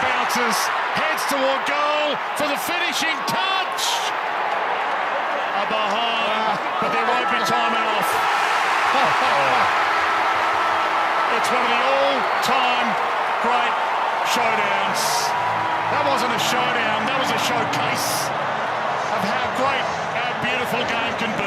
bounces, heads toward goal for the finishing touch. A behind, but there won't be time off. It's one of the all-time great showdowns. That wasn't a showdown, that was a showcase of how great our beautiful game can be.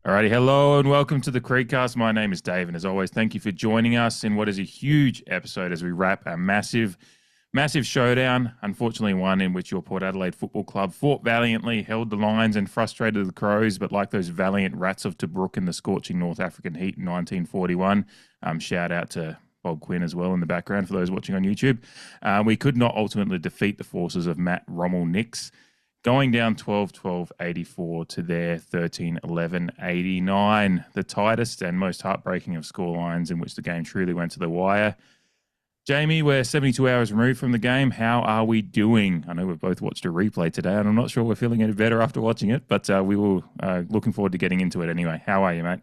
Alrighty, hello and welcome to the CREEDCAST. My name is Dave, and as always, thank you for joining us in what is a huge episode as we wrap a massive showdown. Unfortunately, one in which your Port Adelaide Football Club fought valiantly, held the lines and frustrated the Crows, but like those valiant rats of Tobruk in the scorching North African heat in 1941, shout out to Bob Quinn as well in the background for those watching on YouTube, we could not ultimately defeat the forces of Matt Rommel Nix, going down 12-12-84 to their 13-11-89, the tightest and most heartbreaking of scorelines in which the game truly went to the wire. Jamie, we're 72 hours removed from the game. How are we doing? I know we've both watched a replay today, and I'm not sure we're feeling any better after watching it, but we will looking forward to getting into it anyway. How are you, mate?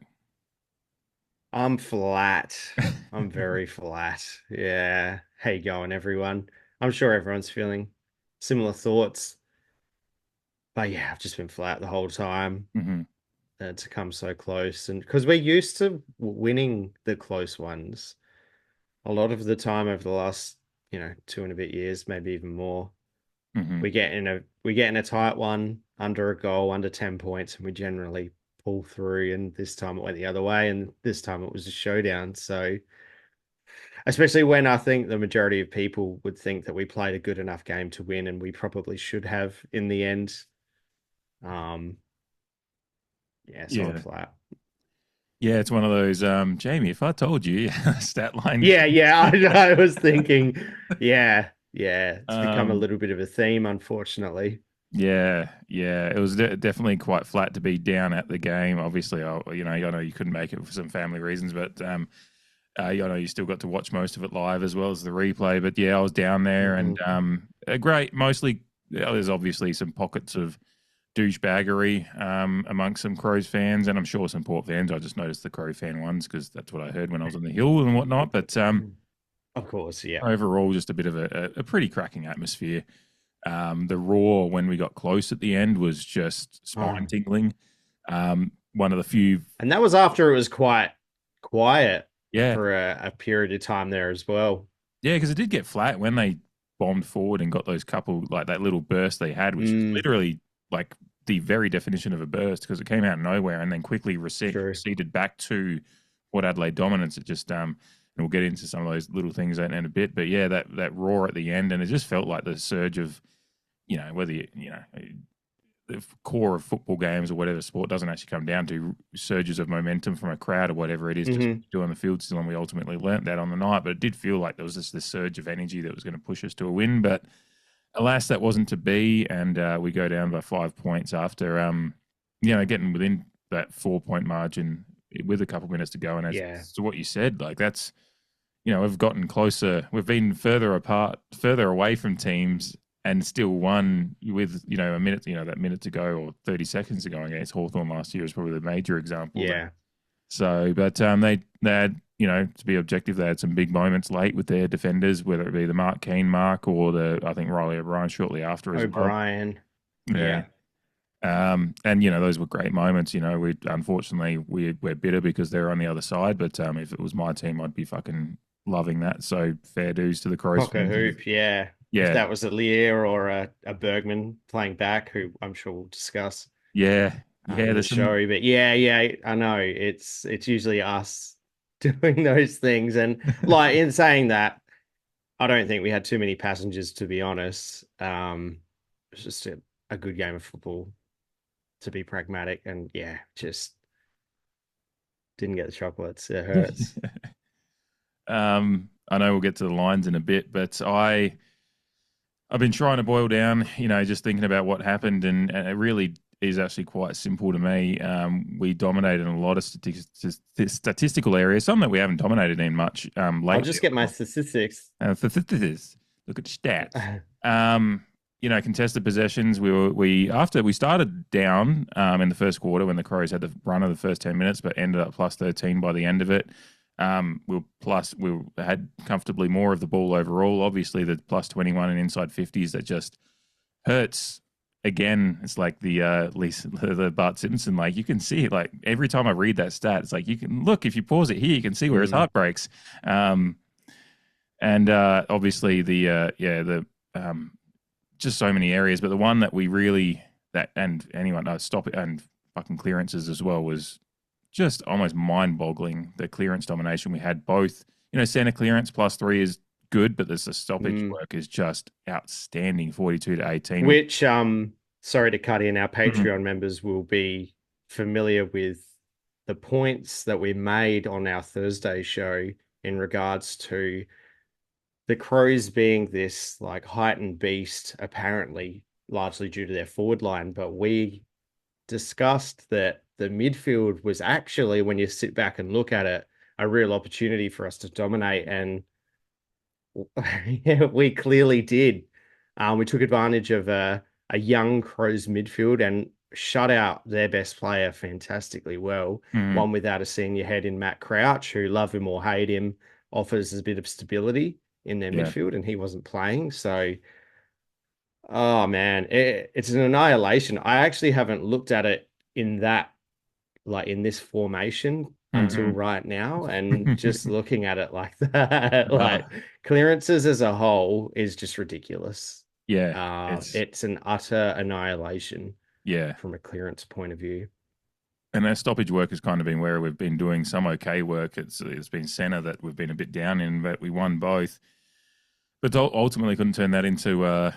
I'm flat. I'm very flat. Yeah. How you going, everyone? I'm sure everyone's feeling similar thoughts. But yeah, I've just been flat the whole time to come so close. And because we're used to winning the close ones a lot of the time over the last, 2 and a bit years, maybe even more. We get in a tight one, under a goal, under 10 points, and we generally pull through. And this time it went the other way, and this time it was a showdown. So especially when I think the majority of people would think that we played a good enough game to win, and we probably should have in the end. I'm flat. Yeah, it's one of those, Jamie, if I told you, stat line. Yeah, I was thinking, it's become a little bit of a theme, unfortunately. Yeah, it was definitely quite flat to be down at the game. Obviously, I know you couldn't make it for some family reasons, but I know you still got to watch most of it live as well as the replay. But yeah, I was down there and great. Mostly, there's obviously some pockets of douchebaggery amongst some Crows fans, and I'm sure some Port fans. I just noticed the Crow fan ones because that's what I heard when I was on the hill and whatnot. But of course, yeah. Overall, just a bit of a pretty cracking atmosphere. The roar when we got close at the end was just spine tingling. One of the few, and that was after it was quite quiet. Yeah, for a period of time there as well. Yeah, because it did get flat when they bombed forward and got those couple, like that little burst they had, which is literally like the very definition of a burst because it came out of nowhere and then quickly receded back to Port Adelaide dominance. It just, and we'll get into some of those little things in a bit, but yeah, that roar at the end, and it just felt like the surge of, whether the core of football games or whatever sport doesn't actually come down to surges of momentum from a crowd or whatever it is just doing the field still, and we ultimately learnt that on the night, but it did feel like there was just this surge of energy that was going to push us to a win, but alas, that wasn't to be, and we go down by 5 points after, getting within that 4-point margin with a couple of minutes to go, and as to what you said, like that's, we've gotten closer, we've been further away from teams, and still won with, a minute, that minute to go or 30 seconds to go against Hawthorn last year is probably the major example. Yeah. So, but they had, to be objective, they had some big moments late with their defenders, whether it be the Mark Keane mark or I think Riley O'Brien shortly after as well. O'Brien. Yeah. And, those were great moments. Unfortunately, we're bitter because they're on the other side, but if it was my team, I'd be fucking loving that. So fair dues to the Crows. Pocket hoop, yeah. If that was a Lear or a Bergman playing back, who I'm sure we'll discuss. Yeah. The show, but I know it's usually us doing those things, and like in saying that, I don't think we had too many passengers, to be honest. It's just a good game of football, to be pragmatic, and just didn't get the chocolates. It hurts. I know we'll get to the lines in a bit, but I've been trying to boil down, just thinking about what happened, and it really is actually quite simple to me. We dominated in a lot of statistical areas, some that we haven't dominated in much. Lately. I'll just get my statistics. Look at stats. contested possessions. After we started down in the first quarter when the Crows had the run of the first 10 minutes, but ended up plus 13 by the end of it. We had comfortably more of the ball overall. Obviously, the plus 21 and inside 50s that just hurts. Again, it's like the Bart Simpson. Like you can see it. Like every time I read that stat, it's like you can look if you pause it here, you can see where his heart breaks. Obviously just so many areas. But the one that we really stop it and fucking clearances as well was just almost mind-boggling. The clearance domination we had both. Center clearance +3 is good, but the stoppage work is just outstanding. 42-18. Which sorry to cut in, our Patreon members will be familiar with the points that we made on our Thursday show in regards to the Crows being this like heightened beast, apparently largely due to their forward line. But we discussed that the midfield was actually, when you sit back and look at it, a real opportunity for us to dominate. And yeah, we clearly did. We took advantage of a young Crows midfield and shut out their best player fantastically well. One without a senior head in Matt Crouch, who, love him or hate him, offers a bit of stability in their midfield, and he wasn't playing. So, oh man, it's an annihilation. I actually haven't looked at it in this formation until right now, and just looking at it like that, like clearances as a whole is just ridiculous. Yeah, it's an utter annihilation. Yeah, from a clearance point of view. And our stoppage work has kind of been where we've been doing some okay work. It's been centre that we've been a bit down in, but we won both. But ultimately couldn't turn that into a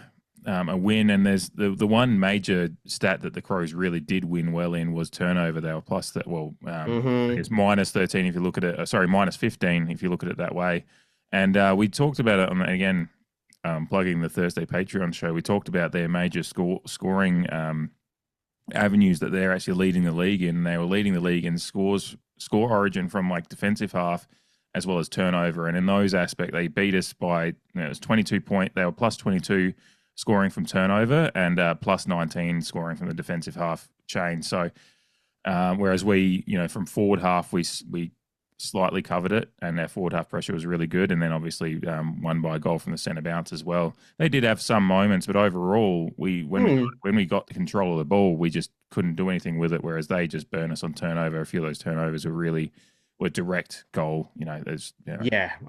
win. And there's the one major stat that the Crows really did win well in was turnover. They were plus that. Well, it's -13 if you look at it. Sorry, -15 if you look at it that way. And we talked about it again, plugging the Thursday Patreon show. We talked about their major scoring avenues that they're actually leading the league in. They were leading the league in score origin from like defensive half as well as turnover. And in those aspects, they beat us by, it was 22 point. They were plus 22 scoring from turnover and plus 19 scoring from the defensive half chain. So whereas we, from forward half, we slightly covered it, and their forward half pressure was really good, and then obviously won by a goal from the centre bounce as well. They did have some moments, but overall, when we got the control of the ball, we just couldn't do anything with it, whereas they just burned us on turnover. A few of those turnovers were direct goal. I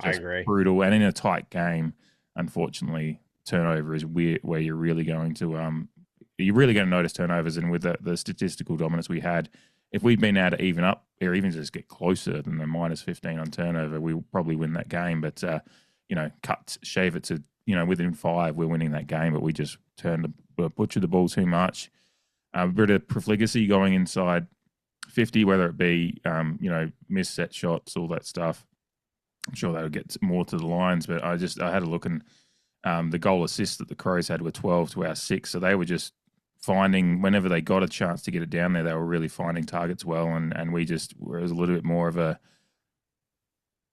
agree. Brutal, and in a tight game, unfortunately, turnover is where you're really going to notice turnovers, and with the statistical dominance we had, if we'd been able to even up or even just get closer than the -15 on turnover, we'll probably win that game. But, shave it to, within 5, we're winning that game. But we just butchered the ball too much. A bit of profligacy going inside 50, whether it be, missed set shots, all that stuff. I'm sure that'll get more to the lines. But I had a look, and the goal assists that the Crows had were 12 to our 6. So they were just finding, whenever they got a chance to get it down there, they were really finding targets well, and we just were a little bit more of a,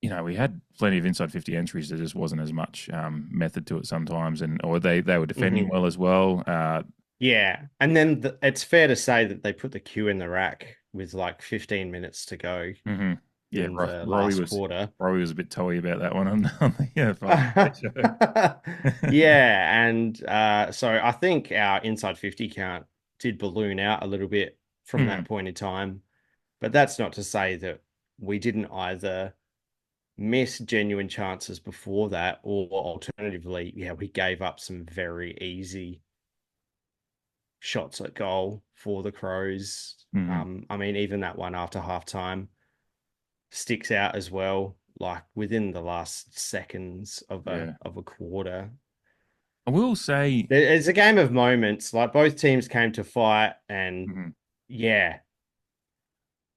we had plenty of inside 50 entries. There just wasn't as much method to it sometimes, or they were defending well as well. And then it's fair to say that they put the cue in the rack with like 15 minutes to go. Yeah, the last quarter. Rory was a bit toey about that one on the yeah, and so I think our inside 50 count did balloon out a little bit from that point in time, but that's not to say that we didn't either miss genuine chances before that, or alternatively, we gave up some very easy shots at goal for the Crows. I mean, even that one after halftime sticks out as well, like within the last seconds of a quarter. I will say it's a game of moments. Like both teams came to fight, and I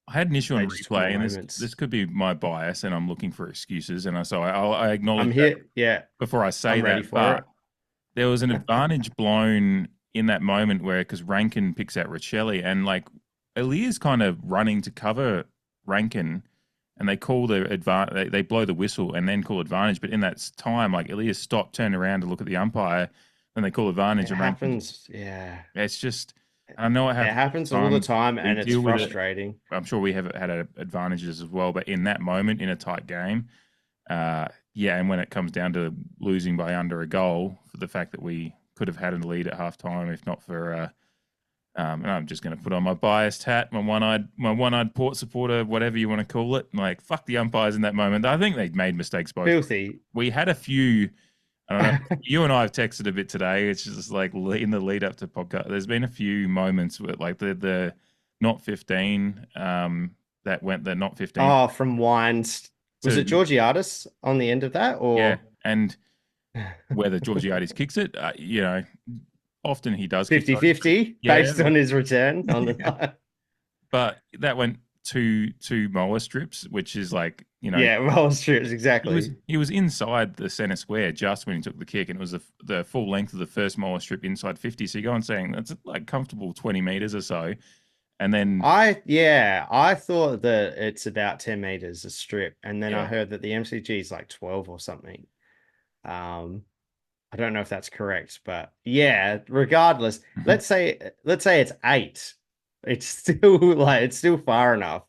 had an issue on replay, and this could be my bias, and I'm looking for excuses, and I acknowledge I'm here. That before I say that. But there was an advantage blown in that moment because Rankin picks out Rioli, and like Elia's kind of running to cover Rankin, and they call the advantage. They blow the whistle and then call advantage. But in that time, like Elia stopped, turned around to look at the umpire. and they call advantage. It happens. Yeah. It's just, I know it It happens all the time, and it's frustrating. I'm sure we have had advantages as well, but in that moment, in a tight game, and when it comes down to losing by under a goal, for the fact that we could have had a lead at halftime, if not for, and I'm just going to put on my biased hat, my one-eyed Port supporter, whatever you want to call it. Like, fuck the umpires in that moment. I think they made mistakes both. Filthy. We had a few. I don't know. You and I have texted a bit today. It's just like in the lead up to podcast. There's been a few moments where, like the not 15, that went the not 15. Oh, from Wines. Was it Georgiades on the end of that, or yeah? And whether Georgiades kicks it, often he does 50-50 based on his return on the night. But that went two mower strips, which is like, mower strips, exactly. He was inside the center square just when he took the kick, and it was the full length of the first mower strip inside 50. So you go on saying that's like comfortable 20 meters or so. And then I thought that it's about 10 meters a strip, and then I heard that the MCG is like 12 or something. I don't know if that's correct, but yeah, regardless, let's say it's 8. It's still far enough.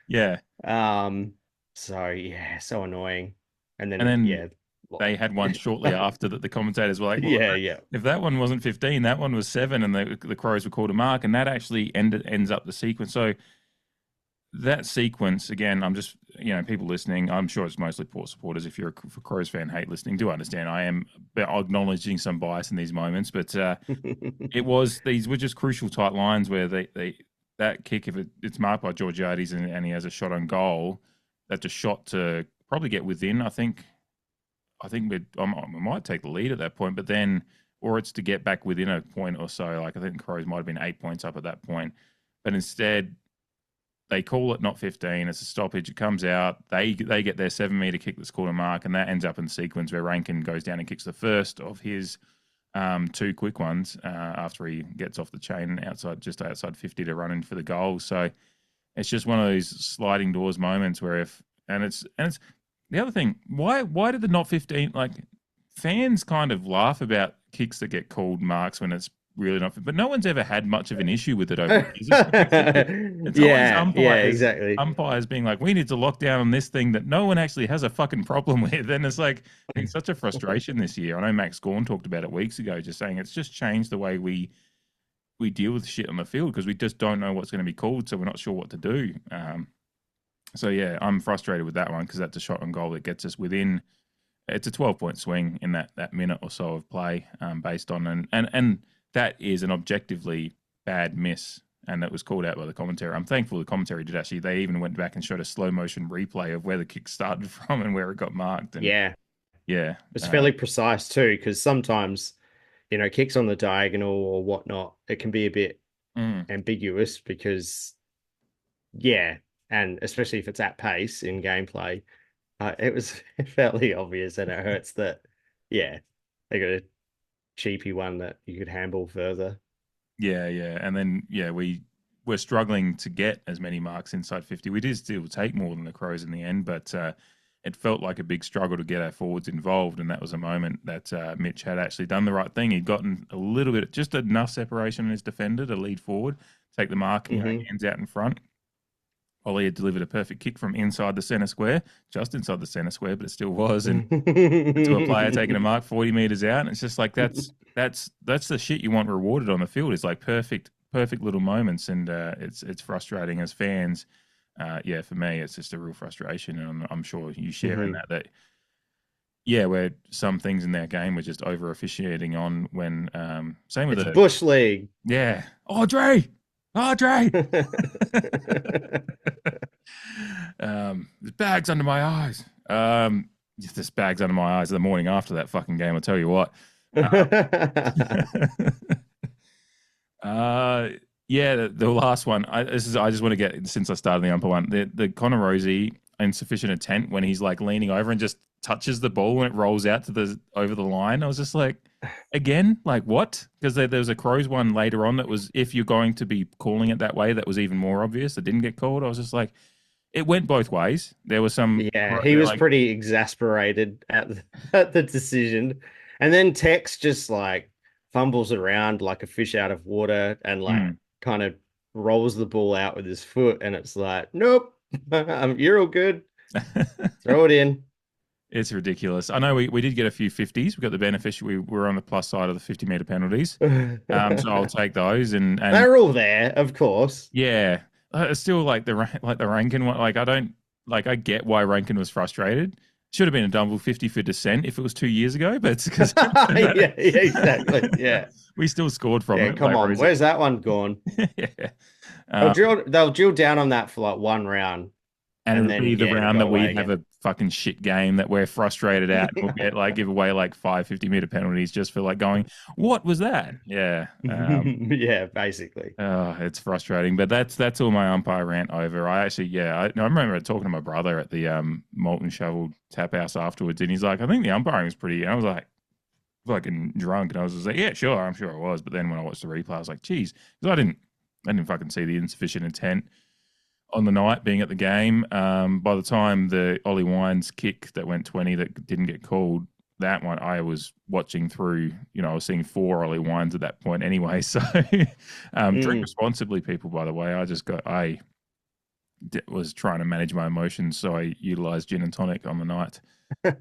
Yeah. So annoying. And then they had one shortly after that the commentators were like, well, if that one wasn't 15, that one was 7, and the Crows were called a mark, and that actually ends up the sequence. So that sequence, again, I'm just, people listening, I'm sure it's mostly Port supporters. If you're a Crows fan, hate listening, do understand. I am acknowledging some bias in these moments, but these were just crucial tight lines where that kick, if it's marked by Georgiades and he has a shot on goal, that's a shot to probably get within, I think we might take the lead at that point, but then, or it's to get back within a point or so. Like, I think the Crows might have been 8 points up at that point, but instead they call it not 15. It's a stoppage. It comes out. They get their 7-meter kick that's called a mark, and that ends up in the sequence where Rankin goes down and kicks the first of his 2 quick ones after he gets off the chain just outside 50 to run in for the goal. So it's just one of those sliding doors moments where it's the other thing, why did the not 15, like, fans kind of laugh about kicks that get called marks when it's really not, but no one's ever had much of an issue with it over the years. It's exactly. Umpires being like, we need to lock down on this thing that no one actually has a fucking problem with. And it's like, it's such a frustration this year. I know Max Gorn talked about it weeks ago, just saying it's just changed the way we deal with shit on the field because we just don't know what's going to be called, so we're not sure what to do. So yeah, I'm frustrated with that one because that's a shot on goal that gets us within. It's a 12-point swing in that minute or so of play, based on and that is an objectively bad miss, and that was called out by the commentary. I'm thankful the commentary did actually. They even went back and showed a slow motion replay of where the kick started from and where it got marked. And yeah, it's fairly precise too, because sometimes kicks on the diagonal or whatnot, it can be a bit ambiguous because and especially if it's at pace in gameplay, it was fairly obvious, and it hurts that, they got a cheapy one that you could handle further. Yeah. And then, we're struggling to get as many marks inside 50. We did still take more than the Crows in the end, but it felt like a big struggle to get our forwards involved, and that was a moment that Mitch had actually done the right thing. He'd gotten a little bit, just enough separation in his defender to lead forward, take the mark, hands out in front. Ollie had delivered a perfect kick from inside the centre square, just inside the centre square, but it still was. And to a player taking a mark 40 metres out. And it's just like, that's the shit you want rewarded on the field. It's like perfect little moments. And it's frustrating as fans. For me, it's just a real frustration. And I'm sure you share in that, where some things in their game were just over officiating on when, same with the Bush League. Yeah. Audrey! There's bags under my eyes. There's bags under my eyes the morning after that fucking game, I'll tell you what. The last one. I just want to get, since I started the umpire one, the Connor Rosie insufficient intent when he's like leaning over and just touches the ball when it rolls out to over the line. I was just like, again, like what? Because there was a Crows one later on that was, if you're going to be calling it that way, that was even more obvious. It didn't get called. I was just like, it went both ways. There was some. Yeah, he was like, pretty exasperated at the decision, and then Tex just like fumbles around like a fish out of water and like Mm. kind of rolls the ball out with his foot, and it's like, nope, you're all good. Throw it in. It's ridiculous. I know we did get a few 50s. We got the beneficiary. We were on the plus side of the 50-meter penalties. So I'll take those. And they're all there, of course. yeah, it's still like the Rankin one. Like I get why Rankin was frustrated. Should have been a double 50 for dissent if it was 2 years ago, but it's because yeah, exactly. Yeah, we still scored from it. Come on, where's that one gone? Yeah, they'll drill down on that for like one round. And it'll be the round that we have a fucking shit game that we're frustrated at. And we'll get give away like 5 50-meter penalties just for like going, what was that? Yeah. Yeah, basically. It's frustrating. But that's all my umpire rant over. I actually, I remember talking to my brother at the Malt and Shovel tap house afterwards, and he's like, I think the umpiring was pretty. And I was like, fucking drunk. And I was just like, yeah, sure, I'm sure it was. But then when I watched the replay, I was like, geez, because I didn't fucking see the insufficient intent on the night being at the game. By the time the Ollie Wines kick that went 20 that didn't get called, that one I was watching through, I was seeing 4 Ollie Wines at that point anyway. So drink responsibly, people, by the way. I was trying to manage my emotions, so I utilized gin and tonic on the night. Watching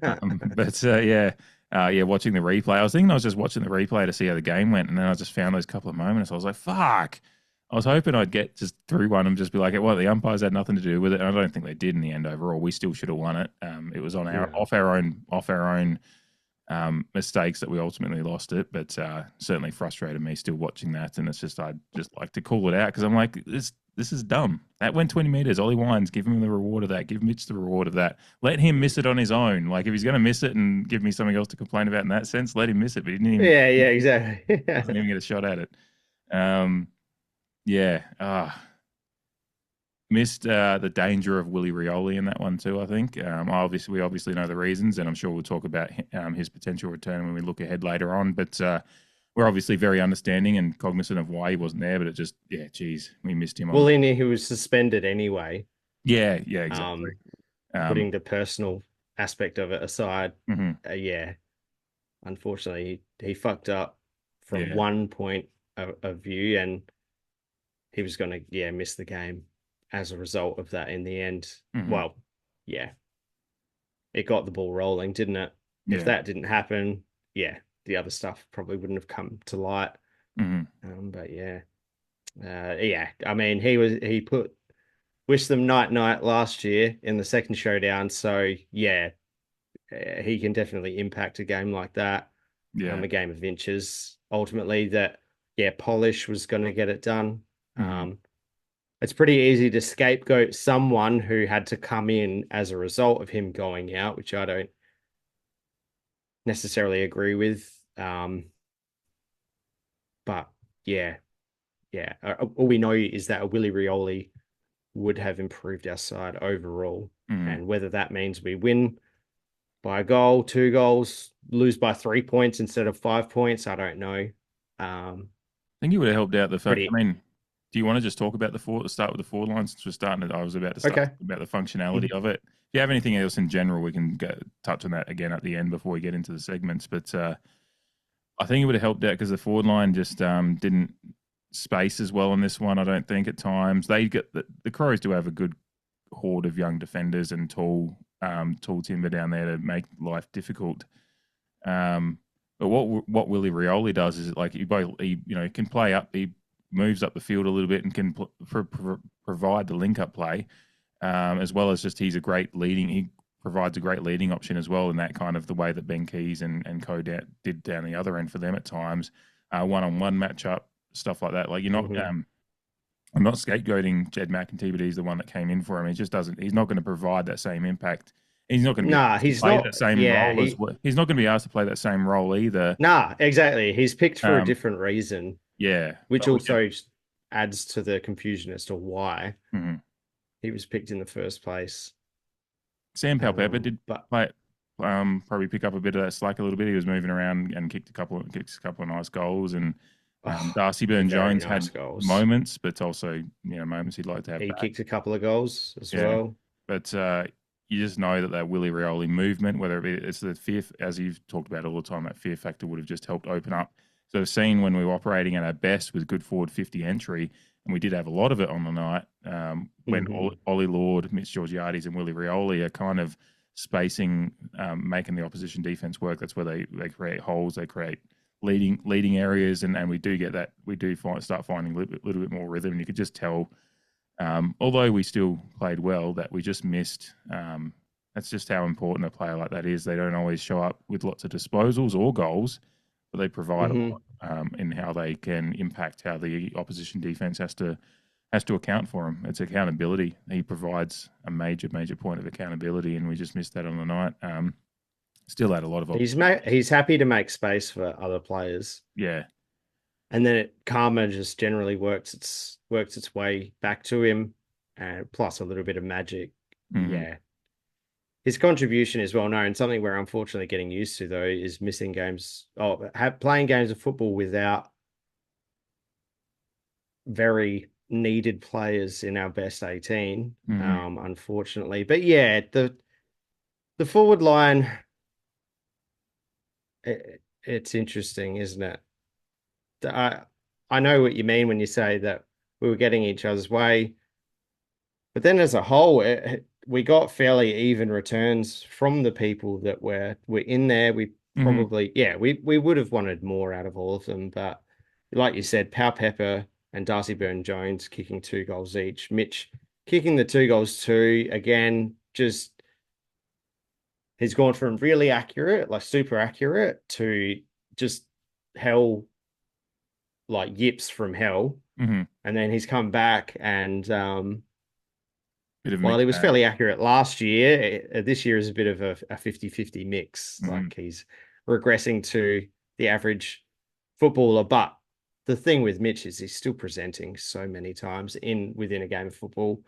the replay, I was thinking I was just watching the replay to see how the game went, and then I just found those couple of moments. I was like, fuck. I was hoping I'd get just through one and just be like, well, the umpires had nothing to do with it. And I don't think they did in the end overall. We still should have won it. It was on off our own mistakes that we ultimately lost it. But certainly frustrated me still watching that. And it's just, I'd just like to call it out because I'm like, this is dumb. That went 20 meters. Ollie Wines, give him the reward of that. Give Mitch the reward of that. Let him miss it on his own. Like if he's going to miss it and give me something else to complain about in that sense, let him miss it. But he didn't even. Yeah, exactly. Doesn't even get a shot at it. Missed the danger of Willie Rioli in that one too, I think. We obviously know the reasons, and I'm sure we'll talk about his potential return when we look ahead later on. But we're obviously very understanding and cognizant of why he wasn't there, but it just, we missed him. Well, he was suspended anyway. Yeah, exactly. Putting the personal aspect of it aside, unfortunately, he fucked up from one point of view, and he was going to, miss the game as a result of that in the end. Well, it got the ball rolling, didn't it? If that didn't happen, the other stuff probably wouldn't have come to light. But I mean, he wished them night last year in the second showdown. So he can definitely impact a game like that. A game of inches. Ultimately, that Polish was going to get it done. It's pretty easy to scapegoat someone who had to come in as a result of him going out, which I don't necessarily agree with. But all we know is that a Willie Rioli would have improved our side overall. And whether that means we win by a goal, 2 goals, lose by 3 points instead of 5 points, I don't know. I think he would have helped out the fact. I mean, do you want to just talk about start with the forward line since we're starting? I was about to start about the functionality of it. If you have anything else in general, we can touch on that again at the end before we get into the segments. But I think it would have helped out because the forward line just didn't space as well on this one. I don't think at times they get the Crows do have a good horde of young defenders and tall timber down there to make life difficult. But what Willie Rioli does is like he can play up. He moves up the field a little bit and can provide the link up play, as well as just he's a great leading. He provides a great leading option as well in that kind of the way that Ben Keys and Co did down the other end for them at times, one-on-one matchup stuff like that. Like you're not. I'm not scapegoating Jed McEntee, but he's the one that came in for him. He just doesn't. He's not going to provide that same impact. He's not going to play that same role. He's not going to be asked to play that same role either. Exactly. He's picked for a different reason. Yeah. Which also adds to the confusion as to why he was picked in the first place. Sam Palpepper did play probably pick up a bit of that slack a little bit. He was moving around and kicked a couple of nice goals, and Darcy Byrne-Jones had moments, but also moments he'd like to have. He kicked a couple of goals as well. But you just know that Willie Rioli movement, whether it's the fear, as you've talked about all the time, that fear factor would have just helped open up. the scene when we were operating at our best with good forward 50 entry, and we did have a lot of it on the night, when Ollie Lord, Mitch Georgiades and Willie Rioli are kind of spacing, making the opposition defence work. That's where they create holes, they create leading areas, and we do get that. We do start finding a little bit more rhythm, and you could just tell, although we still played well, that we just missed. That's just how important a player like that is. They don't always show up with lots of disposals or goals, but they provide a lot in how they can impact how the opposition defence has to account for him. It's accountability. He provides a major point of accountability, and we just missed that on the night. Still had a lot of. He's happy to make space for other players. Yeah, and then karma just generally works its way back to him, and plus a little bit of magic. Yeah, his contribution is well known. Something we're unfortunately getting used to, though, is missing games. Playing games of football without very needed players in our best 18, unfortunately. But yeah, the forward line, it's interesting, isn't it? I know what you mean when you say that we were getting each other's way, but then as a whole, we got fairly even returns from the people that were in there. We probably, we would have wanted more out of all of them, but like you said, Pau Pepper and Darcy Byrne-Jones kicking 2 goals each. Mitch kicking the 2 goals too. Again, just he's gone from really accurate, like super accurate, to just hell, like yips from hell. And then he's come back and while he was fairly accurate last year, this year is a bit of a 50-50 mix. Like he's regressing to the average footballer, but the thing with Mitch is he's still presenting so many times within a game of football.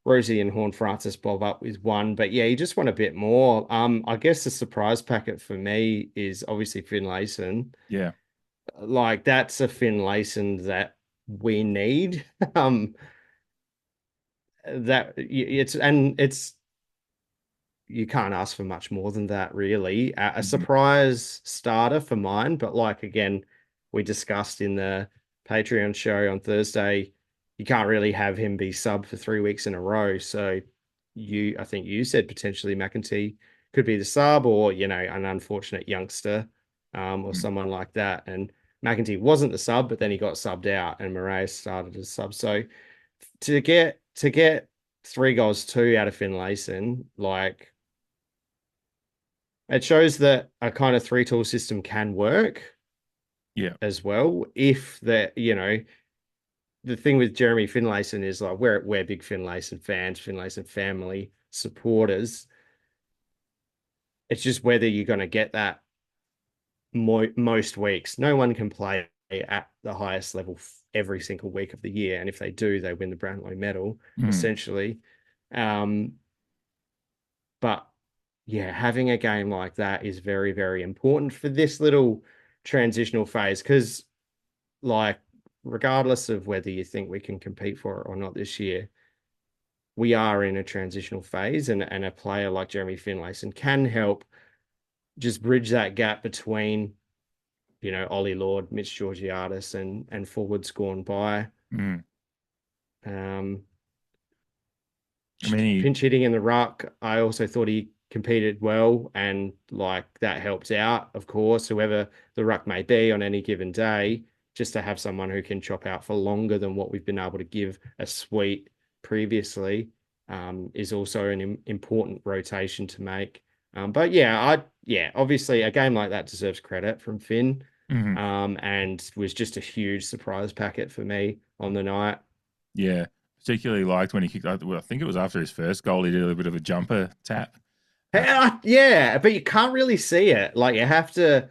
Rosie and HORNE-FRANCIS bob up with 1, but yeah, you just want a bit more. I guess the surprise packet for me is obviously Finlayson. Yeah, like that's a Finlayson that we need. It's you can't ask for much more than that, really. A surprise starter for mine, but like again, we discussed in the Patreon show on Thursday, you can't really have him be sub for 3 weeks in a row. So I think you said potentially McEntee could be the sub, or an unfortunate youngster, or someone like that. And McEntee wasn't the sub, but then he got subbed out, and Moraes started as sub. So to get 3 goals 2 out of Finlayson, like it shows that a kind of 3-tool system can work. Yeah, as well. If the thing with Jeremy Finlayson is like we're big Finlayson fans, Finlayson family supporters. It's just whether you're going to get that most weeks. No one can play at the highest level every single week of the year, and if they do, they win the Brownlow medal essentially. But yeah, having a game like that is very, very important for this little transitional phase, because like regardless of whether you think we can compete for it or not this year, we are in a transitional phase, and a player like Jeremy Finlayson can help just bridge that gap between Ollie Lord, Mitch Georgiades and forwards gone by. Pinch hitting in the ruck, I also thought he competed well, and like that helps out, of course, whoever the ruck may be on any given day, just to have someone who can chop out for longer than what we've been able to give a suite previously, is also an important rotation to make. But obviously a game like that deserves credit from Finn, and was just a huge surprise packet for me on the night. Yeah, particularly liked when he kicked. I think it was after his first goal, he did a bit of a jumper tap. Yeah, but you can't really see it. Like you have to.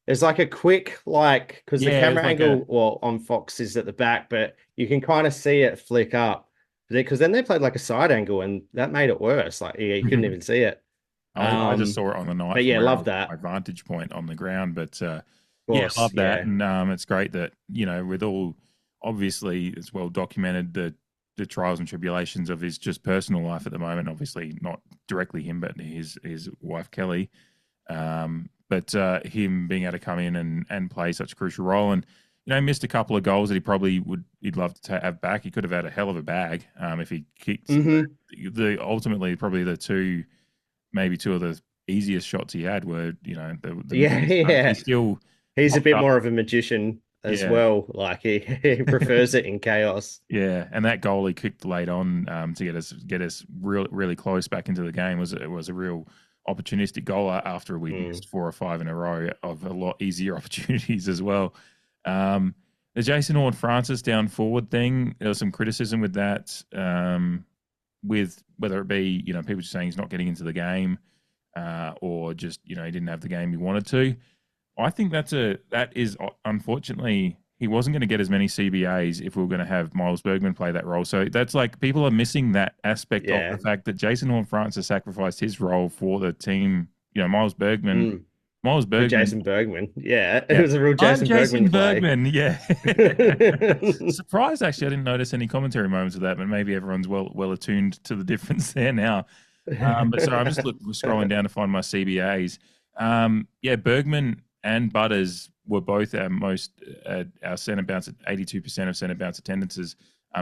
There's like a quick because the camera angle on Fox is at the back, but you can kind of see it flick up. Because then they played like a side angle, and that made it worse. Like you couldn't even see it. I just saw it on the night. But yeah, love that. My vantage point on the ground, but course, love that, and it's great that with all, obviously it's well documented the trials and tribulations of his just personal life at the moment. Obviously not directly him, but his wife Kelly. but him being able to come in and play such a crucial role, and missed a couple of goals that he'd love to have back. He could have had a hell of a bag if he kicked the ultimately probably the two, maybe two of the easiest shots he had were he's a bit up. more of a magician as well. Like he prefers it in chaos. Yeah, and that goal he kicked late on to get us really close back into the game was a real opportunistic goal after we missed 4 or 5 in a row of a lot easier opportunities as well. The Jason Horne-Francis down forward thing, there was some criticism with that, with whether it be people just saying he's not getting into the game, or just he didn't have the game he wanted to. I think that is unfortunately he wasn't going to get as many CBAs if we were going to have Miles Bergman play that role. So that's like people are missing that aspect of the fact that Jason Horne-Francis sacrificed his role for the team. Miles Bergman. Jason Bergman. Yeah, it was a real Jason Bergman. Yeah. Surprised, actually. I didn't notice any commentary moments of that, but maybe everyone's well attuned to the difference there now. But so I'm just scrolling down to find my CBAs. Bergman and Butters were both our centre bounce at 82% of centre bounce attendances.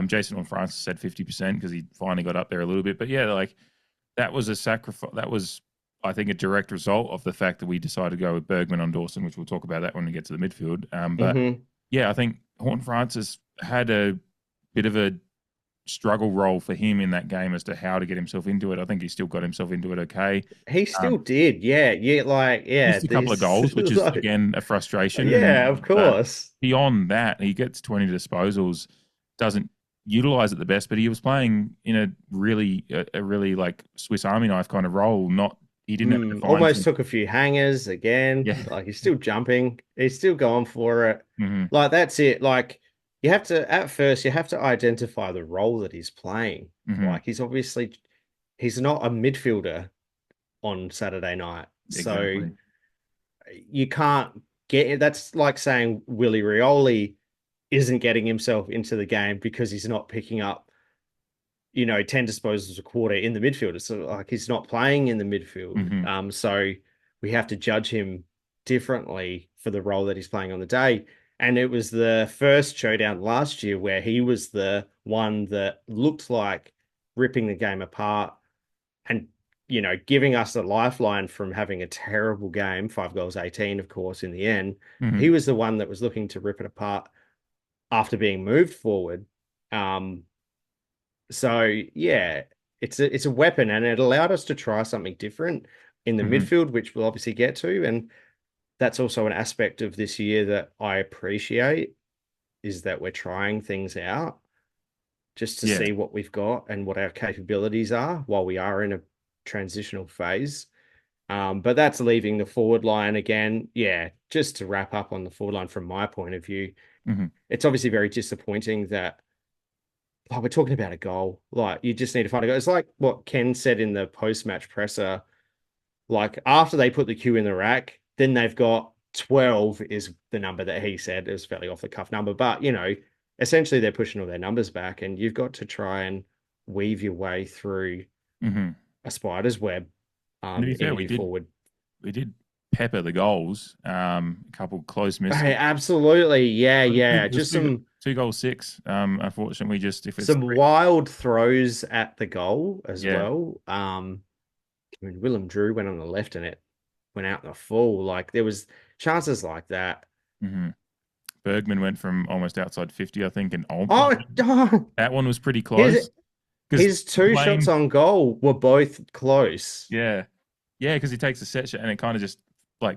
Jason Horne-Francis said 50% because he finally got up there a little bit. But that was a sacrifice. That was, I think, a direct result of the fact that we decided to go with Bergman on Dawson, which we'll talk about that when we get to the midfield. I think Horne-Francis had a bit of a struggle role for him in that game as to how to get himself into it. I think he still got himself into it okay. He still did, missed a couple of goals, which is again a frustration. Yeah, of course. Beyond that, he gets 20 disposals, doesn't utilize it the best, but he was playing in a really like Swiss Army knife kind of role. He didn't have almost took a few hangers again. Yeah. Like he's still jumping, he's still going for it. Like that's it. Like you have to identify the role that he's playing. Like he's not a midfielder on Saturday night. Exactly. So you can't get it. That's like saying Willie Rioli isn't getting himself into the game because he's not picking up 10 disposals a quarter in the midfield. So like he's not playing in the midfield. So we have to judge him differently for the role that he's playing on the day. And it was the first showdown last year where he was the one that looked like ripping the game apart and, giving us a lifeline from having a terrible game, 5 goals, 18, of course, in the end. He was the one that was looking to rip it apart after being moved forward. So yeah, it's a weapon, and it allowed us to try something different in the midfield, which we'll obviously get to. And that's also an aspect of this year that I appreciate, is that we're trying things out just to see what we've got and what our capabilities are while we are in a transitional phase. But that's leaving the forward line again. Yeah, just to wrap up on the forward line from my point of view, it's obviously very disappointing that we're talking about a goal. Like, you just need to find a goal. It's like what Ken said in the post-match presser. Like, after they put the cue in the rack, then they've got 12 is the number that he said. It was a fairly off-the-cuff number. But, essentially they're pushing all their numbers back, and you've got to try and weave your way through a spider's web. Forward. We did pepper the goals. A couple close misses. Hey, absolutely. Yeah. Just some 2 goals, 6. Unfortunately, if it's some wild throws at the goal as well. Willem Drew went on the left and it went out in the full. Like, there was chances like that. Bergman went from almost outside 50, I think, and that one was pretty close. His 2 shots on goal were both close. Yeah, because he takes a set shot and it kind of just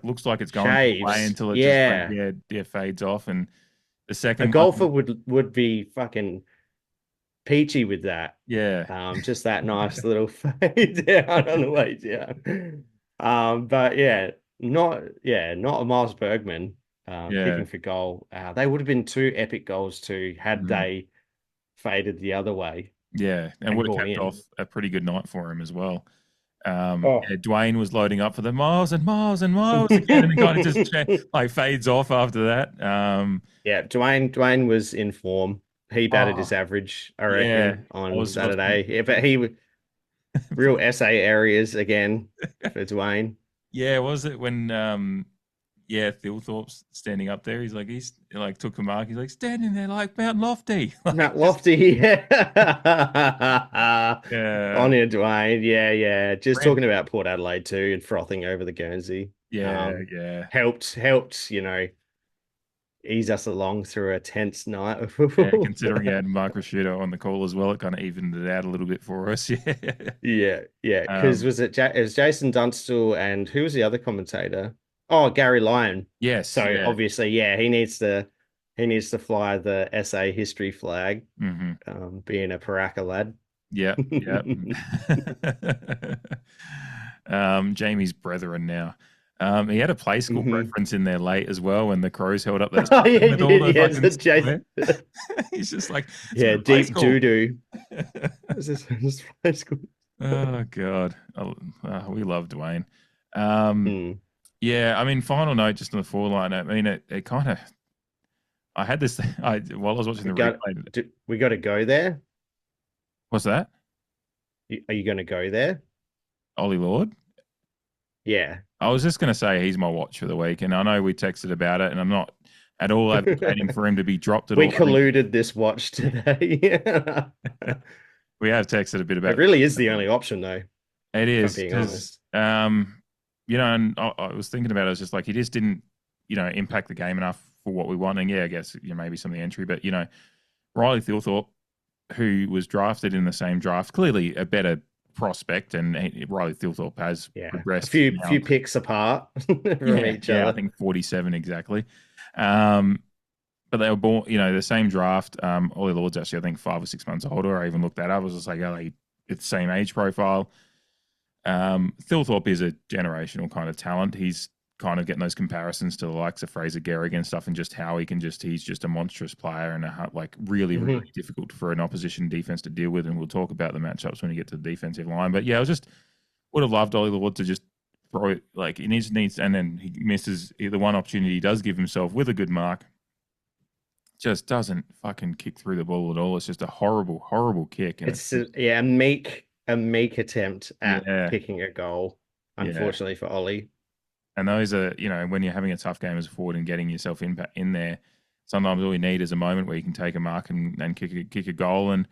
looks like it's going to play until it just fades off. And the second, a golfer would be fucking peachy with that. Yeah, just that nice little fade down on the way down. But not a Miles Bergman kicking for goal. They would have been 2 epic goals too had they faded the other way. Yeah, and would have capped off a pretty good night for him as well. Dwayne was loading up for the miles and miles and miles again, and it kind of just fades off after that. Dwayne was in form. He batted his average, I reckon, on Saturday. But he was real SA areas again for Dwayne. Yeah, was it when yeah, Thilthorpe's standing up there. He's like took a mark. He's like standing there like Mount Lofty. Matt Lofty, yeah. Yeah. On here, Dwayne. Yeah, yeah. Just Ran- talking about Port Adelaide too and frothing over the Guernsey. Yeah, yeah. Helped, ease us along through a tense night. Yeah, considering you had Mark Rashudo on the call as well, it kind of evened it out a little bit for us. Yeah. Yeah. Because Um, it was Jason Dunstall and who was the other commentator? Oh, Gary Lyon. yes, So yeah. obviously, yeah, he needs to fly the SA history flag, Hmm. being a Paraka lad. Yep, yep. Jamie's brethren now. He had a play school Mhm. reference in there late as well when the Crows held up that Oh yeah, with he all did. the Yes, fucking Jason. he's just like, it's Yeah, my play deep school. doo doo. Is this high school? Oh God, we love Dwayne. Um, Mm. yeah, I mean, final note just on the four line. I mean, it kind of. I had this. While I was watching We the got replay. we got to go there. What's that? Are you going to go there? Ollie Lord. Yeah. I was just going to say he's my watch for the week, and I know we texted about it, and I'm not at all advocating for him to be dropped at We all. I think colluded this watch today. we have texted a bit It about really is the only option, though, it if I'm is being because honest. and I was thinking about it. I was just like he just didn't impact the game enough for what we want. And yeah, I guess maybe some of the entry, but Riley Thilthorpe, who was drafted in the same draft, clearly a better prospect, and Riley Thilthorpe has Yeah. A progressed few now. picks apart from each Yeah, I other. think 47 exactly. But they were born, the same draft. Ollie Lord's actually, I think, 5 or 6 months older. I even looked that up. I was just like, it's the same age profile. Thilthorpe is a generational kind of talent. He's kind of getting those comparisons to the likes of Fraser Gehrig and stuff, and just how he's just a monstrous player and really, really Mhm. difficult for an opposition defense to deal with. And we'll talk about the matchups when you get to the defensive line. But yeah, I would have loved Ollie Lord to just throw it like he needs, and then he misses the one opportunity he does give himself with a good mark. Just doesn't fucking kick through the ball at all. It's just a horrible, horrible kick, and It's a meek attempt at yeah, kicking a goal, yeah. unfortunately for Ollie. And those are, when you're having a tough game as a forward and getting yourself in there, sometimes all you need is a moment where you can take a mark and kick a goal. And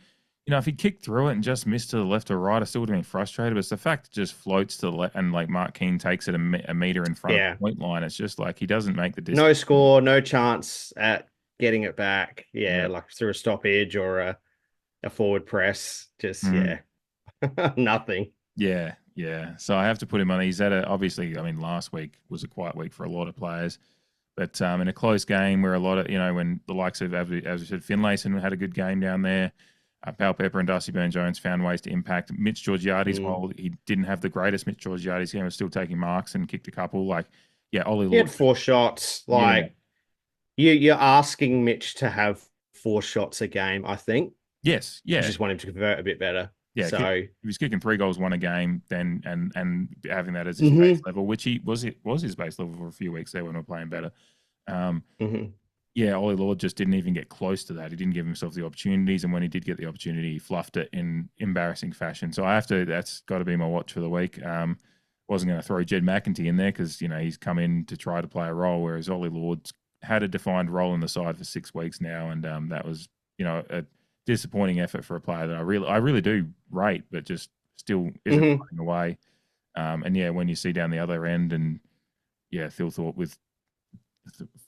if he kicked through it and just missed to the left or right, I still would have been frustrated. But it's the fact it just floats to the left, and like Mark Keane takes it a meter in front of Yeah. the point line. It's just like he doesn't make the distance. No score, no chance at getting it back. Yeah, Yeah. like through a stoppage or a forward press. Just Mm. nothing. Yeah, yeah. So I have to put him on. He's at obviously. I mean, last week was a quiet week for a lot of players, but in a close game where a lot of when the likes of as we said, Finlayson had a good game down there. Pal Pepper and Darcy Byrne-Jones found ways to impact. Mitch Georgiades, while he didn't have the greatest Mitch Georgiades game, was still taking marks and kicked a couple. Ollie He Lord. had 4 shots. Yeah. You're asking Mitch to have 4 shots a game, I think. Yes. You Yeah. just want him to convert a bit better. Yeah. So If he's kicking 3 goals, 1 a game, then and having that as his base level, which was his base level for a few weeks there when we were playing better. Yeah, Ollie Lord just didn't even get close to that. He didn't give himself the opportunities, and when he did get the opportunity, he fluffed it in embarrassing fashion. So that's got to be my watch for the week. Wasn't going to throw Jed McEntee in there because he's come in to try to play a role, whereas Ollie Lord's had a defined role in the side for 6 weeks now, and that was a disappointing effort for a player that I really do rate, but just still isn't finding a way. And yeah, when you see down the other end, and yeah, Thilthorpe with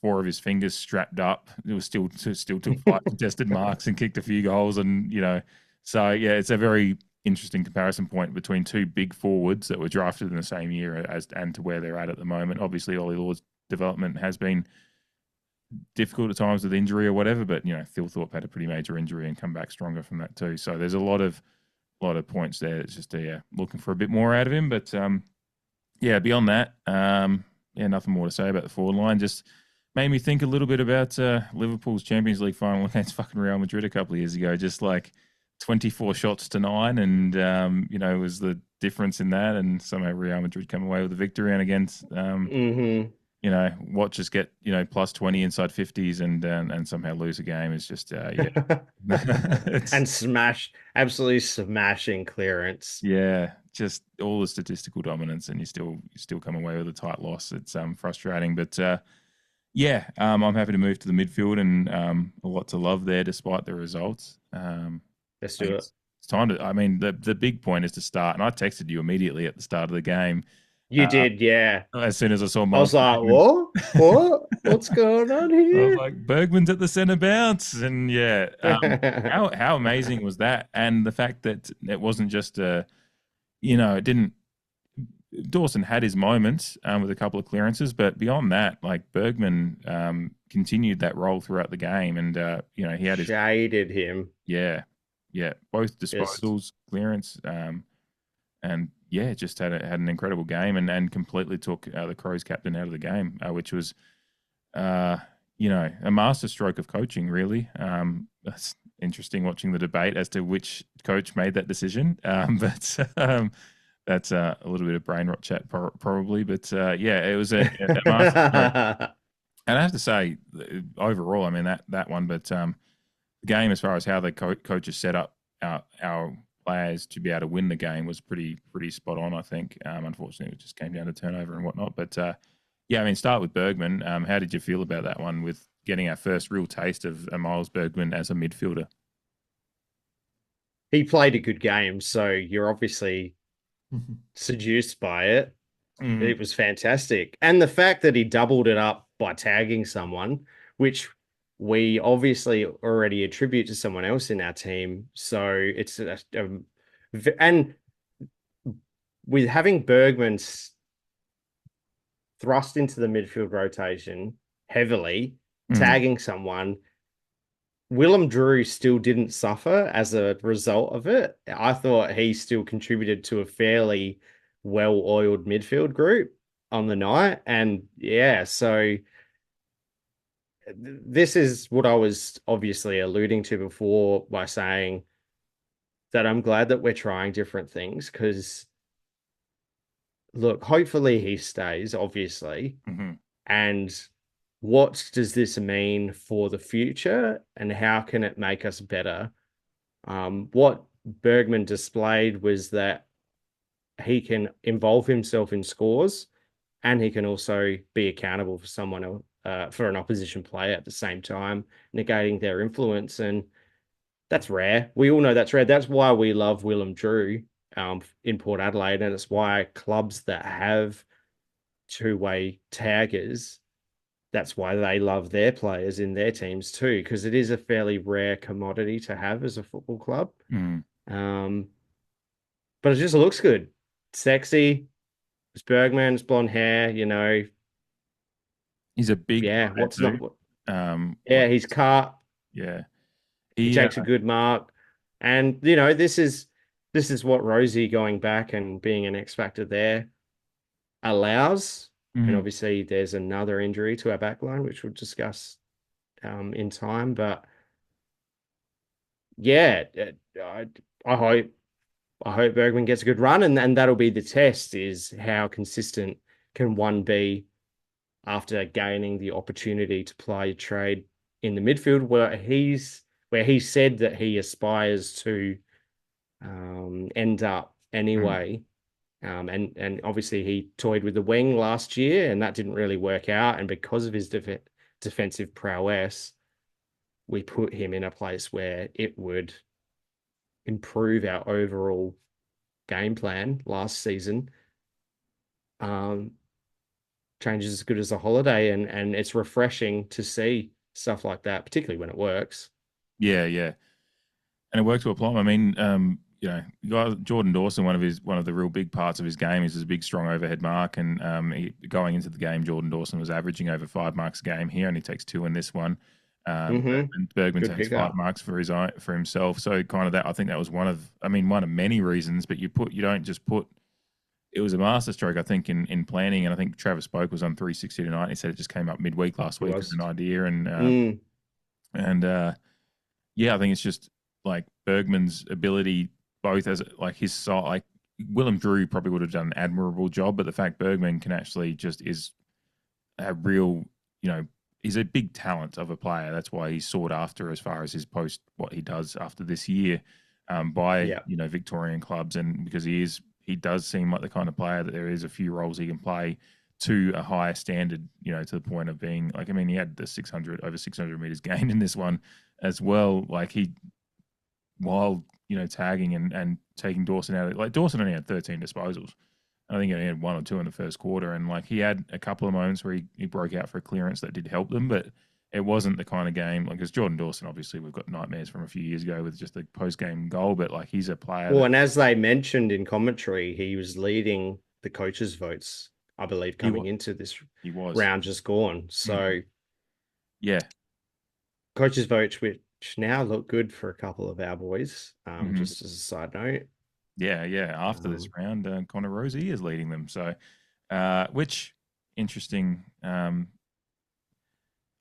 4 of his fingers strapped up, it was still took 5 contested marks and kicked a few goals, and so yeah, it's a very interesting comparison point between 2 big forwards that were drafted in the same year and to where they're at the moment. Obviously, Ollie Lord's development has been difficult at times with injury or whatever, but Thilthorpe had a pretty major injury and come back stronger from that too. So there's a lot of points there. It's just looking for a bit more out of him, but beyond that, nothing more to say about the forward line. Just made me think a little bit about Liverpool's Champions League final against fucking Real Madrid a couple of years ago. Just like 24 shots to 9, and it was the difference in that, and somehow Real Madrid come away with the victory. And against watch us get plus 20 inside 50s and somehow lose a game is just and absolutely smashing clearance. Yeah, just all the statistical dominance, and you still come away with a tight loss. It's frustrating, but I'm happy to move to the midfield, and a lot to love there despite the results. Let's do it. It's time to. I mean, the big point is to start, and I texted you immediately at the start of the game. You did, yeah. As soon as I saw I Miles was like, Bergman. what's going on I was here? like, Bergman's at the centre bounce, and how amazing was that? And the fact that it wasn't just it didn't. Dawson had his moments with a couple of clearances, but beyond that, like Bergman continued that role throughout the game, and he had shaded him. Yeah, both disposals, clearance, and just had an incredible game, and completely took the Crows captain out of the game, which was a masterstroke of coaching, really. That's interesting watching the debate as to which coach made that decision, but. That's a little bit of brain rot chat, probably, but it was a master. And I have to say, overall, I mean that one, but the game, as far as how the coaches set up our players to be able to win the game, was pretty spot on. I think. Unfortunately, it just came down to turnover and whatnot. But start with Bergman. How did you feel about that one, with getting our first real taste of Miles Bergman as a midfielder? He played a good game, so you're obviously seduced by it. It was fantastic. And the fact that he doubled it up by tagging someone, which we obviously already attribute to someone else in our team. So it's and with having Bergman thrust into the midfield rotation heavily, tagging someone, Willem Drew still didn't suffer as a result of it. I thought he still contributed to a fairly well-oiled midfield group on the night. And so this is what I was obviously alluding to before by saying that I'm glad that we're trying different things, because look, hopefully he stays, obviously. And what does this mean for the future, and how can it make us better? What Bergman displayed was that he can involve himself in scores, and he can also be accountable for someone for an opposition player at the same time, negating their influence. And that's rare. We all know that's rare. That's why we love Willem Drew in Port Adelaide, and it's why clubs that have two-way taggers, that's why they love their players in their teams too, because it is a fairly rare commodity to have as a football club. But it just looks good. Sexy. It's Bergman, it's blonde hair, He's a big what's too. not he's cut. He takes a good mark. And this is what Rosie going back and being an X factor there allows. And obviously there's another injury to our backline, which we'll discuss in time. But I hope Bergman gets a good run, and that'll be the test, is how consistent can one be after gaining the opportunity to play a trade in the midfield, where he said that he aspires to end up anyway. And obviously he toyed with the wing last year, and that didn't really work out. And because of his defensive prowess, we put him in a place where it would improve our overall game plan last season. Change is as good as a holiday, and it's refreshing to see stuff like that, particularly when it works. Yeah. And it worked to a plot. I mean, Jordan Dawson, one of the real big parts of his game is his big, strong overhead mark. And going into the game, Jordan Dawson was averaging over 5 marks a game. He only takes 2 in this one. And Bergman takes 5 marks for himself. So kind of that, I think that was one of many reasons. But you don't just put. It was a masterstroke, I think, in planning. And I think Travis Spoke was on 360 tonight. He said it just came up midweek last week as an idea. And I think it's just like Bergman's ability, both as like his side, like Willem Drew probably would have done an admirable job, but the fact Bergman can actually just is a real, he's a big talent of a player. That's why he's sought after as far as his what he does after this year by Victorian clubs, and because he is he does seem like the kind of player that there is a few roles he can play to a higher standard, to the point of being like, I mean, he had the over 600 meters gained in this one as well. Like while, tagging and taking Dawson out, like Dawson only had 13 disposals. I think he only had 1 or 2 in the first quarter. And like he had a couple of moments where he broke out for a clearance that did help them, but it wasn't the kind of game, like, because Jordan Dawson, obviously, we've got nightmares from a few years ago with just the post-game goal, but like he's a player. Well, and as they mentioned in commentary, he was leading the coaches' votes, I believe, coming into this round just gone. So, yeah, coaches' votes, which now look good for a couple of our boys, just as a side note. Yeah. After this round, Connor Rosie is leading them. So, which interesting.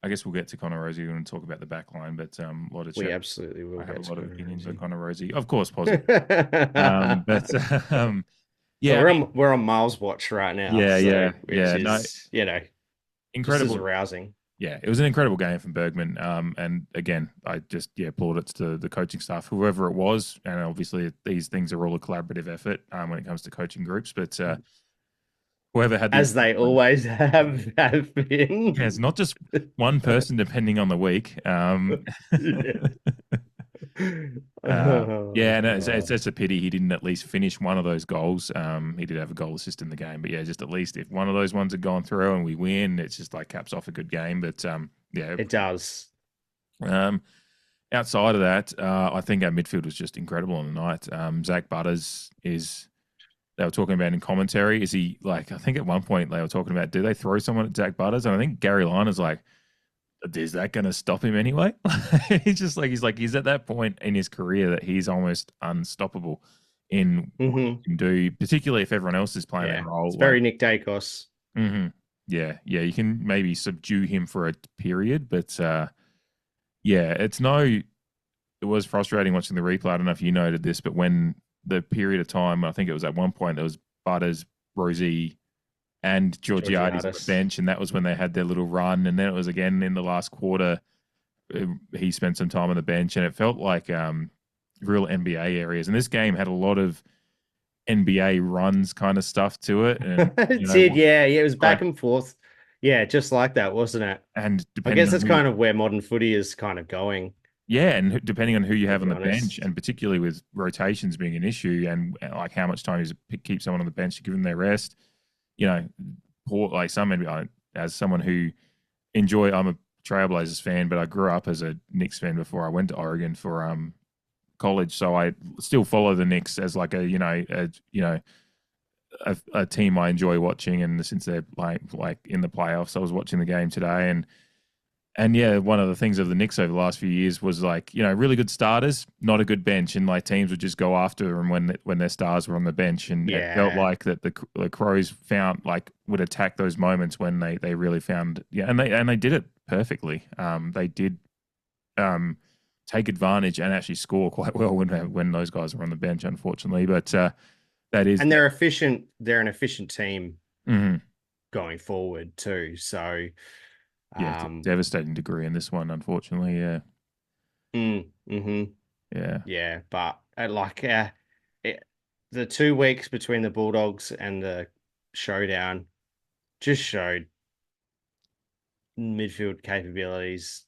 I guess we'll get to Connor Rosie and talk about the back line, but a lot of we absolutely will. I have get a lot of Connor opinions Rosie. on Connor Rosie, of course, positive. But yeah, so we're on Miles watch right now. Which is incredible, just as arousing. Yeah, it was an incredible game from Bergman. And again, I just plaudits to the coaching staff, whoever it was, and obviously these things are all a collaborative effort when it comes to coaching groups, but. Whoever had as they always have been. Yeah, it's not just one person depending on the week. And it's a pity he didn't at least finish one of those goals. He did have a goal assist in the game, but yeah, just at least if one of those ones had gone through and we win, it's just like caps off a good game. But it does. Outside of that, I think our midfield was just incredible on the night. Zach Butters they were talking about in commentary. Is he like? I think at one point they were talking about, do they throw someone at Zach Butters? And I think Gary Liner's like, is that going to stop him anyway? he's at that point in his career that he's almost unstoppable in what he can do, particularly if everyone else is playing that role. It's very Nick Dacos. Yeah, you can maybe subdue him for a period, but it was frustrating watching the replay. I don't know if you noted this, but when the period of time, I think it was at one point, there was Butters, Rosie, and Georgiades on the bench, and that was when they had their little run. And then it was again in the last quarter, he spent some time on the bench, and it felt like real NBA areas. And this game had a lot of NBA runs kind of stuff to it. And, it did, it was back and forth. Yeah, just like that, wasn't it? And I guess that's kind of where modern footy is kind of going. Yeah, and depending on who you have on the bench, and particularly with rotations being an issue, and like how much time you keep someone on the bench to give them their rest, as someone who I'm a Trailblazers fan, but I grew up as a Knicks fan before I went to Oregon for college, so I still follow the Knicks as like a team I enjoy watching, and since they're like in the playoffs, I was watching the game today, and yeah, one of the things of the Knicks over the last few years was like, really good starters, not a good bench, and like teams would just go after them when their stars were on the bench, and it felt like that the Crows would attack those moments when they really found and they did it perfectly. They did take advantage and actually score quite well when those guys were on the bench, unfortunately, but that is, and they're efficient. They're an efficient team going forward too. So. Yeah, devastating degree in this one, unfortunately. Yeah. Yeah, but the 2 weeks between the Bulldogs and the Showdown just showed midfield capabilities,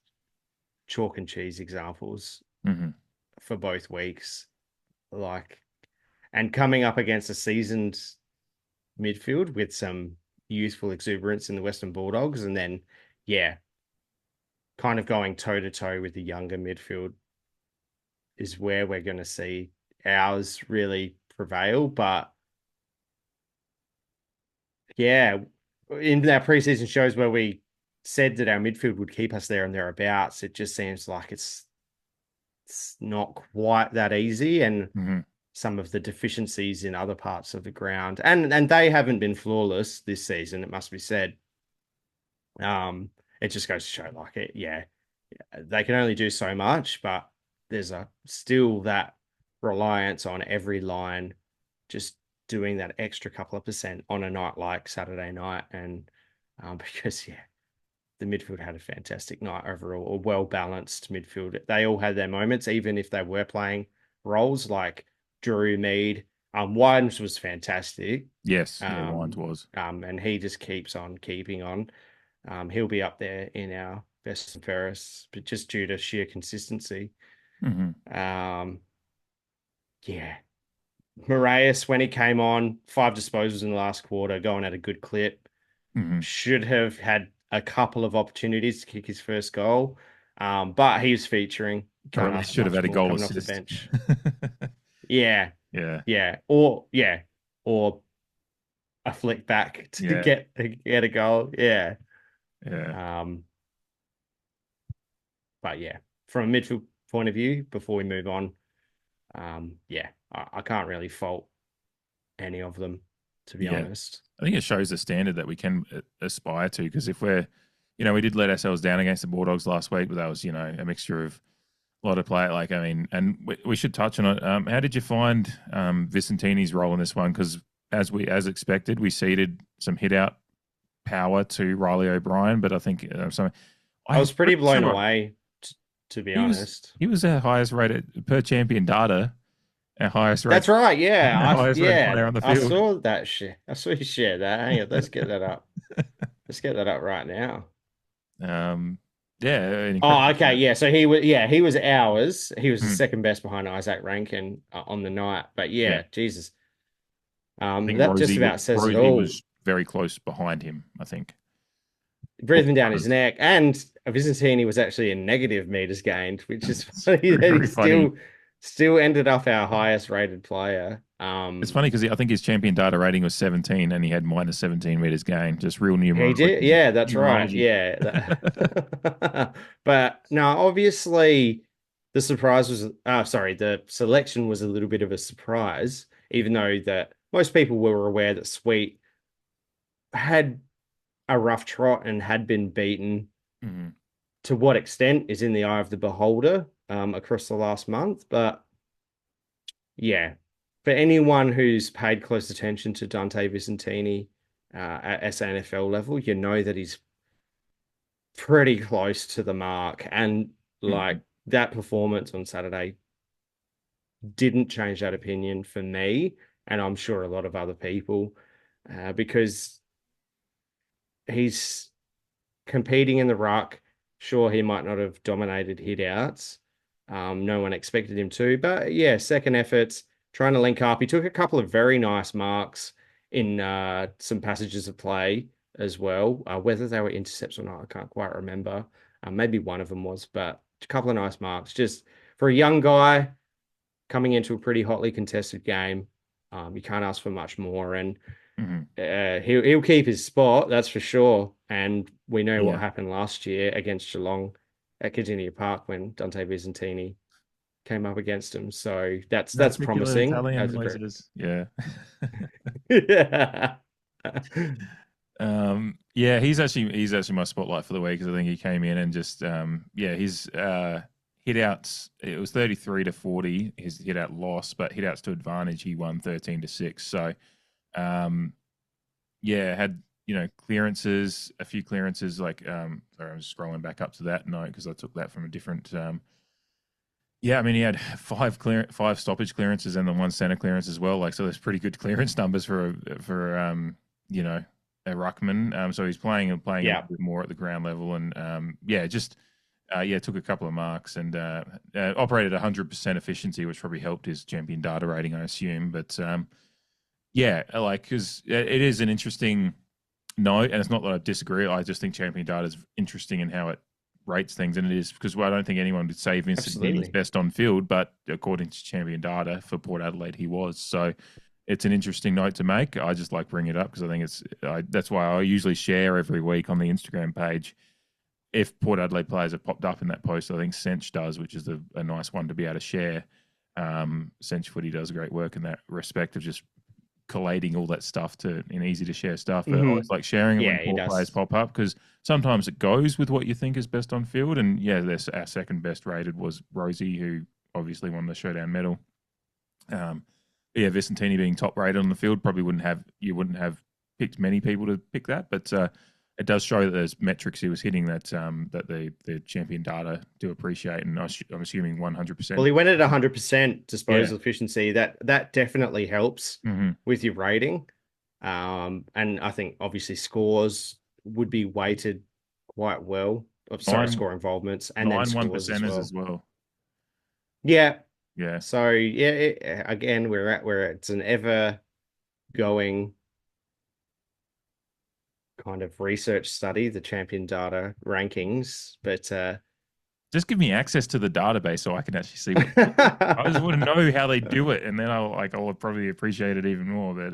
chalk and cheese examples for both weeks. And coming up against a seasoned midfield with some youthful exuberance in the Western Bulldogs, and then kind of going toe-to-toe with the younger midfield is where we're going to see ours really prevail. But in our preseason shows where we said that our midfield would keep us there and thereabouts, it just seems like it's not quite that easy, and some of the deficiencies in other parts of the ground, and they haven't been flawless this season, it must be said. It just goes to show they can only do so much, but there's still that reliance on every line just doing that extra couple of % on a night like Saturday night. And because the midfield had a fantastic night overall, a well-balanced midfield. They all had their moments, even if they were playing roles like Drew Mead, Wines was fantastic. Yes, yeah, Wines was. And he just keeps on keeping on. He'll be up there in our best and fairest, but just due to sheer consistency. Yeah. Moraes, when he came on, 5 disposals in the last quarter, going at a good clip. Should have had a couple of opportunities to kick his first goal, but he was featuring. Or at should have had a goal assist. Off the bench. Yeah. Yeah. Or a flick back to get a goal. Yeah. Yeah. But yeah, from a midfield point of view, before we move on, I can't really fault any of them, to be honest. I think it shows the standard that we can aspire to, because if we're, we did let ourselves down against the Bulldogs last week, but that was, a mixture of a lot of play. And we should touch on it. How did you find Vicentini's role in this one? Because as expected, we ceded some hit out power to Riley O'Brien, but I think I was pretty blown away, to be honest. He was our highest rated per champion data. Our highest rated. That's right. Yeah. Player on the field. I saw that shit. I saw you share that. Hang on, let's get that up. Let's get that up right now. Yeah. Okay. Yeah. So he was ours. He was the second best behind Isaac Rankin on the night. But Jesus. That just about says it all. Was very close behind him, I think. Breathing down his neck. And Vicentini was actually in negative meters gained, which is funny that he still ended up our highest rated player. It's funny because I think his champion data rating was 17 and he had minus 17 meters gained. Just real numerical. He did? Yeah, that's right. Yeah. But no, obviously the selection was a little bit of a surprise, even though that most people were aware that Sweet had a rough trot and had been beaten. To what extent is in the eye of the beholder across the last month. But yeah, for anyone who's paid close attention to Dante Vicentini at SANFL level, you know that he's pretty close to the mark. And that performance on Saturday didn't change that opinion for me, and I'm sure a lot of other people, because he's competing in the ruck. Sure, he might not have dominated hit-outs. No one expected him to. But, yeah, second efforts, trying to link up. He took a couple of very nice marks in some passages of play as well. Whether they were intercepts or not, I can't quite remember. Maybe one of them was, but a couple of nice marks. Just for a young guy coming into a pretty hotly contested game, you can't ask for much more. And he'll keep his spot, that's for sure. And we know what happened last year against Geelong at Cardinia Park when Dante Vicentini came up against him. So that's promising. Yeah. Yeah. He's actually my spotlight for the week, because I think he came in and just his hit outs, it was 33-40 his hit out loss, but hit outs to advantage he won 13-6. So had clearances, a few clearances, sorry, I'm just scrolling back up to that note because I took that from a different he had 5 stoppage clearances and then 1 center clearance as well. So there's pretty good clearance numbers for a ruckman. So he's playing a bit more at the ground level, and took a couple of marks and operated 100% efficiency, which probably helped his champion data rating, I assume. But because it is an interesting note, and it's not that I disagree. I just think champion data is interesting in how it rates things, and it is because I don't think anyone would say Vincent was best on field, but according to champion data for Port Adelaide, he was. So it's an interesting note to make. I just like bringing it up because I think that's why I usually share every week on the Instagram page. If Port Adelaide players have popped up in that post, I think Sench does, which is a nice one to be able to share. Sench Footy does great work in that respect of just collating all that stuff in easy to share stuff. But I always like sharing it when Port players pop up, because sometimes it goes with what you think is best on field. And our second best rated was Rosie, who obviously won the Showdown medal. Vicentini being top rated on the field you wouldn't have picked many people to pick that, but it does show that there's metrics he was hitting that that the champion data do appreciate, and I'm assuming 100%. Well, he went at 100% disposal Yeah. efficiency. That definitely helps Mm-hmm. with your rating. And I think obviously scores would be weighted quite well. Sorry, score involvements and then scores as 1%ers well. as well. Yeah. Yeah. So yeah, again, we're at where it's an ever going kind of research study, the champion data rankings, but just give me access to the database so I can actually see what I just want to know how they do it, and then I'll probably appreciate it even more. But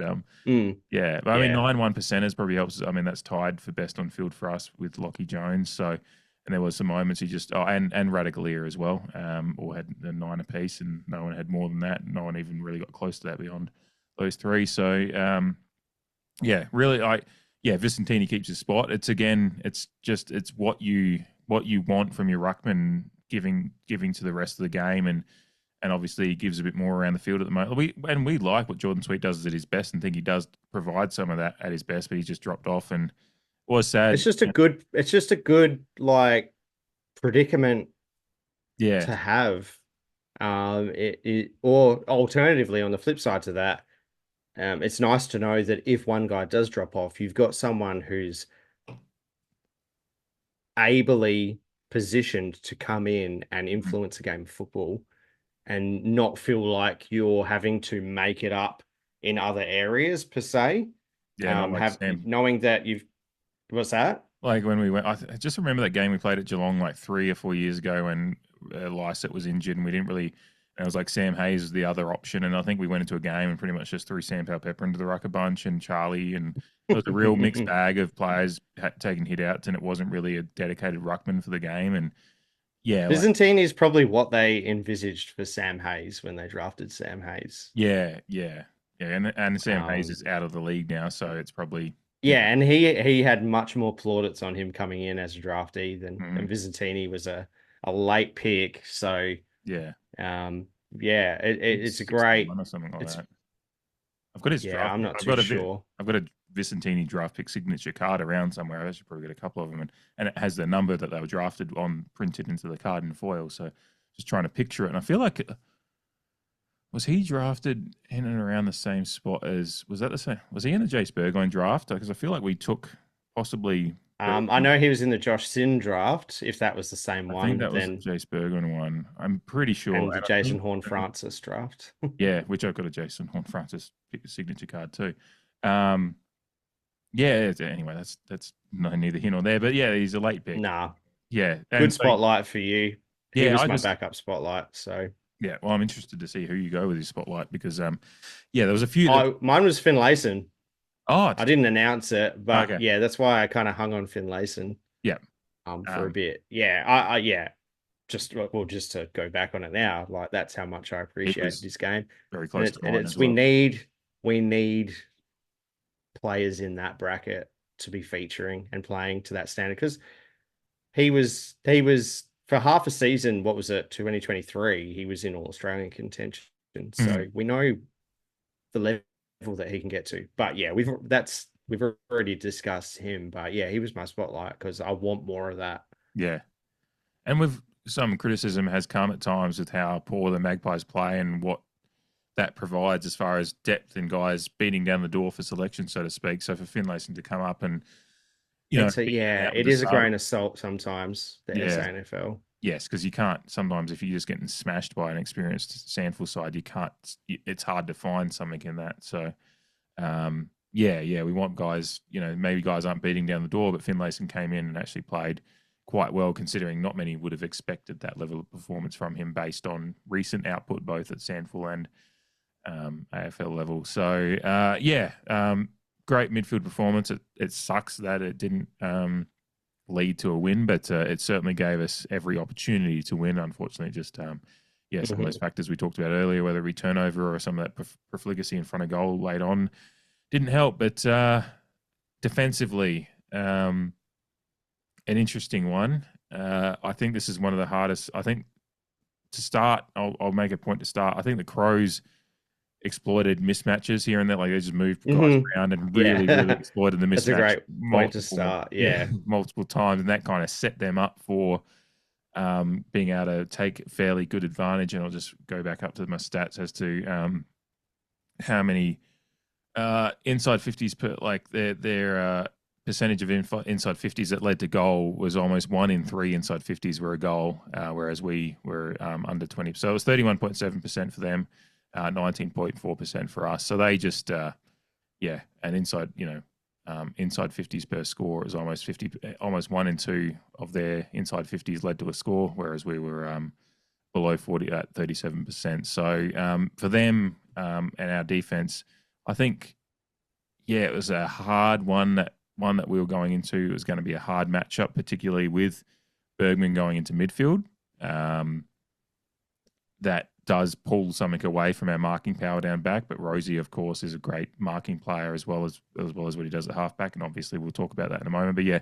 yeah, but I mean, 1%ers probably helps. I mean, that's tied for best on field for us with Lockie Jones. So, and there was some moments he just and Radaglia as well, all had a 9 apiece, and no one had more than that. No one even really got close to that beyond those 3. So yeah, really, Vicentini keeps his spot. It's what you want from your ruckman giving to the rest of the game, and obviously he gives a bit more around the field at the moment. We like what Jordan Sweet does at his best, and think he does provide some of that at his best, but he's just dropped off, and it was sad. It's just a good like predicament to have. Or alternatively, on the flip side to that, it's nice to know that if one guy does drop off, you've got someone who's ably positioned to come in and influence a game of football and not feel like you're having to make it up in other areas per se. Knowing that what's that? Like when we went, I just remember that game we played at Geelong like 3 or 4 years ago when Lysett was injured, and we didn't really. And it was like Sam Hayes was the other option, and I think we went into a game and pretty much just threw Sam Powell-Pepper into the ruck a bunch, and Charlie, and it was a real mixed bag of players taking hit outs, and it wasn't really a dedicated ruckman for the game. And yeah, Byzantine is probably what they envisaged for Sam Hayes when they drafted Sam Hayes. Yeah, and Sam Hayes is out of the league now, so it's probably. Yeah, and he had much more plaudits on him coming in as a draftee than Byzantini was a late pick. So yeah, it's a great or something like that. I've got his draft. I'm not too sure. I've got a Vicentini draft pick signature card around somewhere. I actually probably get a couple of them, and it has the number that they were drafted on printed into the card in foil. So just trying to picture it, and I feel like. Was he drafted in and around the same spot as? Was that the same? Was he in the Jace Burgoyne draft? Because I feel like we took possibly. I know he was in the Josh Sin draft. If that was the same one, I think that was the Jace Burgoyne one. I'm pretty sure. And the Jason HORNE-FRANCIS draft. Yeah, which I've got a Jason HORNE-FRANCIS signature card too. Yeah. Anyway, that's neither here nor there. But yeah, he's a late pick. Nah. Yeah. Good spotlight for you. He was my backup spotlight. So. Yeah, well, I'm interested to see who you go with your spotlight because, there was a few. Mine was Finlayson. Oh, I didn't announce it, but yeah, that's why I kind of hung on Finlayson. Yeah, for a bit. Yeah, just to go back on it now, like that's how much I appreciated this game. Very close to mine. And we need players in that bracket to be featuring and playing to that standard because he was. For half a season, what was it, 2023, he was in All-Australian contention. So we know the level that he can get to. But yeah, we've already discussed him. But yeah, he was my spotlight because I want more of that. Yeah. And with some criticism has come at times with how poor the Magpies play and what that provides as far as depth and guys beating down the door for selection, so to speak. So for Finlayson to come up and it is a grain of salt sometimes, the SANFL. Yes, because you can't, sometimes if you're just getting smashed by an experienced Sandful side, it's hard to find something in that. So, we want guys, maybe guys aren't beating down the door, but Finlayson came in and actually played quite well, considering not many would have expected that level of performance from him based on recent output, both at Sandful and AFL level. So, great midfield performance. It sucks that it didn't lead to a win, but it certainly gave us every opportunity to win. Unfortunately, just some of those factors we talked about earlier, whether it be turnover or some of that profligacy in front of goal late on, didn't help. But defensively, an interesting one. I think this is one of the hardest. I think to start, I'll make a point to start. I think the Crows exploited mismatches here and there. Like they just moved guys around and really, really exploited the mismatch. That's a great point to start. Yeah. Multiple times, and that kind of set them up for being able to take fairly good advantage. And I'll just go back up to my stats as to how many inside 50s per, like their percentage of inside 50s that led to goal was almost 1 in 3 inside 50s were a goal, whereas we were under 20. So it was 31.7% for them, 19.4% for us. So they just, and inside, inside 50s per score is almost almost 1 in 2 of their inside 50s led to a score, whereas we were below 40 at 37%. So for them and our defense, I think, it was a hard one that we were going into. It was going to be a hard matchup, particularly with Bergman going into midfield. That does pull something away from our marking power down back. But Rosie, of course, is a great marking player as well as what he does at halfback, and obviously we'll talk about that in a moment. But yeah,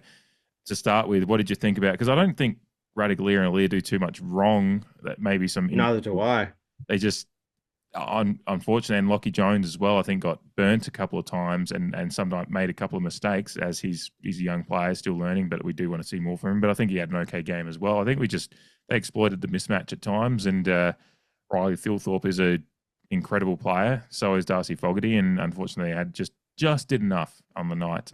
to start with, what did you think about? Because I don't think Radaglia and Alia do too much wrong. That maybe some neither do I. They just unfortunately, and Lockie Jones as well, I think got burnt a couple of times and sometimes made a couple of mistakes as he's a young player still learning, but we do want to see more from him. But I think he had an okay game as well. I think they exploited the mismatch at times, and Riley Thilthorpe is an incredible player. So is Darcy Fogarty, and unfortunately had just did enough on the night.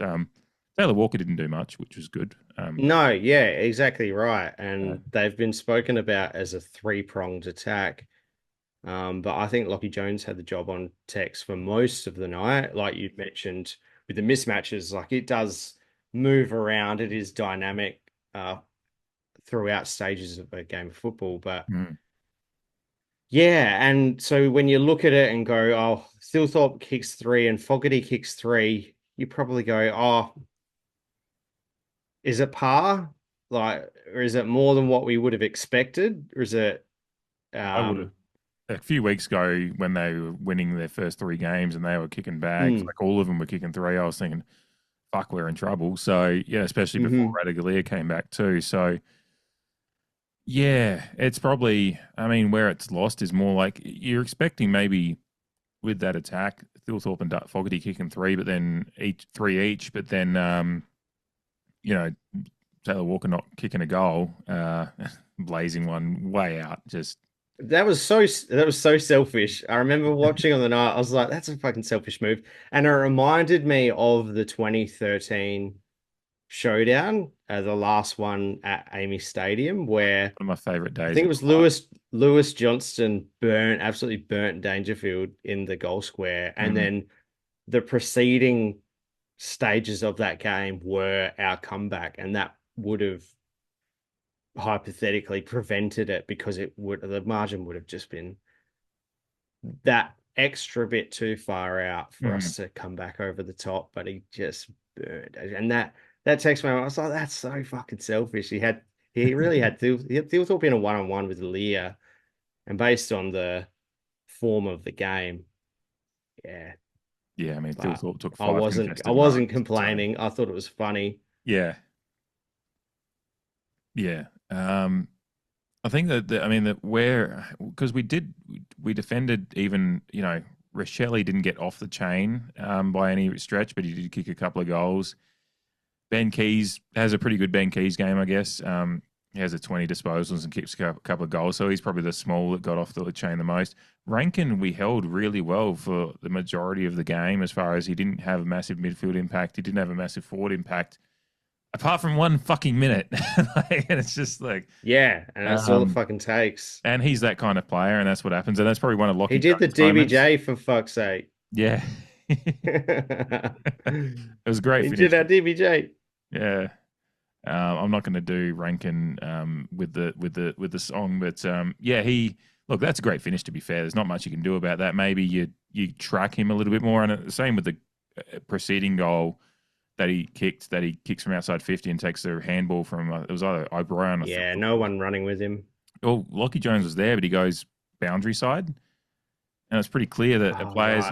Taylor Walker didn't do much, which was good. No, yeah, exactly right. And they've been spoken about as a 3-pronged attack. But I think Lockie Jones had the job on text for most of the night. Like you mentioned with the mismatches, like it does move around. It is dynamic throughout stages of a game of football. But yeah, and so when you look at it and go, oh, Thilthorpe kicks 3 and Fogarty kicks 3, you probably go, oh, is it par? Like, or is it more than what we would have expected? Or is it a few weeks ago when they were winning their first 3 games and they were kicking bags, like all of them were kicking 3, I was thinking, fuck, we're in trouble. So, yeah, especially before Radaglia came back too. So, yeah, it's probably, I mean, where it's lost is more like you're expecting maybe with that attack, Thilthorpe and Fogarty kicking 3, but then 3 each, but then, Taylor Walker not kicking a goal, blazing one way out, just... That was so selfish. I remember watching on the night. I was like, "That's a fucking selfish move," and it reminded me of the 2013 Showdown, the last one at Amy Stadium, where one of my favorite days. I think it was Lewis Johnston absolutely burnt Dangerfield in the goal square, and then the preceding stages of that game were our comeback, and that would have hypothetically prevented it because the margin would have just been that extra bit too far out for us to come back over the top. But he just burned, and that text moment, I was like, that's so fucking selfish. He really had Thilthorpe in a 1-on-1 with Leah, and based on the form of the game, yeah. I mean, Thilthorpe took 5. I wasn't complaining. I thought it was funny. Yeah. I think because we defended even, Rochelle didn't get off the chain by any stretch, but he did kick a couple of goals. Ben Keys has a pretty good Ben Keys game, I guess. He has 20 disposals and kicks a couple of goals, so he's probably the small that got off the chain the most. Rankin, we held really well for the majority of the game as far as he didn't have a massive midfield impact. He didn't have a massive forward impact. Apart from 1 fucking minute. And it's just like... Yeah, and that's all it fucking takes. And he's that kind of player, and that's what happens. And that's probably one of Lockie. He did the DBJ, for fuck's sake. Yeah. It was great. He did our DBJ. Yeah. I'm not going to do Rankin with the song, but look, that's a great finish, to be fair. There's not much you can do about that. Maybe you track him a little bit more. And the same with the preceding goal that he kicks from outside 50 and takes the handball from, it was either O'Brien. Yeah, no one running with him. Well, Lockie Jones was there, but he goes boundary side. And it's pretty clear that the players,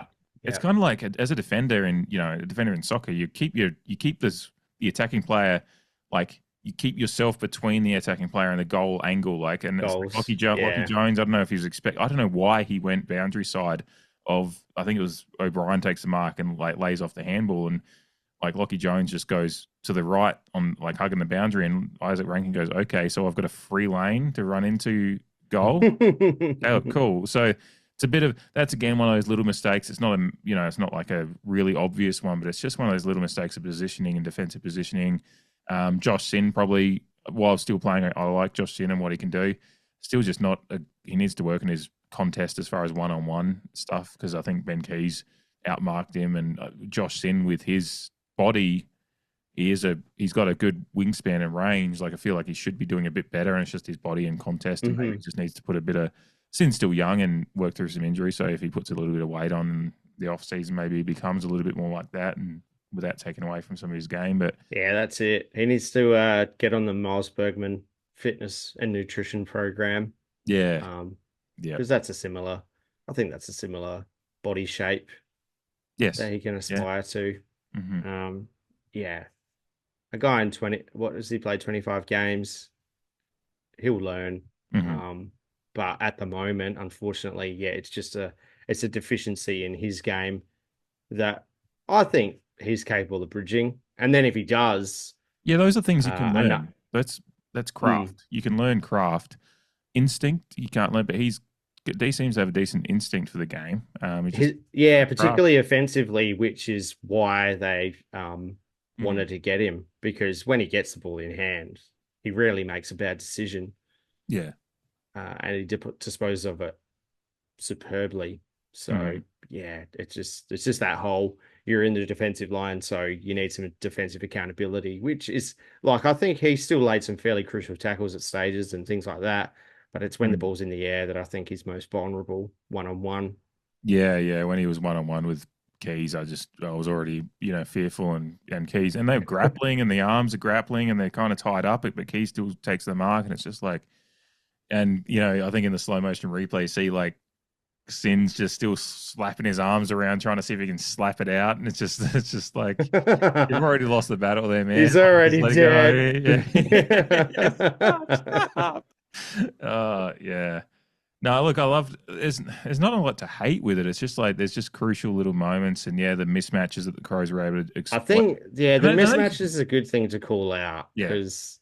it's kind of like as a defender in soccer, you keep the attacking player, like you keep yourself between the attacking player and the goal angle, like, and Lockie Jones, I don't know if he was I don't know why he went boundary side I think it was O'Brien takes the mark and like lays off the handball, and like Lockie Jones just goes to the right on like hugging the boundary, and Isaac Rankin goes, okay, so I've got a free lane to run into goal. Oh, cool. So it's a bit of, that's again one of those little mistakes. It's not it's not like a really obvious one, but it's just one of those little mistakes of positioning and defensive positioning. Josh Sin probably, while still playing, I like Josh Sin and what he can do. Still just not, he needs to work on his contest as far as one-on-one stuff, because I think Ben Keys outmarked him, and Josh Sin with his body, he's got a good wingspan and range. Like I feel like he should be doing a bit better, and it's just his body and contest, and maybe just needs to put a bit of, Sin's still young and work through some injuries, so if he puts a little bit of weight on in the off season, maybe he becomes a little bit more like that, and without taking away from some of his game. But yeah, that's it. He needs to get on the Miles Bergman fitness and nutrition program. Yeah. Because that's I think that's a similar body shape. Yes. That he can aspire to. Mm-hmm. Yeah. A guy in 25 games, he'll learn. Mm-hmm. But at the moment, unfortunately, yeah, it's a deficiency in his game that I think he's capable of bridging. And then if he does, yeah, those are things you can learn. That's craft. You can learn craft. Instinct you can't learn, but he seems to have a decent instinct for the game. Particularly offensively, which is why they wanted to get him, because when he gets the ball in hand, he rarely makes a bad decision. Yeah. And he disposes of it superbly. So yeah, it's just that whole, you're in the defensive line, so you need some defensive accountability, which is like, I think he still laid some fairly crucial tackles at stages and things like that. But it's when the ball's in the air that I think he's most vulnerable one-on-one. Yeah. When he was one-on-one with Keys, I was already, fearful, and Keys, and they're grappling and the arms are grappling and they're kind of tied up, but Keys still takes the mark, and it's just like, and, I think in the slow motion replay, see like Sin's just still slapping his arms around, trying to see if he can slap it out. And it's just like, you've already lost the battle there, man. He's already dead. Stop. Yeah. No, look, I love, there's not a lot to hate with it. It's just like, there's just crucial little moments, and the mismatches that the Crows were able to exploit. I think, the mismatches is a good thing to call out, because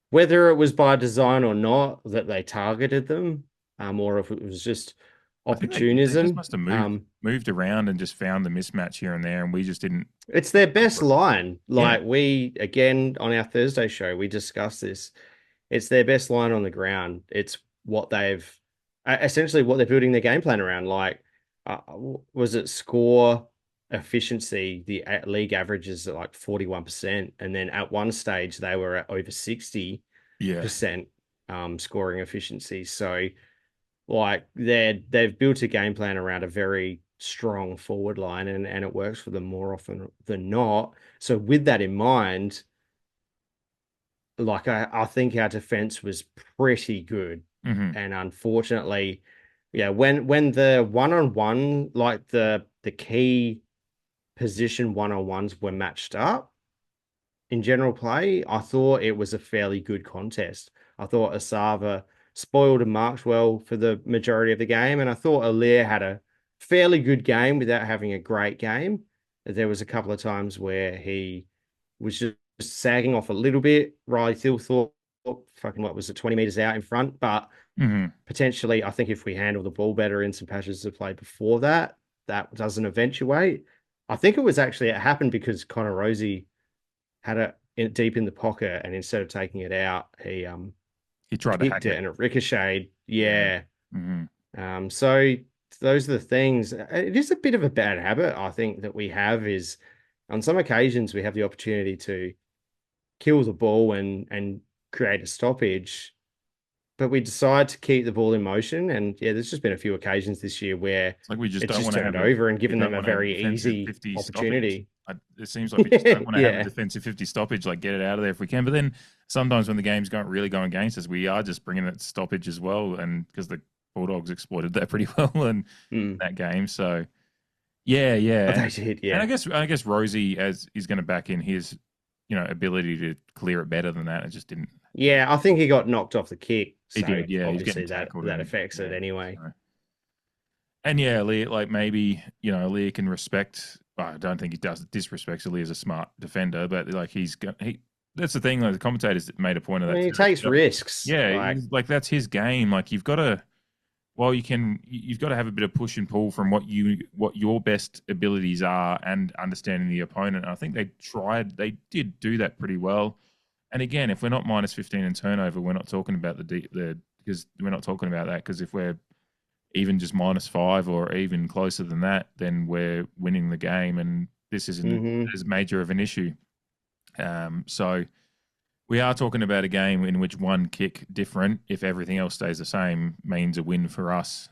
whether it was by design or not that they targeted them, or if it was just opportunism, they just must have moved around and just found the mismatch here and there, and we just didn't. It's their best line. Like we, again, on our Thursday show, we discussed this. It's their best line on the ground. It's what they've essentially what they're building their game plan around. Like, was it score efficiency? The league average is at like 41%, and then at one stage they were at over 60% scoring efficiency. So, like, they've built a game plan around a very strong forward line, and it works for them more often than not. So, with that in mind, like, I think our defense was pretty good. And unfortunately, when the one-on-one, like the key position one-on-ones were matched up in general play, I thought it was a fairly good contest. I thought Asava spoiled and marked well for the majority of the game, and I thought Aliir had a fairly good game without having a great game. There was a couple of times where he was just sagging off a little bit. Riley Thiel thought, fucking, what was it, 20 meters out in front, but potentially, I think if we handle the ball better in some patches of play before that doesn't eventuate. I think it happened because Connor Rosie had it deep in the pocket, and instead of taking it out, he tried to hack it, and it ricocheted. So those are the things. It is a bit of a bad habit, I think, that we have, is on some occasions we have the opportunity to kill the ball and create a stoppage, but we decide to keep the ball in motion. And there's just been a few occasions this year where it's like we just it's don't want to turned have over and given them a very easy opportunity. It seems like we just don't want to have a defensive 50 stoppage, like get it out of there if we can. But then sometimes when the game's really going against us, we are just bringing it stoppage as well, and because the Bulldogs exploited that pretty well in that game. So yeah. They did, And I guess Rosie is going to back in his ability to clear it better than that. It just didn't. Yeah, I think he got knocked off the kick. He did, yeah. Obviously that affects it anyway. And yeah, Leah, like maybe, Leah can respect. I don't think he does disrespect Leah as a smart defender, but like that's the thing. Like the commentators made a point of I that mean, he too. takes risks. Yeah, Like, like that's his game. Like you've got to, well, you've got to have a bit of push and pull from what your best abilities are and understanding the opponent. And I think they did do that pretty well. And again, if we're not minus 15 in turnover, we're not talking about because we're not talking about that, because if we're even just -5 or even closer than that, then we're winning the game, and this isn't as major of an issue. So we are talking about a game in which one kick different, if everything else stays the same, means a win for us.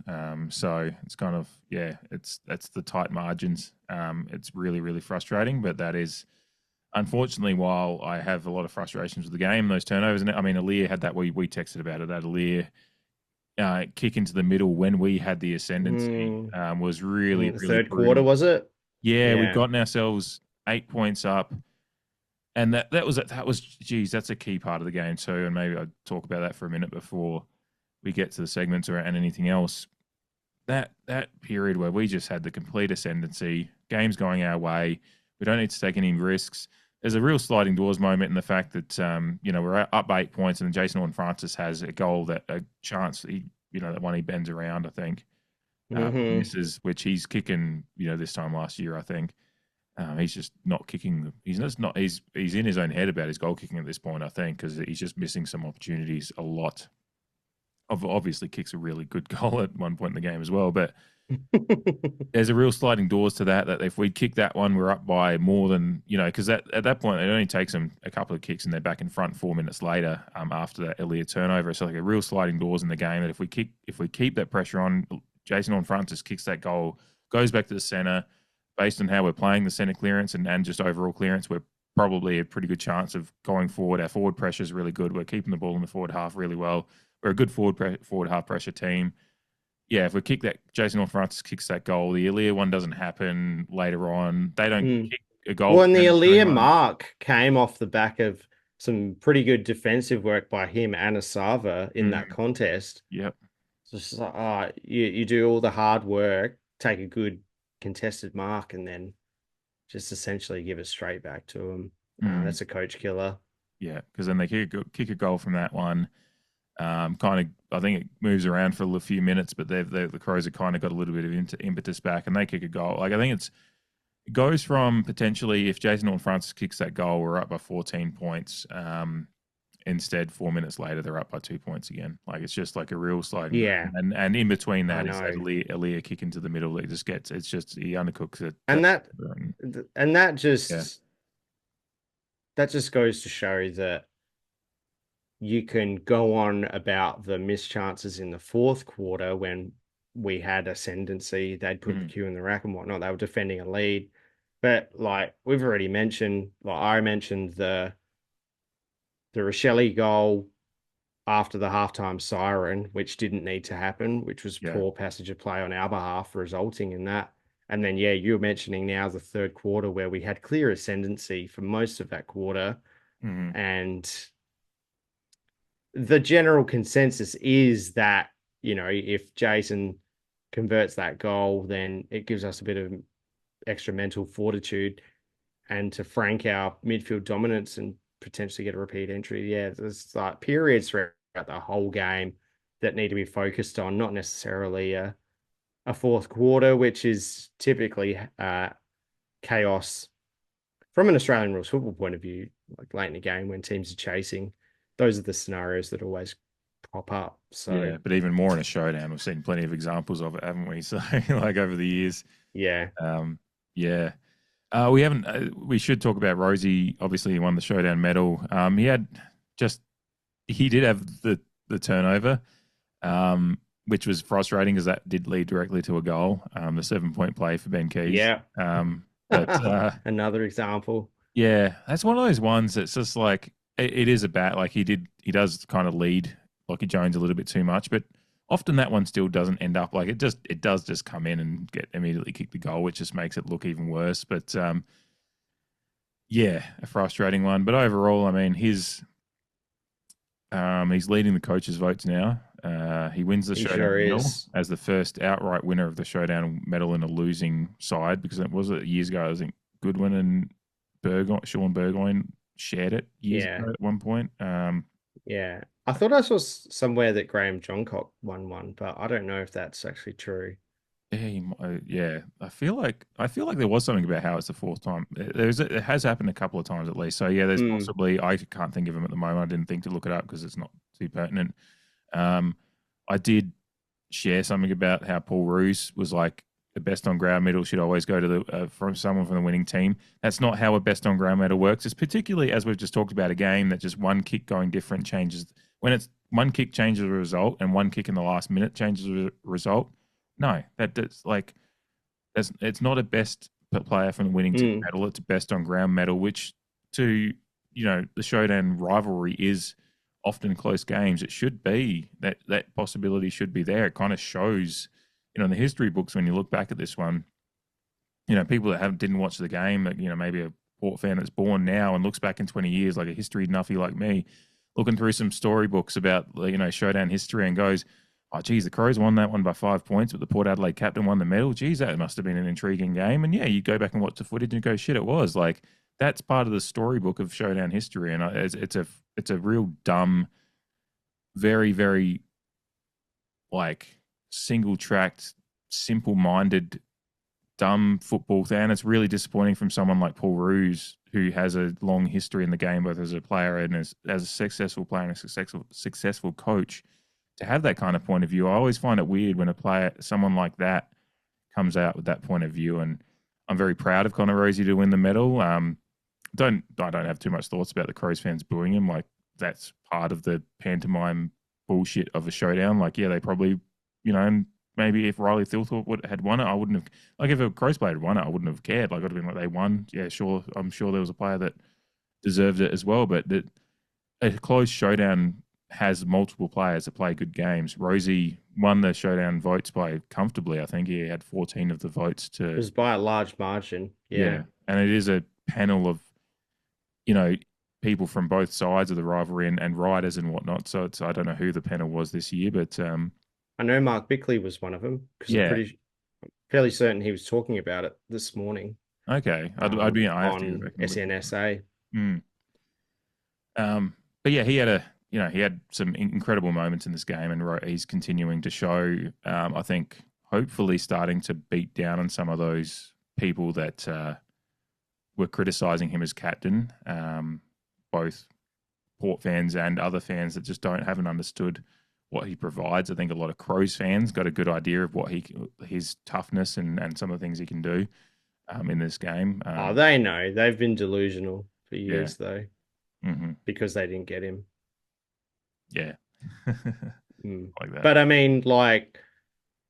So it's kind of, that's the tight margins. It's really, really frustrating, but that is, unfortunately, while I have a lot of frustrations with the game, those turnovers, and I mean, Aaliyah had that, we texted about it, that Aaliyah kick into the middle when we had the ascendancy was really, the really third brutal. quarter, was it? Yeah, we'd gotten ourselves 8 points up, and that was geez, that's a key part of the game too. And maybe I'll talk about that for a minute before we get to the segments or and anything else. That period where we just had the complete ascendancy, games going our way, we don't need to take any risks. There's a real sliding doors moment in the fact that we're up 8 points, and Jason Horne-Francis has a goal a chance that one he bends around, I think, misses, which he's kicking this time last year, I think. He's just not kicking. He's in his own head about his goal kicking at this point, I think, because he's just missing some opportunities a lot. Obviously kicks a really good goal at one point in the game as well, but there's a real sliding doors to that if we kick that one, we're up by more than, because at that point, it only takes them a couple of kicks and they're back in front 4 minutes later after that Elliott turnover. So like a real sliding doors in the game that if we keep that pressure on, Jason Horne-Francis kicks that goal, goes back to the centre. Based on how we're playing the centre clearance and just overall clearance, we're probably a pretty good chance of going forward. Our forward pressure is really good. We're keeping the ball in the forward half really well. We're a good forward half pressure team. Yeah, if we kick that, Jason Horne-Francis kicks that goal. The Aaliyah one doesn't happen later on. They don't kick a goal. Well, and the Aaliyah mark came off the back of some pretty good defensive work by him and Asava in that contest. Yep. So it's just like, you do all the hard work, take a good contested mark, and then just essentially give it straight back to him. That's a coach killer. Yeah, because then they kick a goal from that one. I think it moves around for a few minutes, but the Crows have kind of got a little bit of impetus back, and they kick a goal. Like I think it goes from potentially, if Jason Horne-Francis kicks that goal, we're up by 14 points. Instead, 4 minutes later, they're up by 2 points again. Like it's just like a real slide. Yeah, and in between that is that Aaliyah kick into the middle. It just gets, it's just he undercooks it, and that just goes to show that you can go on about the missed chances in the fourth quarter when we had ascendancy. They'd put the cue in the rack and whatnot. They were defending a lead. But like we've already mentioned, like I mentioned the Rochelle goal after the halftime siren, which didn't need to happen, which was poor passage of play on our behalf, resulting in that. And then, you're mentioning now the third quarter where we had clear ascendancy for most of that quarter. And the general consensus is that, if Jason converts that goal, then it gives us a bit of extra mental fortitude and to frank our midfield dominance and potentially get a repeat entry. Yeah, there's like periods throughout the whole game that need to be focused on, not necessarily a fourth quarter, which is typically chaos from an Australian rules football point of view, like late in the game when teams are chasing. Those are the scenarios that always pop up. So yeah, but even more in a showdown, we've seen plenty of examples of it, haven't we? So like over the years. Yeah. We haven't. We should talk about Rosie. Obviously, he won the Showdown medal. He did have the turnover, which was frustrating because that did lead directly to a goal. The 7-point play for Ben Keys. Yeah. But another example. Yeah, that's one of those ones that's just like it is a bat. Like he does kind of lead Lockie Jones a little bit too much, but often that one still doesn't end up like it does just come in and get immediately kick the goal, which just makes it look even worse. But a frustrating one. But overall, I mean, he's leading the coaches' votes now He wins the He Showdown sure medal is. as the first outright winner of the Showdown medal in a losing side, because it was years ago. I think Goodwin and Sean Burgoyne shared it years Yeah. ago at one point. Yeah. I thought I saw somewhere that Graham Johncock won one, but I don't know if that's actually true. Yeah. I feel like there was something about how it's the fourth time. It has happened a couple of times at least. So yeah, there's possibly, I can't think of him at the moment. I didn't think to look it up because it's not too pertinent. I did share something about how Paul Roos was like the best on ground medal should always go to the from someone from the winning team. That's not how a best on ground medal works. It's particularly, as we've just talked about, a game that just one kick going different changes. When it's one kick changes a result and one kick in the last minute changes a result. No, that's like it's not a best player from the winning team medal. It's a best on ground medal, which to the Showdown rivalry is often close games. It should be that possibility should be there. It kind of shows, in the history books when you look back at this one, people that didn't watch the game, maybe a Port fan that's born now and looks back in 20 years, like a history nuffy like me, looking through some storybooks about Showdown history and goes, oh, geez, the Crows won that one by 5 points, but the Port Adelaide captain won the medal. Geez, that must have been an intriguing game. And yeah, you go back and watch the footage and go, shit, it was. Like, that's part of the storybook of Showdown history. And it's a real dumb, very, very, like, single-tracked, simple-minded, dumb football fan. It's really disappointing from someone like Paul Roos, who has a long history in the game, both as a player and as a successful player and a successful coach, to have that kind of point of view. I always find it weird when someone like that comes out with that point of view. And I'm very proud of Connor Rozee to win the medal. I don't have too much thoughts about the Crows fans booing him. Like, that's part of the pantomime bullshit of a Showdown. Like, yeah, they probably, and maybe if Riley Thilthorpe had won it, I wouldn't have, like, if a Crows player had won it, I wouldn't have cared. Like, I'd have been like, they won. Yeah, sure. I'm sure there was a player that deserved it as well. But a close Showdown has multiple players that play good games. Rozee won the Showdown votes by comfortably. I think he had 14 of the votes to. It was by a large margin. Yeah. And it is a panel of, people from both sides of the rivalry and riders and whatnot. So I don't know who the panel was this year, but I know Mark Bickley was one of them because I'm fairly certain he was talking about it this morning. Okay, I'd be on SNSA. But yeah, he had some incredible moments in this game, and he's continuing to show. I think hopefully starting to beat down on some of those people that were criticising him as captain, both Port fans and other fans that just haven't understood what he provides. I think a lot of Crows fans got a good idea of what his toughness and some of the things he can do in this game. They know. They've been delusional for years, though, because they didn't get him. Yeah. Like that. But I mean, like,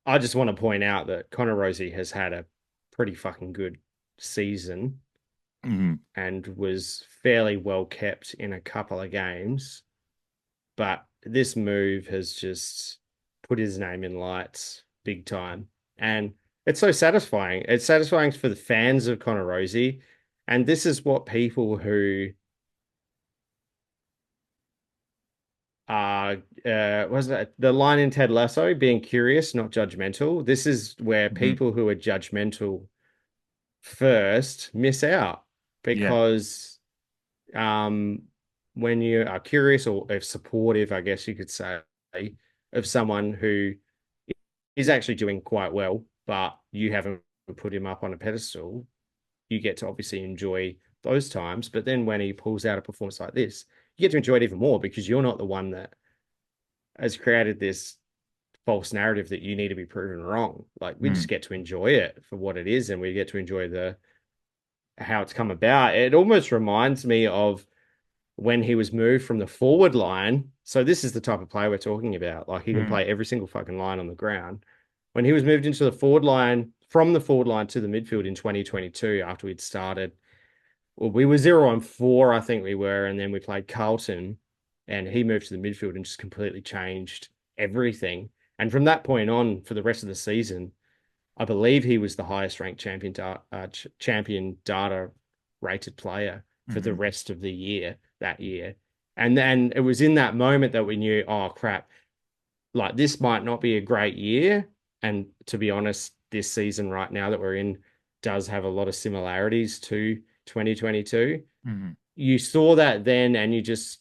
I just want to point out that Connor Rozee has had a pretty fucking good season and was fairly well kept in a couple of games. But this move has just put his name in lights big time. And it's so satisfying. It's satisfying for the fans of Connor Rozee. And this is what people who was that the line in Ted Lasso, being curious, not judgmental. This is where people who are judgmental first miss out, because when you are curious or if supportive, I guess you could say, of someone who is actually doing quite well, but you haven't put him up on a pedestal, you get to obviously enjoy those times. But then when he pulls out a performance like this, you get to enjoy it even more, because you're not the one that has created this false narrative that you need to be proven wrong. Like, we just get to enjoy it for what it is, and we get to enjoy how it's come about. It almost reminds me of when he was moved from the forward line. So this is the type of player we're talking about. Like, he can play every single fucking line on the ground. When he was moved into the forward line, from the forward line to the midfield in 2022, after we'd started, well, we were 0-4, I think we were, and then we played Carlton, and he moved to the midfield and just completely changed everything. And from that point on, for the rest of the season, I believe he was the highest ranked champion data rated player for the rest of the year, that year. And then it was in that moment that we knew, oh crap, like this might not be a great year. And to be honest, this season right now that we're in does have a lot of similarities to 2022. Mm-hmm. You saw that then and you just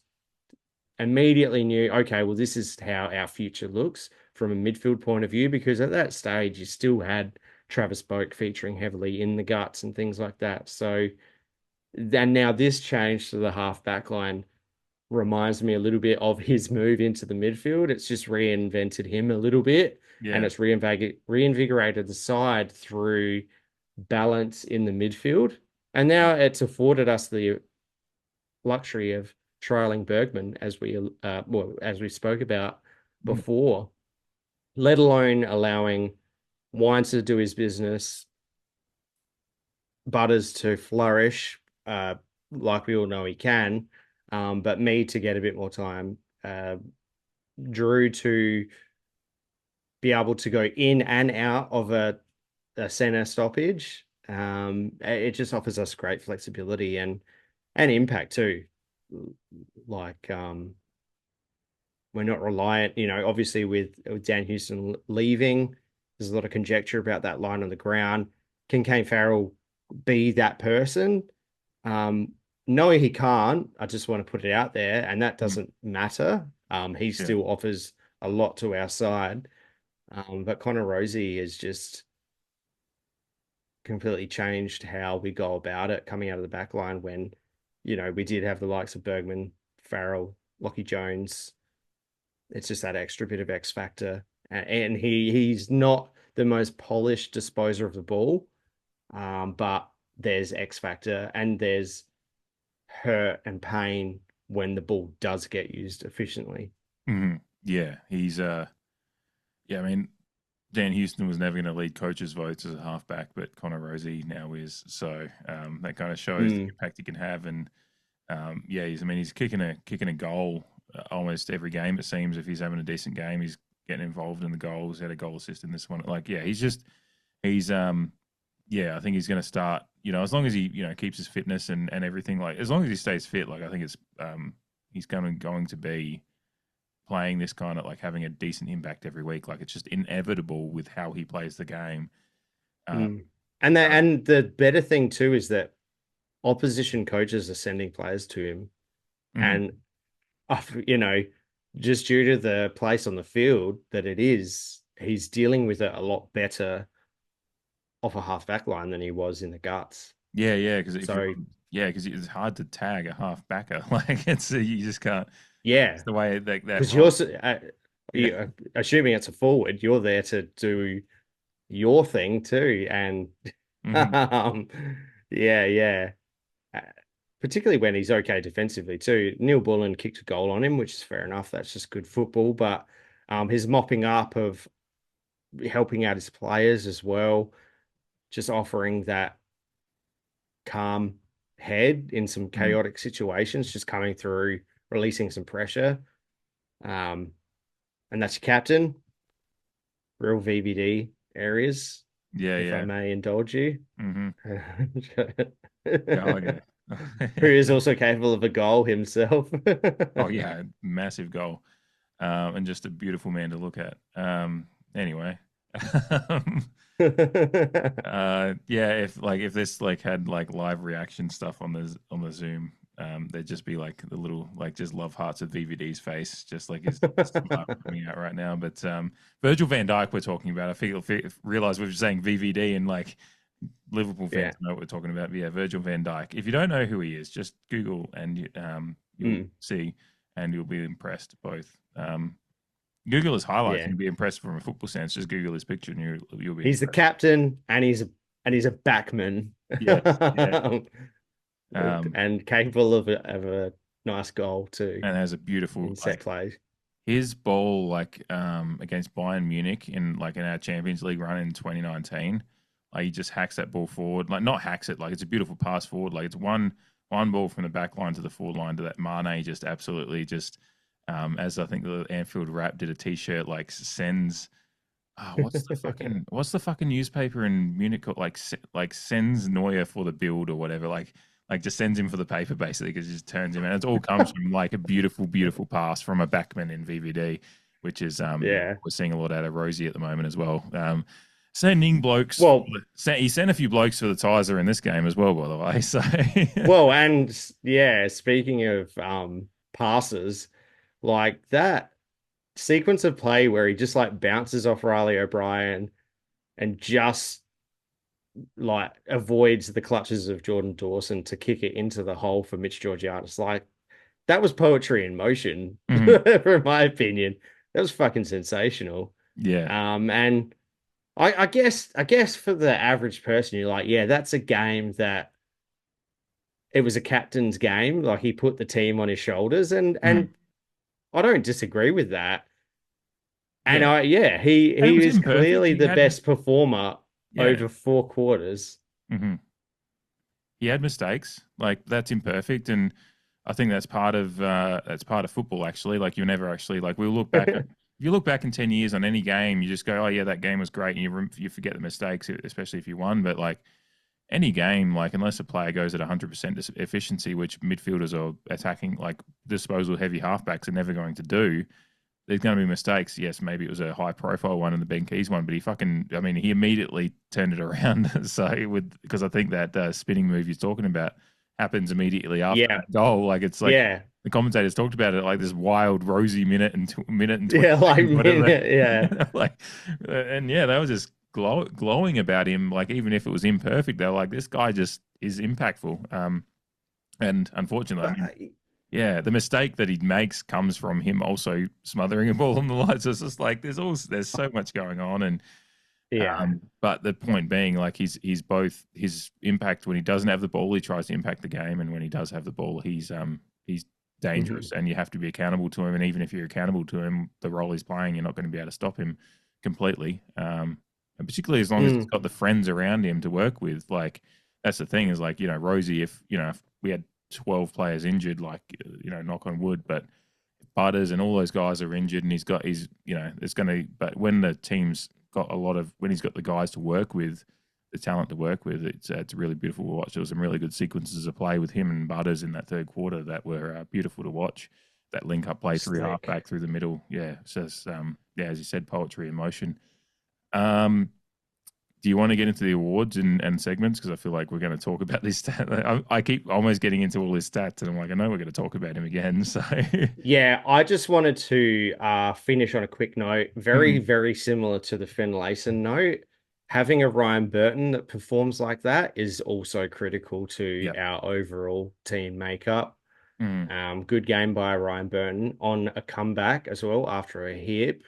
immediately knew, okay, well, this is how our future looks from a midfield point of view, because at that stage you still had Travis Boak featuring heavily in the guts and things like that. So then now this change to the half back line reminds me a little bit of his move into the midfield. It's just reinvented him a little bit, and it's reinvigorated the side through balance in the midfield. And now it's afforded us the luxury of trialing Bergman, as we spoke about before, let alone allowing Wines to do his business, Butters to flourish, like we all know he can, but me to get a bit more time, Drew to be able to go in and out of a center stoppage. It just offers us great flexibility and impact too. Like we're not reliant, obviously with Dan Houston leaving, there's a lot of conjecture about that line on the ground. Can Kane Farrell be that person? Knowing he can't, I just want to put it out there, and that doesn't matter. He still offers a lot to our side. But Connor Rozee has just completely changed how we go about it coming out of the back line when, we did have the likes of Bergman, Farrell, Lockie Jones. It's just that extra bit of X factor. And he's not the most polished disposer of the ball, but there's X factor and there's hurt and pain when the ball does get used efficiently. Mm-hmm. Yeah, he's I mean, Dan Houston was never going to lead coaches' votes as a halfback, but Connor Rozee now is. So that kind of shows the impact he can have. And he's kicking a goal almost every game. It seems if he's having a decent game, he's getting involved in the goals. He had a goal assist in this one. I think he's going to start. As long as he keeps his fitness and everything, like as long as he stays fit, like I think it's he's going to be playing this kind of like having a decent impact every week. Like it's just inevitable with how he plays the game. And the better thing too is that opposition coaches are sending players to him, and just due to the place on the field that it is, he's dealing with it a lot better off a half back line than he was in the guts. Because it's hard to tag a half backer. Like you just can't. Yeah, it's the way that because you're assuming it's a forward. You're there to do your thing too, and particularly when he's okay defensively too. Neil Bullen kicked a goal on him, which is fair enough. That's just good football. But his mopping up of helping out his players as well, just offering that calm head in some chaotic situations, just coming through, releasing some pressure. And that's your captain. Real VVD areas. If I may indulge you. Who is also capable of a goal himself. Massive goal. And just a beautiful man to look at. Anyway. If this had live reaction stuff on the Zoom, there'd just be the little just love hearts of VVD's face, just like his coming out right now. But Virgil van Dijk we're talking about. I realize we're saying VVD and Liverpool fans know what we're talking about. But yeah, Virgil van Dijk. If you don't know who he is, just Google and you'll see, and you'll be impressed. Both. Google his highlights and be impressed from a football sense. Just Google his picture and you'll be. He's impressed. The captain and he's a backman. And capable of a nice goal too. And has a beautiful set play. His ball against Bayern Munich in our Champions League run in 2019, he just hacks that ball forward. Not hacks it, it's a beautiful pass forward. It's one ball from the back line to the forward line to that Mane just absolutely just. As I think the Anfield Rap did a T-shirt, sends. What's the fucking newspaper in Munich called? Sends Neuer for the build or whatever. Just sends him for the paper basically because it just turns him, and it all comes from a beautiful, beautiful pass from a backman in VVD. which is Yeah. we're seeing a lot out of Rosie at the moment as well. Sending blokes. Well, he sent a few blokes for the Tizer in this game as well, by the way. So well, and yeah, speaking of passes, like that sequence of play where he just like bounces off Riley O'Brien and just like avoids the clutches of Jordan Dawson to kick it into the hole for Mitch Georgiadis. Like that was poetry in motion, for my opinion. That was fucking sensational. Yeah. And I guess for the average person, you're like, yeah, that's a game that it was a captain's game. Like he put the team on his shoulders, and I don't disagree with that. And he is clearly the best performer over 4 quarters. He had mistakes, like that's imperfect, and I think that's part of football. Actually, like you never actually like we'll look back. If you look back in 10 years on any game, you just go, oh yeah, that game was great, and you forget the mistakes, especially if you won. But like any game, like unless a player goes at 100% efficiency, which midfielders or attacking like disposal heavy halfbacks are never going to do, there's going to be mistakes. Yes, maybe it was a high profile one and the Ben Keys one, but he immediately turned it around. Because I think that spinning move you're talking about happens immediately after that goal. Like it's like the commentators talked about it like this wild rosy minute and 20 like they were just glowing about him. Like even if it was imperfect, they're like, this guy just is impactful. And unfortunately, the mistake that he makes comes from him also smothering a ball on the line. So it's just like there's so much going on, and but the point being, like he's both his impact when he doesn't have the ball, he tries to impact the game, and when he does have the ball, he's dangerous, and you have to be accountable to him. And even if you're accountable to him, the role he's playing, you're not going to be able to stop him completely. And particularly as long as he's got the friends around him to work with. Like that's the thing is like Rosie, if we had 12 players injured, like knock on wood, but Butters and all those guys are injured, and but when the team's got when he's got the guys to work with, the talent to work with, it's really beautiful to watch. There was some really good sequences of play with him and Butters in that third quarter that were beautiful to watch. That link up play through halfback through the middle, so as you said, poetry in motion. Do you want to get into the awards and segments? Because I feel like we're going to talk about this stat. I keep almost getting into all his stats, and I'm like, I know we're going to talk about him again. So yeah, I just wanted to finish on a quick note. Very, very similar to the Finlayson note. Having a Ryan Burton that performs like that is also critical to our overall team makeup. Good game by Ryan Burton on a comeback as well after a hip.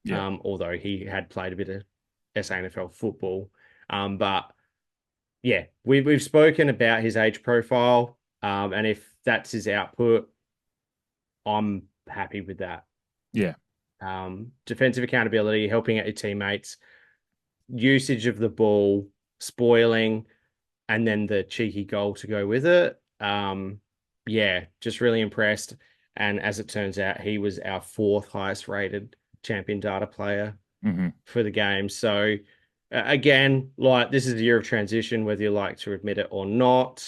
Although he had played a bit of SANFL football. But yeah, we've spoken about his age profile. And if that's his output, I'm happy with that. Yeah. Defensive accountability, helping out your teammates, usage of the ball, spoiling, and then the cheeky goal to go with it. Just really impressed. And as it turns out, he was our 4th highest rated champion data player for the game. So again, like this is a year of transition, whether you like to admit it or not.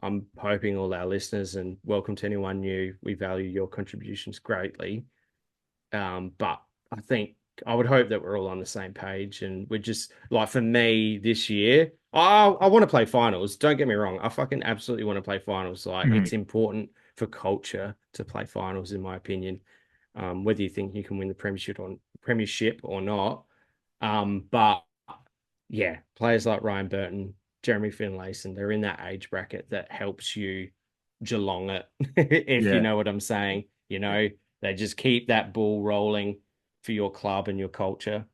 I'm hoping all our listeners, and welcome to anyone new, we value your contributions greatly. But I think I would hope that we're all on the same page, and we're just like, for me this year, I want to play finals. Don't get me wrong. I fucking absolutely want to play finals. Like it's important for culture to play finals, in my opinion. Whether you think you can win the premiership or not. But yeah, players like Ryan Burton, Jeremy Finlayson, they're in that age bracket that helps you Geelong it, if you know what I'm saying. They just keep that ball rolling for your club and your culture,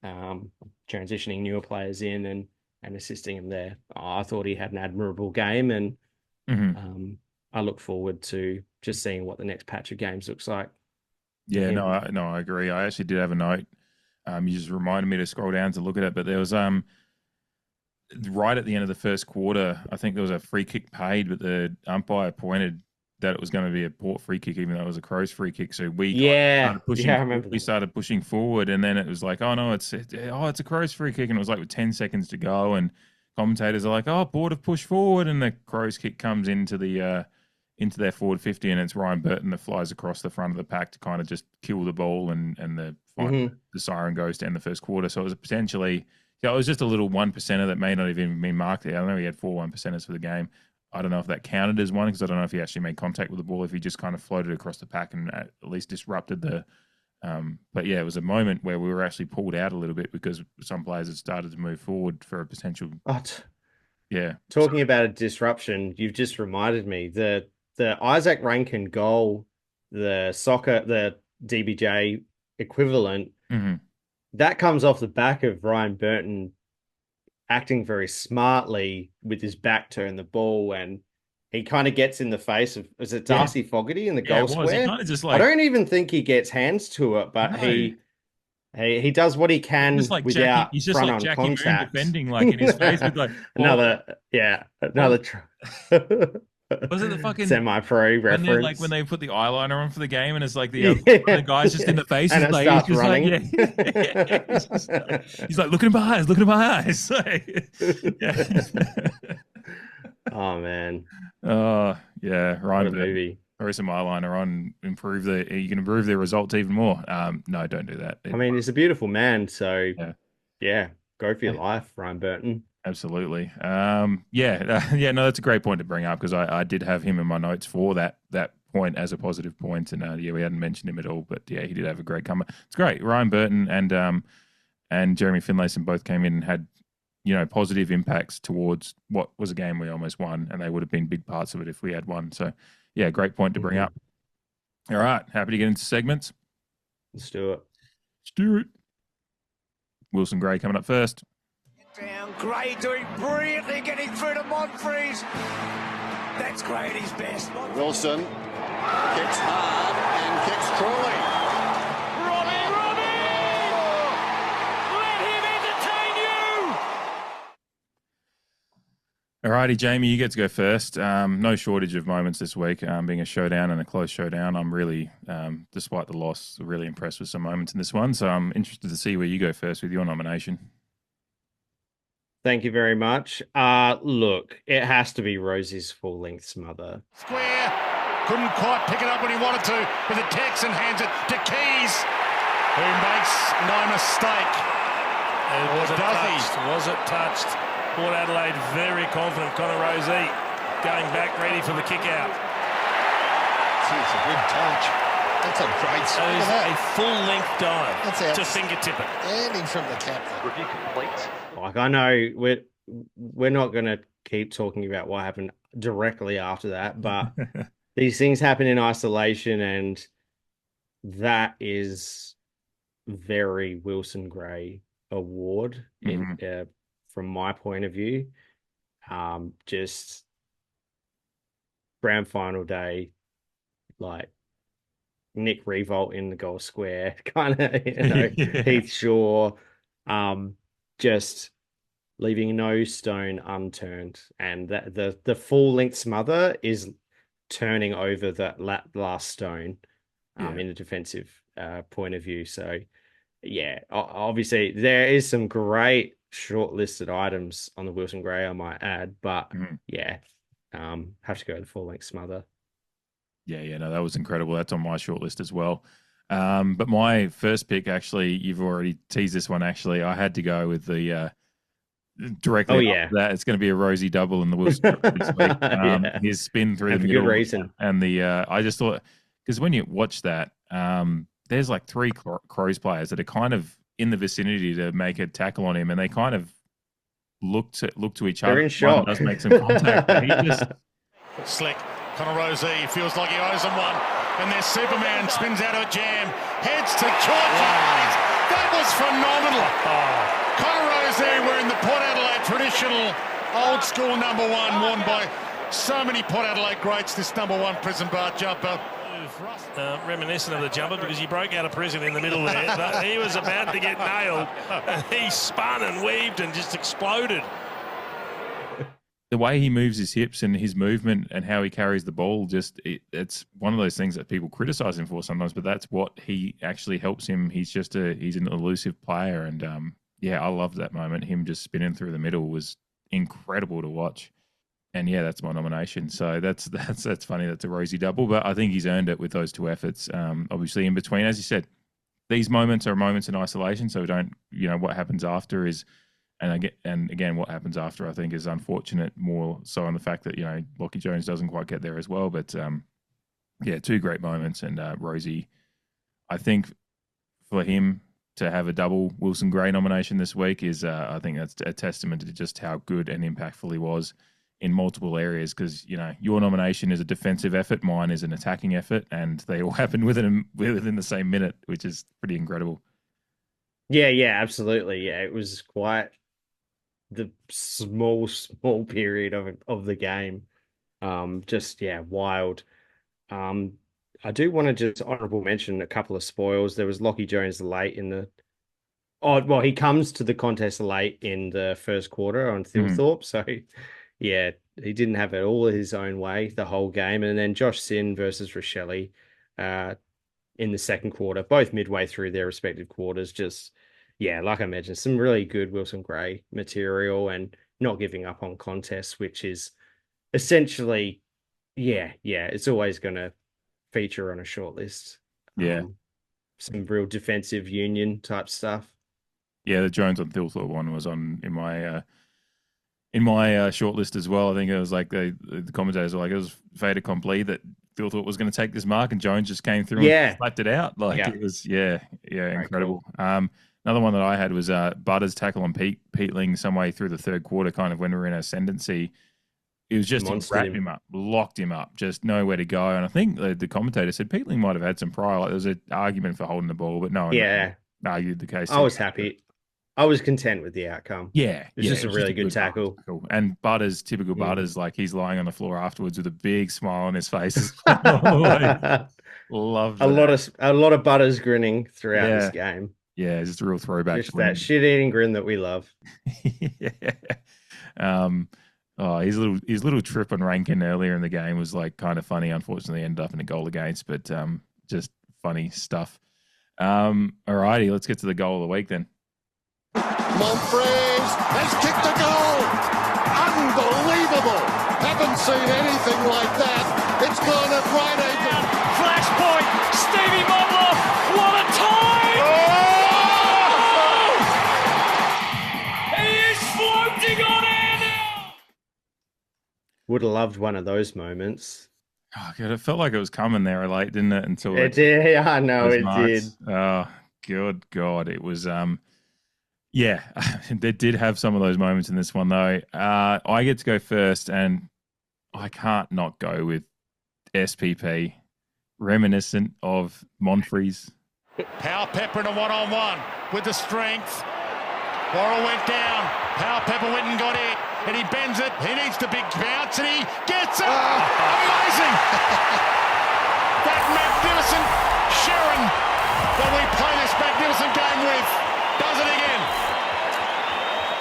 transitioning newer players in and assisting them there. I thought he had an admirable game, and I look forward to just seeing what the next patch of games looks like. Yeah, no, I agree. I actually did have a note. You just reminded me to scroll down to look at it, but there was right at the end of the first quarter, I think there was a free kick paid, but the umpire pointed that it was going to be a Port free kick, even though it was a Crows free kick. So we started pushing forward, and then it was like, oh no, it's a Crows free kick, and it was like with 10 seconds to go, and commentators are like, oh, Port have pushed forward, and the Crows kick comes into the into their forward 50, and it's Ryan Burton that flies across the front of the pack to kind of just kill the ball, and the siren goes to end the first quarter. So it was potentially, it was just a little 1%er that may not have even been marked there. I know he had 4 1%ers for the game. I don't know if that counted as one, because I don't know if he actually made contact with the ball, if he just kind of floated across the pack and at least disrupted the. But yeah, it was a moment where we were actually pulled out a little bit because some players had started to move forward for a potential. Yeah. Talking about a disruption, you've just reminded me the Isaac Rankin goal, the DBJ equivalent, that comes off the back of Ryan Burton acting very smartly with his back turned the ball, and he kind of gets in the face of, is it Darcy Fogarty in the goal square? He just I don't even think he gets hands to it, but he does what he can without he's just front like on Jackie contact. Moon defending like in his face with like another. Was it the fucking semi-pro reference? When they put the eyeliner on for the game, and it's like the guy's just in the face, and it starts running. He's like, look at my eyes. Oh man. Oh yeah, Ryan. Movie. Throw some eyeliner on, you can improve their results even more. No, don't do that. I mean, he's a beautiful man, so yeah, go for your life, Ryan Burton. Absolutely. No, that's a great point to bring up, because I did have him in my notes for that point as a positive point, and we hadn't mentioned him at all, but yeah, he did have a great comeback. It's great. Ryan Burton and Jeremy Finlayson both came in and had positive impacts towards what was a game we almost won, and they would have been big parts of it if we had won. So yeah, great point to bring up. All right, happy to get into segments. Let's do it. Wilson Gray coming up first. Down, Gray doing brilliantly, getting through to Monfries. That's Gray at his best. Wilson kicks hard and kicks Crawley. Robbie! Let him entertain you! All righty, Jamie, you get to go first. No shortage of moments this week, being a showdown and a close showdown. I'm really, despite the loss, really impressed with some moments in this one. So I'm interested to see where you go first with your nomination. Thank you very much. Look, it has to be Rosie's full-length smother. Square, couldn't quite pick it up when he wanted to, with a text and hands it to Keys, who makes no mistake. Was it touched? Port Adelaide very confident. Connor Rosie going back, ready for the kick out. It's a good touch. That's a great That is a full-length dive to fingertip it. Ending from the captain. Review complete. Like, I know we're not going to keep talking about what happened directly after that, but these things happen in isolation, and that is very Wilson Gray award from my point of view. Just grand final day, like Nick Revolt in the goal square, kind of, Heath Shaw, just leaving no stone unturned, and that the full length smother is turning over that last stone in a defensive point of view. So yeah, obviously there is some great shortlisted items on the Wilson Gray, I might add, but have to go to the full length smother. No, that was incredible. That's on my shortlist as well. But my first pick, actually, you've already teased this one. Actually, I had to go with the directly after that. It's going to be a Rosie double in the Wilson this week. His spin through the middle, good reason. And I just thought, because when you watch that, there's like 3 Crows players that are kind of in the vicinity to make a tackle on him, and they kind of look to each other. They're in shock. One does make some contact, but he just slick. Connor Rosie feels like he owes them one, and their Superman spins out of a jam, heads to George. That was phenomenal. Connor Rosie wearing the Port Adelaide traditional old school number 1, worn by so many Port Adelaide greats. This number 1 prison bar jumper. Reminiscent of the jumper, because he broke out of prison in the middle there. But he was about to get nailed. He spun and weaved and just exploded. The way he moves his hips and his movement and how he carries the ball, it's one of those things that people criticize him for sometimes, but that's what he actually helps him. He's an elusive player. And I loved that moment. Him just spinning through the middle was incredible to watch. yeah, that's my nomination. So that's funny. That's a Rosie double, but I think he's earned it with those two efforts. Obviously, in between, as you said, these moments are moments in isolation. So don't, what happens after is, and again, what happens after I think is unfortunate. More so on the fact that Lockie Jones doesn't quite get there as well. But yeah, two great moments, and Rosie, I think for him to have a double Wilson Gray nomination this week is, I think that's a testament to just how good and impactful he was in multiple areas. Because your nomination is a defensive effort, mine is an attacking effort, and they all happened within the same minute, which is pretty incredible. Yeah, absolutely. Yeah, it was quite the small period of the game. Just wild. I do want to just honourable mention a couple of spoils. There was Lockie Jones late in the. Oh well, he comes to the contest late in the first quarter on Thilthorpe, so yeah, he didn't have it all his own way the whole game. And then Josh Sin versus Rochelle in the second quarter, both midway through their respective quarters. Just like I mentioned, some really good Wilson Gray material and not giving up on contests, which is essentially, it's always going to feature on a short list. Some real defensive union type stuff. Yeah, the Jones on Thilthorpe one was in my short list as well. I think it was like the commentators were like, it was fait accompli that Thilthorpe was going to take this mark, and Jones just came through and slapped it out. It was incredible. Cool. Another one that I had was Butters' tackle on Peatling some way through the third quarter, kind of when we were in ascendancy. It was just wrapped him up, locked him up, just nowhere to go. And I think the commentator said Peatling might have had some prior. There was an argument for holding the ball, but no one argued the case. I was happy. I was content with the outcome. Yeah. It was just a really good tackle. And Butters, typical Butters, like he's lying on the floor afterwards with a big smile on his face. Love that. A lot of Butters grinning throughout this game. Yeah, it's just a real throwback. Just that shit-eating grin that we love. His little trip on Rankin earlier in the game was like kind of funny. Unfortunately, ended up in a goal against, but just funny stuff. Alrighty, let's get to the goal of the week then. Monfries has kicked a goal. Unbelievable. Haven't seen anything like that. It's gone at right angle. Flashpoint. Stevie Motlop. What a time. Oh! He is floating on air now. Would have loved one of those moments. Oh, God, it felt like it was coming there late, didn't it? Until it did. Yeah, I know it did. Oh, good God. It was... Yeah, they did have some of those moments in this one, though. I get to go first, and I can't not go with SPP, reminiscent of Monfries. Powell Pepper in a one-on-one with the strength. Worrell went down. Powell Pepper went and got it, and he bends it. He needs the big bounce, and he gets it. Amazing! That magnificent Sharon that we play this magnificent game with does it again.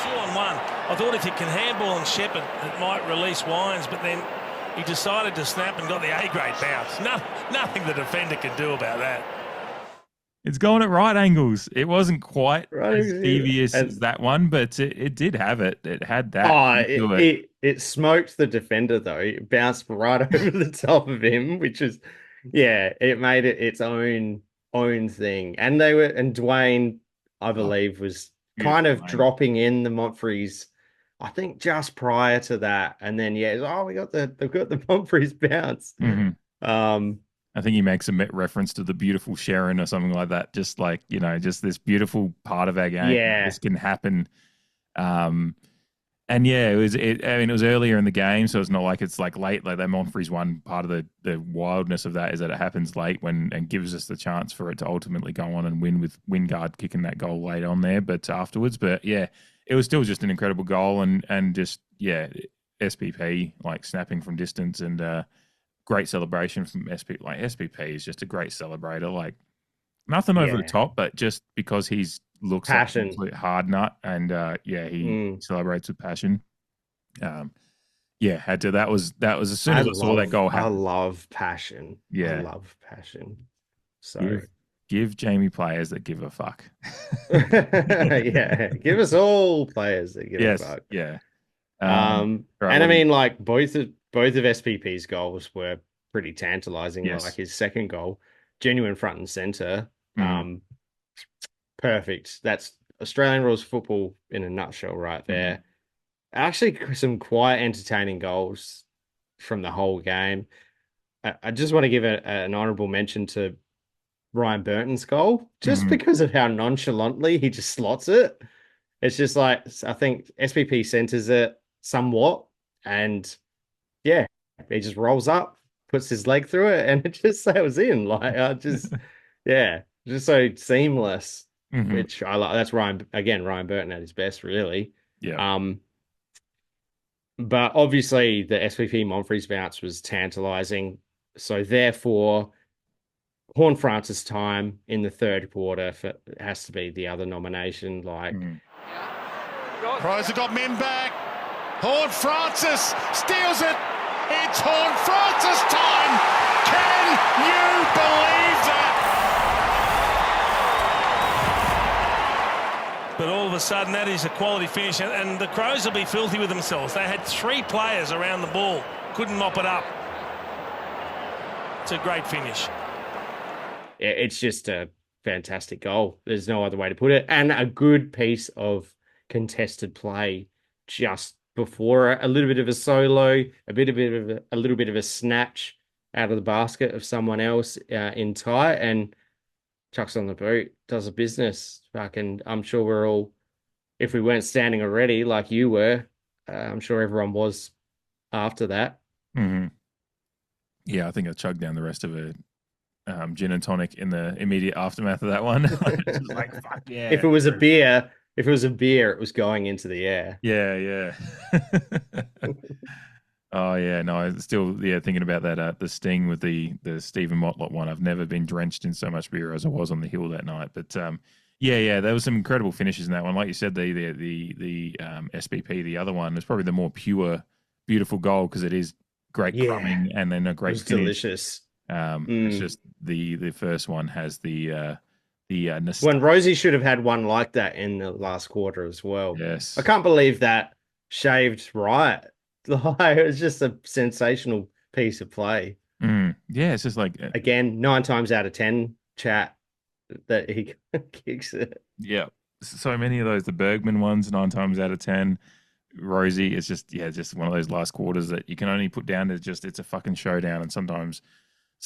2-on-1. I thought if he can handball and Shepherd, it might release Wines, but then he decided to snap and got the A-grade bounce. Nothing the defender could do about that. It's going at right angles. It wasn't quite as devious as that one, but it did have it. It had that. It smoked the defender, though. It bounced right over the top of him, which is, it made it its own thing. And Dwayne, I believe, was kind of dropping in the Monfries, I think just prior to that. And then we got the Monfries bounce. Mm-hmm. I think he makes a reference to the beautiful Sharon or something like that. Just like, just this beautiful part of our game. Yeah. This can happen. And it was earlier in the game, so it's not like it's like late. Like that Monfries one, part of the wildness of that is that it happens late and gives us the chance for it to ultimately go on and win with Wingard kicking that goal late on there. But afterwards, it was still just an incredible goal and just SPP like snapping from distance and great celebration from SPP. Like SPP is just a great celebrator. Like nothing over the top, but just because he's looks passion. like a complete hard nut and he celebrates with passion. Had to. That was as soon as I saw that goal happen. I love passion. Yeah. I love passion. So give Jamie players that give a fuck. Give us all players that give a fuck. Yeah. Right, and I mean, like both of SPP's goals were pretty tantalizing. Yes. Like his second goal, genuine front and center. Mm. Perfect. That's Australian rules football in a nutshell, right there. Actually, some quite entertaining goals from the whole game. I just want to give an honourable mention to Ryan Burton's goal, just because of how nonchalantly he just slots it. It's just like, I think SPP centers it somewhat, and yeah, he just rolls up, puts his leg through it, and it just sails in. Like, yeah, just so seamless, which I like. That's Ryan Burton at his best, really. Yeah. But obviously the SPP Monfries bounce was tantalizing. So therefore, HORNE-FRANCIS time in the third quarter has to be the other nomination. Like, Crows have got men back. HORNE-FRANCIS steals it. It's HORNE-FRANCIS time. Can you believe that? But all of a sudden, that is a quality finish, and the Crows will be filthy with themselves. They had 3 players around the ball, couldn't mop it up. It's a great finish. It's just a fantastic goal. There's no other way to put it, and a good piece of contested play just before a little bit of a solo, a little bit of a snatch out of the basket of someone else in tight, and chucks on the boot, does a business. Fucking, I'm sure we're all, if we weren't standing already like you were, I'm sure everyone was after that. Yeah, I think I chugged down the rest of a gin and tonic in the immediate aftermath of that one. Just like, fuck yeah. If it was a beer, it was going into the air. Yeah. Oh yeah, no, still thinking about that the Sting with the Stephen Motlop one. I've never been drenched in so much beer as I was on the hill that night. But there was some incredible finishes in that one. Like you said, the SPP, the other one, is probably the more pure, beautiful goal because it is great crumbing and then a great finish. Delicious. It's just the first one has the when Rosie should have had one like that in the last quarter as well. Yes, I can't believe that shaved right. It was just a sensational piece of play. Yeah, it's just like again, 9 times out of 10 chat that he kicks it. Yeah, so many of those, the Bergman ones, 9 times out of 10. Rosie, it's just one of those last quarters that you can only put down as just it's a fucking showdown, and sometimes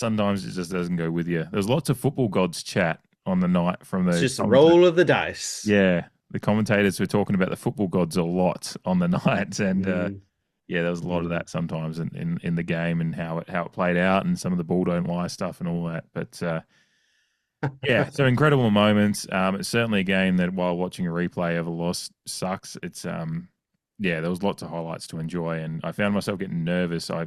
it just doesn't go with you. There's lots of football gods chat on the night from the. It's just a roll of the dice. Yeah, the commentators were talking about the football gods a lot on the night, and there was a lot of that sometimes in the game and how it played out, and some of the ball don't lie stuff and all that. But so incredible moments. It's certainly a game that while watching a replay of a loss sucks. It's there was lots of highlights to enjoy, and I found myself getting nervous. I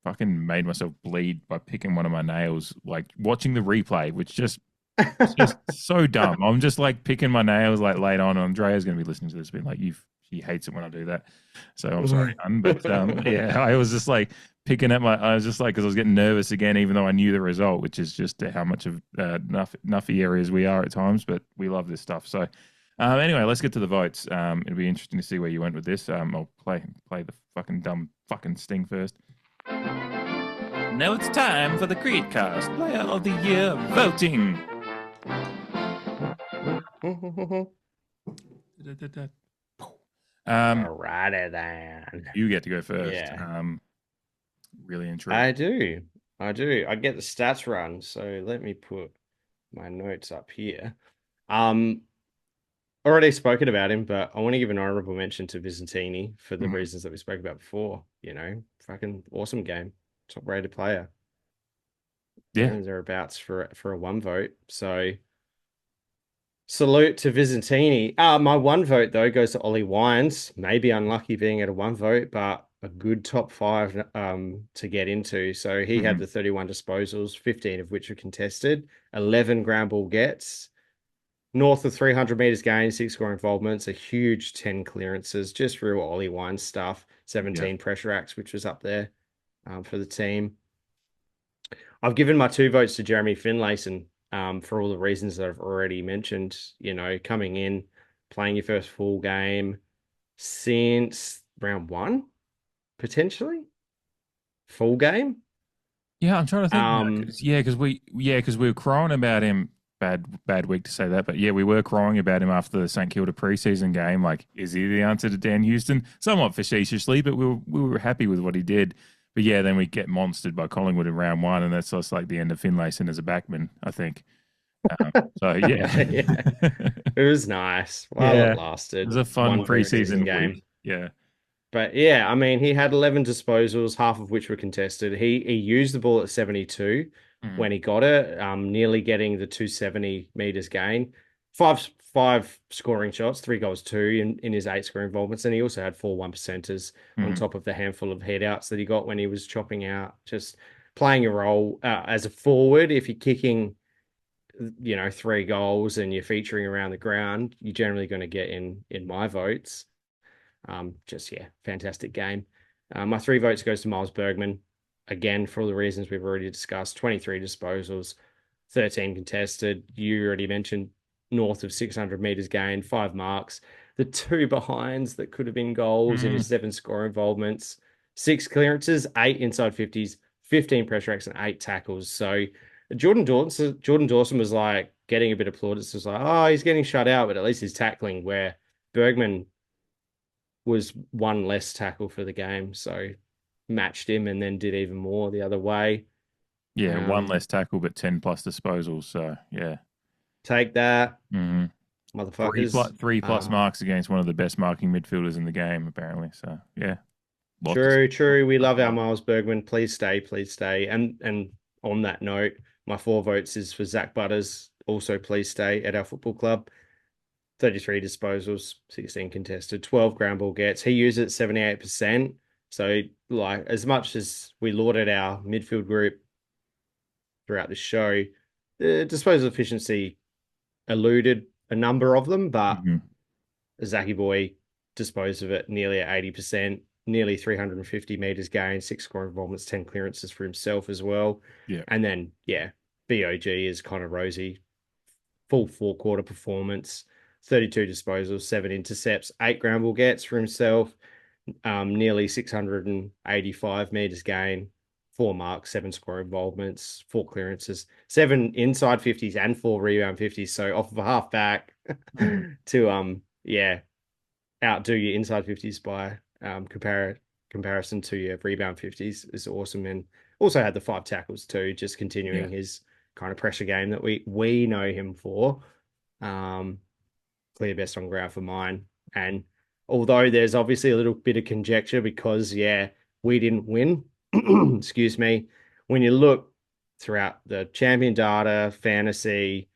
fucking made myself bleed by picking one of my nails, like watching the replay, which it's just so dumb. I'm just like picking my nails like late on. Andrea's going to be listening to this, being like, she hates it when I do that. So I'm sorry, hon. But I was just like picking at I was just like, because I was getting nervous again, even though I knew the result, which is just how much of nuffy areas we are at times, but we love this stuff. So anyway, let's get to the votes. It'll be interesting to see where you went with this. I'll play the fucking dumb fucking Sting first. Now it's time for the CREEDCAST Player of the Year voting. Alrighty then. You get to go first. Yeah. Really intrigued. I do. I get the stats run, so let me put my notes up here. Already spoken about him, but I want to give an honorable mention to Visentini for the reasons that we spoke about before. Fucking awesome game. Top rated player. Yeah. And thereabouts for a 1 vote. So salute to Visentini. My 1 vote though goes to Ollie Wines. Maybe unlucky being at a 1 vote, but a good top 5 to get into. So he had the 31 disposals, 15 of which were contested, 11 ground ball gets, north of 300 meters gained, 6 score involvements, a huge 10 clearances, just real Ollie Wines stuff, 17 pressure acts, which was up there for the team. I've given my 2 votes to Jeremy Finlayson for all the reasons that I've already mentioned. Coming in, playing your first full game since round one, potentially full game. Yeah, I'm trying to think. Because we were crying about him. Bad week to say that, but yeah, we were crying about him after the St Kilda preseason game. Like, is he the answer to Dan Houston? Somewhat facetiously, but we were happy with what he did. But yeah, then we get monstered by Collingwood in round one, and that's just like the end of Finlayson as a backman, I think. So yeah, It was nice while it lasted. It was a fun preseason game. Yeah. But yeah, I mean, he had 11 disposals, half of which were contested. He used the ball at 72 when he got it, nearly getting the 270 meters gain. Five scoring shots, 3 goals, 2 in his 8 scoring involvements. And he also had 4 1%ers on top of the handful of headouts that he got when he was chopping out, just playing a role as a forward. If you're kicking, 3 goals and you're featuring around the ground, you're generally going to get in my votes. Fantastic game. My 3 votes goes to Miles Bergman, again, for all the reasons we've already discussed. 23 disposals, 13 contested. You already mentioned north of 600 meters gained, 5 marks. The 2 behinds that could have been goals in his 7 score involvements, 6 clearances, 8 inside 50s, 15 pressure acts, and 8 tackles. So Jordan Dawson was like getting a bit of plaudits. It was like, oh, he's getting shut out, but at least he's tackling, where Bergman was 1 less tackle for the game. So matched him and then did even more the other way. Yeah, 1 less tackle, but 10 plus disposals. So, yeah. Take that, motherfuckers. 3 plus marks against one of the best marking midfielders in the game, apparently. So, yeah. True. We love our Miles Bergman. Please stay. And on that note, my 4 votes is for Zach Butters. Also, please stay at our football club. 33 disposals, 16 contested, 12 ground ball gets. He used it 78%. So, like, as much as we lauded our midfield group throughout the show, the disposal efficiency eluded a number of them, but Zachy Boy disposed of it nearly at 80%, nearly 350 meters gained, 6 scoring involvements, 10 clearances for himself as well. Yeah. And then, BOG is kind of rosy. Full 4-quarter performance, 32 disposals, 7 intercepts, 8 ground ball gets for himself, nearly 685 meters gain, 4 marks, 7 score involvements, 4 clearances, 7 inside 50s and 4 rebound 50s. So off of a half back to outdo your inside 50s by comparison to your rebound 50s is awesome. And also had the 5 tackles too, just continuing his kind of pressure game that we know him for. Clear best on ground for mine. And although there's obviously a little bit of conjecture because, we didn't win, excuse me, when you look throughout the champion data, fantasy,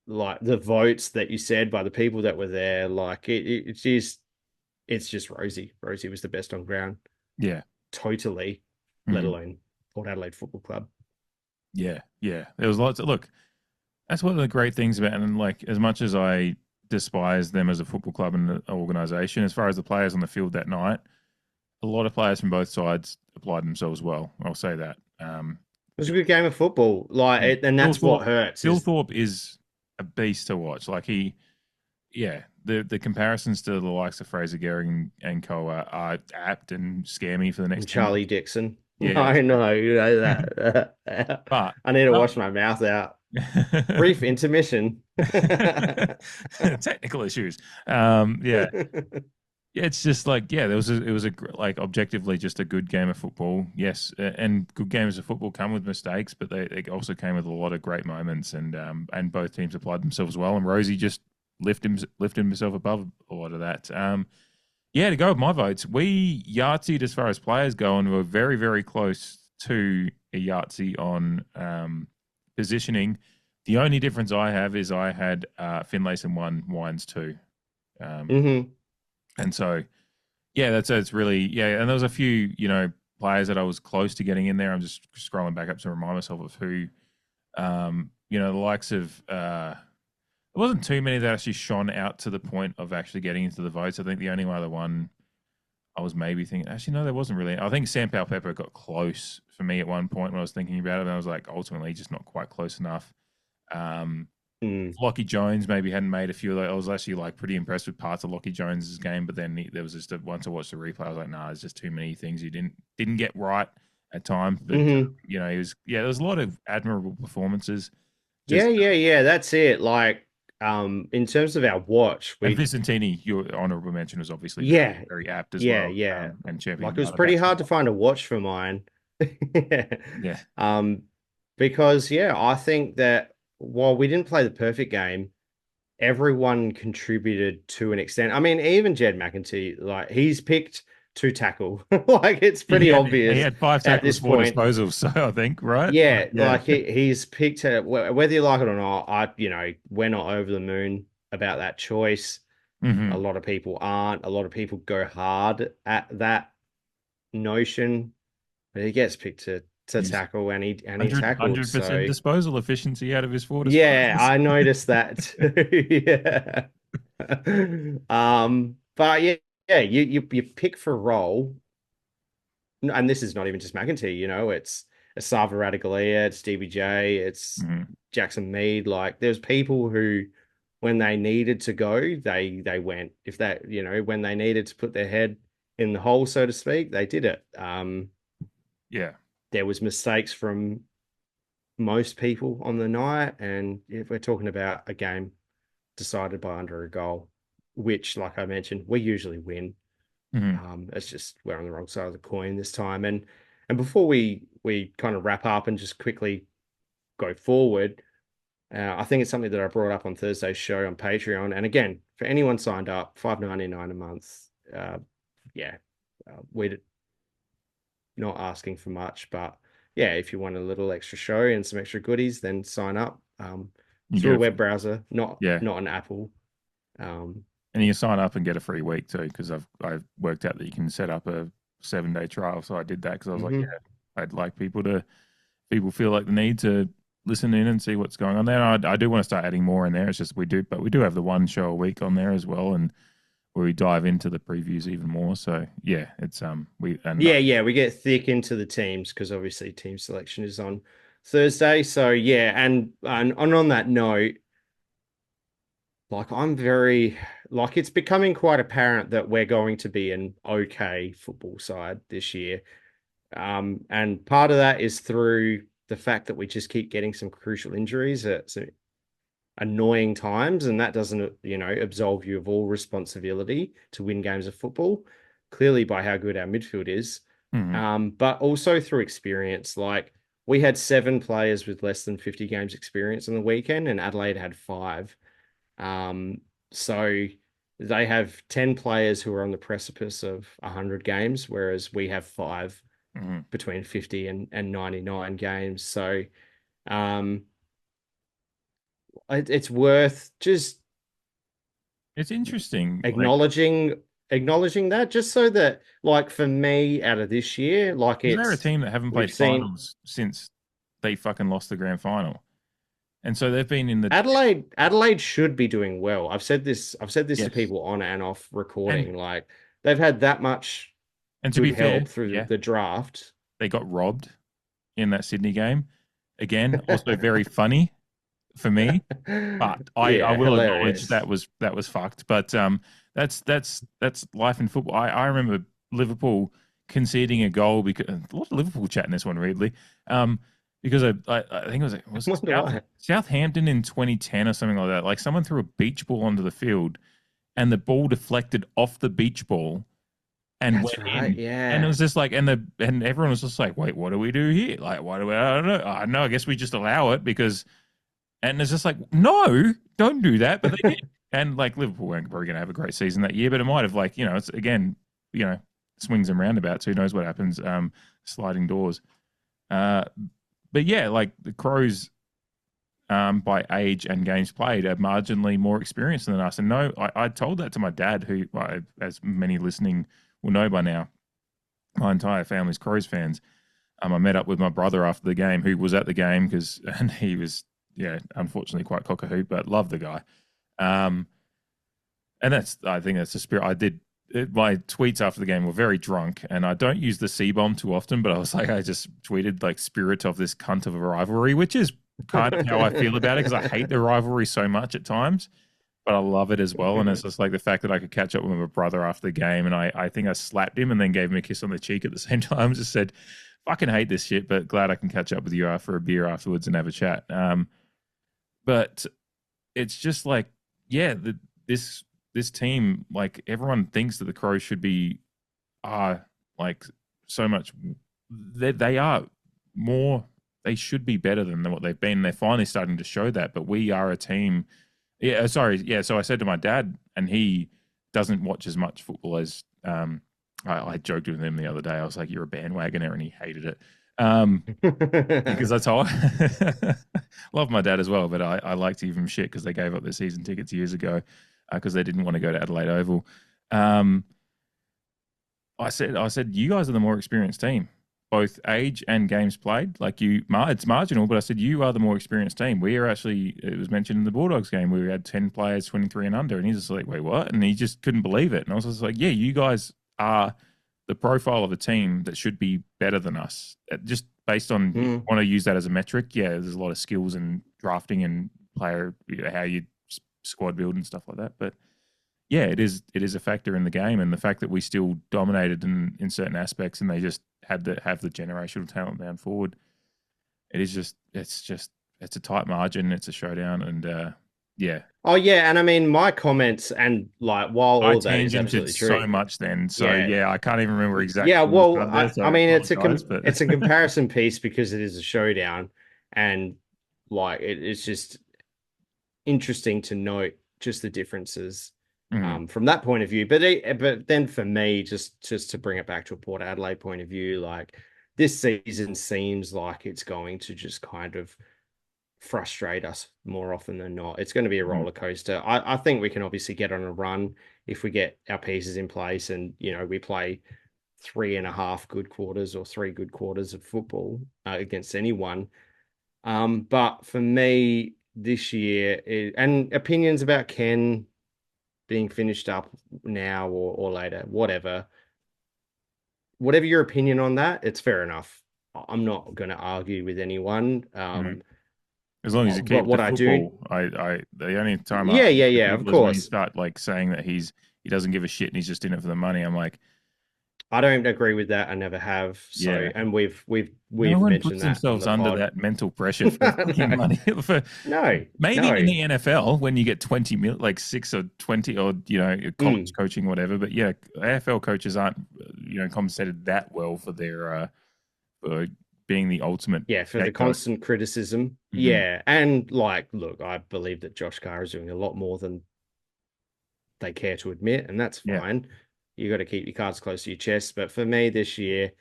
like the votes that you said by the people that were there, like it's just Rosie. Rosie was the best on ground. Yeah. Totally, let alone Port Adelaide Football Club. Yeah. There was lots of, look, that's one of the great things about, and like, as much as I despise them as a football club and an organisation, as far as the players on the field that night, a lot of players from both sides applied themselves well. I'll say that. It was a good game of football, and that's what hurts. Phil Thorpe is a beast to watch. Like the comparisons to the likes of Fraser Gehring and co are apt and scare me for the next. And Charlie Dixon. Yeah. I know, you know that. But I need to wash my mouth out. Brief intermission. Technical issues. It's just like, it was like objectively just a good game of football. Yes, and good games of football come with mistakes, but they also came with a lot of great moments, and both teams applied themselves well. And Rosie just lifted himself above a lot of that. To go with my votes, we Yahtzeed as far as players go, and we're very, very close to a Yahtzee on positioning. The only difference I have is I had Finlayson 1, Wines 2. And so, it's really, and there was a few, players that I was close to getting in there. I'm just scrolling back up to remind myself of who, the likes of, there wasn't too many that actually shone out to the point of actually getting into the votes. I think the only other one I was maybe thinking, actually, no, there wasn't really. I think Sam Powell-Pepper got close for me at one point when I was thinking about it. And I was like, ultimately, just not quite close enough. Lockie Jones maybe hadn't made a few. I was actually like pretty impressed with parts of Lockie Jones's game, but then there was just once I watched the replay, I was like, nah, there's just too many things he didn't get right at times. But he was there was a lot of admirable performances. Yeah. That's it. Like, in terms of our watch, and Vicentini, your honourable mention, was obviously very apt as well. And champion. Like, it was pretty hard to find a watch for mine. Yeah. Because I think that while we didn't play the perfect game, everyone contributed to an extent. I mean, even Jed McEntee, like, he's picked to tackle. Like, it's pretty obvious. He had 5 tackles, 4 disposals, so I think, right? Yeah, like he's picked it, whether you like it or not. We're not over the moon about that choice. A lot of people aren't. A lot of people go hard at that notion, but he gets picked to tackle, and he tackles 100% disposal efficiency out of his 4 disposals. Yeah, I noticed that too. But you pick for a role, and this is not even just McEntee. It's Sava Radaglia, it's DBJ, it's Jackson Mead. Like, there's people who, when they needed to go, they went. If that, when they needed to put their head in the hole, so to speak, they did it. There was mistakes from most people on the night, and if we're talking about a game decided by under a goal, which, like I mentioned, we usually win. It's just we're on the wrong side of the coin this time. And before we kind of wrap up and just quickly go forward, I think it's something that I brought up on Thursday's show on Patreon. And again, for anyone signed up, $5.99 a month. We're not asking for much, but if you want a little extra show and some extra goodies, then sign up through a web browser, not an Apple. And you sign up and get a free week too, because I've worked out that you can set up a 7-day trial. So I did that because I was like, I'd like people feel like the need to listen in and see what's going on there. And I do want to start adding more in there. It's just we do have the one show a week on there as well, and where we dive into the previews even more. So it's we get thick into the teams, because obviously team selection is on Thursday. So and on that note, like, I'm very, like, it's becoming quite apparent that we're going to be an okay football side this year. And part of that is through the fact that we just keep getting some crucial injuries at some annoying times, and that doesn't, absolve you of all responsibility to win games of football, clearly by how good our midfield is. But also through experience. Like, we had 7 players with less than 50 games experience on the weekend, and Adelaide had 5. So they have 10 players who are on the precipice of 100 games, whereas we have 5 between 50 and 99 games. So it's worth just, it's interesting acknowledging that, just so that, like, for me, out of this year, like, they're a team that haven't played finals since they fucking lost the grand final. And so they've been in the Adelaide should be doing well. I've said this to people on and off recording. Like, they've had that much and to be fair, help through the draft. They got robbed in that Sydney game. Again, also very funny for me. But I will acknowledge that was fucked. But that's life in football. I remember Liverpool conceding a goal, because a lot of Liverpool chat in this one, weirdly. Because I think it was Southampton in 2010 or something like that. Like, someone threw a beach ball onto the field, and the ball deflected off the beach ball and went in. Yeah. And it was just like, and everyone was just like, wait, what do we do here? Like, I don't know. I guess we just allow it because, and it's just like, no, don't do that. But they did. And like, Liverpool weren't probably going to have a great season that year, but it might have, like, it's again, swings and roundabouts. Who knows what happens? Sliding doors. But yeah, like, the Crows, by age and games played, are marginally more experienced than us. And no, I told that to my dad, who, as many listening will know by now, my entire family's Crows fans. I met up with my brother after the game, who was at the game, and he was, unfortunately quite cock-a-hoot, but loved the guy. And I think that's the spirit. I did. My tweets after the game were very drunk, and I don't use the C-bomb too often, but I just tweeted, like, spirit of this cunt of a rivalry, which is kind of how I feel about it, because I hate the rivalry so much at times, but I love it as well. And it's just like the fact that I could catch up with my brother after the game, and I think I slapped him and then gave him a kiss on the cheek at the same time. Just said, "Fucking hate this shit, but glad I can catch up with you for a beer afterwards and have a chat." But it's just like, yeah, this team, like everyone thinks that the Crows should be, like so much. They are more. They should be better than what they've been. They're finally starting to show that. But we are a team. Yeah, sorry. Yeah, so I said to my dad, and he doesn't watch as much football as I joked with him the other day. I was like, "You're a bandwagoner," and he hated it. Because I told love my dad as well, but I like to give him shit because they gave up their season tickets years ago because they didn't want to go to Adelaide Oval. I said you guys are the more experienced team, both age and games played. Like it's marginal, but I said you are the more experienced team. We are actually, it was mentioned in the Bulldogs game, we had 10 players 23 and under, and he's just like, "Wait, what?" And he just couldn't believe it. And I was just like, "Yeah, you guys are the profile of a team that should be better than us." Just based on, you want to use that as a metric. Yeah, there's a lot of skills and drafting and player, how you squad build and stuff like that. But yeah, it is a factor in the game, and the fact that we still dominated in certain aspects, and they just have the generational talent down forward. It's a tight margin. It's a showdown, and yeah. Oh yeah, and I mean my comments, and like while all that is absolutely true, so much then. So yeah, I can't even remember exactly. Yeah, well, I mean it's a comparison piece because it is a showdown, and like it's just interesting to note just the differences from that point of view. But then for me, just to bring it back to a Port Adelaide point of view, like this season seems like it's going to just kind of frustrate us more often than not. It's going to be a roller coaster. I think we can obviously get on a run if we get our pieces in place, and we play 3.5 good quarters or 3 good quarters of football against anyone. But for me this year, and opinions about Ken being finished up now or later, whatever your opinion on that, it's fair enough. I'm not going to argue with anyone. As long as you keep what the I football, the only time of course, when you start like saying that he doesn't give a shit and he's just in it for the money, I'm like, I don't agree with that. I never have. So, and we've no one mentioned puts that themselves under that mental pressure for money. Maybe in the NFL when you get 20 mil, like 6 or 20, or college coaching, whatever. But yeah, AFL coaches aren't compensated that well for their for being the ultimate. Yeah, for the constant criticism. Yeah, and like, look, I believe that Josh Carr is doing a lot more than they care to admit, and that's fine. You got to keep your cards close to your chest. But for me this year,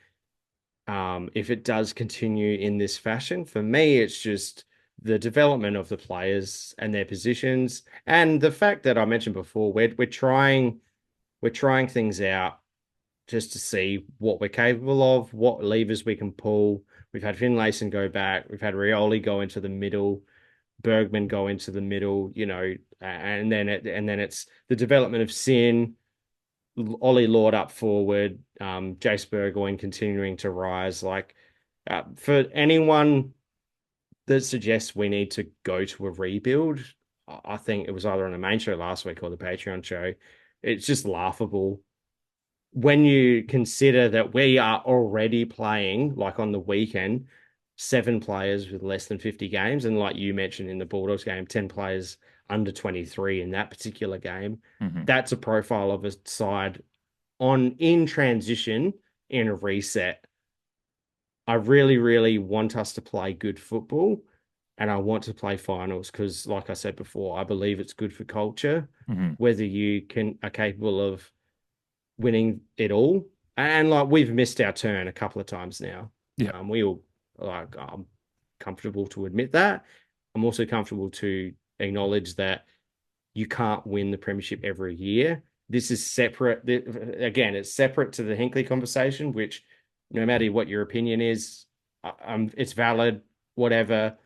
if it does continue in this fashion, for me, it's just the development of the players and their positions, and the fact that I mentioned before, we're trying things out just to see what we're capable of, what levers we can pull. We've had Finlayson go back. We've had Rioli go into the middle, Bergman go into the middle, and then it's the development of Sin, Ollie Lord up forward, Jace Burgoyne continuing to rise. Like, for anyone that suggests we need to go to a rebuild, I think it was either on the main show last week or the Patreon show. It's just laughable when you consider that we are already playing, like on the weekend, 7 players with less than 50 games. And like you mentioned in the Bulldogs game, 10 players under 23 in that particular game. That's a profile of a side in transition, in a reset. I really, really want us to play good football, and I want to play finals because, like I said before, I believe it's good for culture, whether you are capable of winning it all. And like, we've missed our turn a couple of times now. We all, like, I'm comfortable to admit that. I'm also comfortable to acknowledge that you can't win the premiership every year. This is separate. Again, it's separate to the Hinkley conversation, which no matter what your opinion is, it's valid, whatever.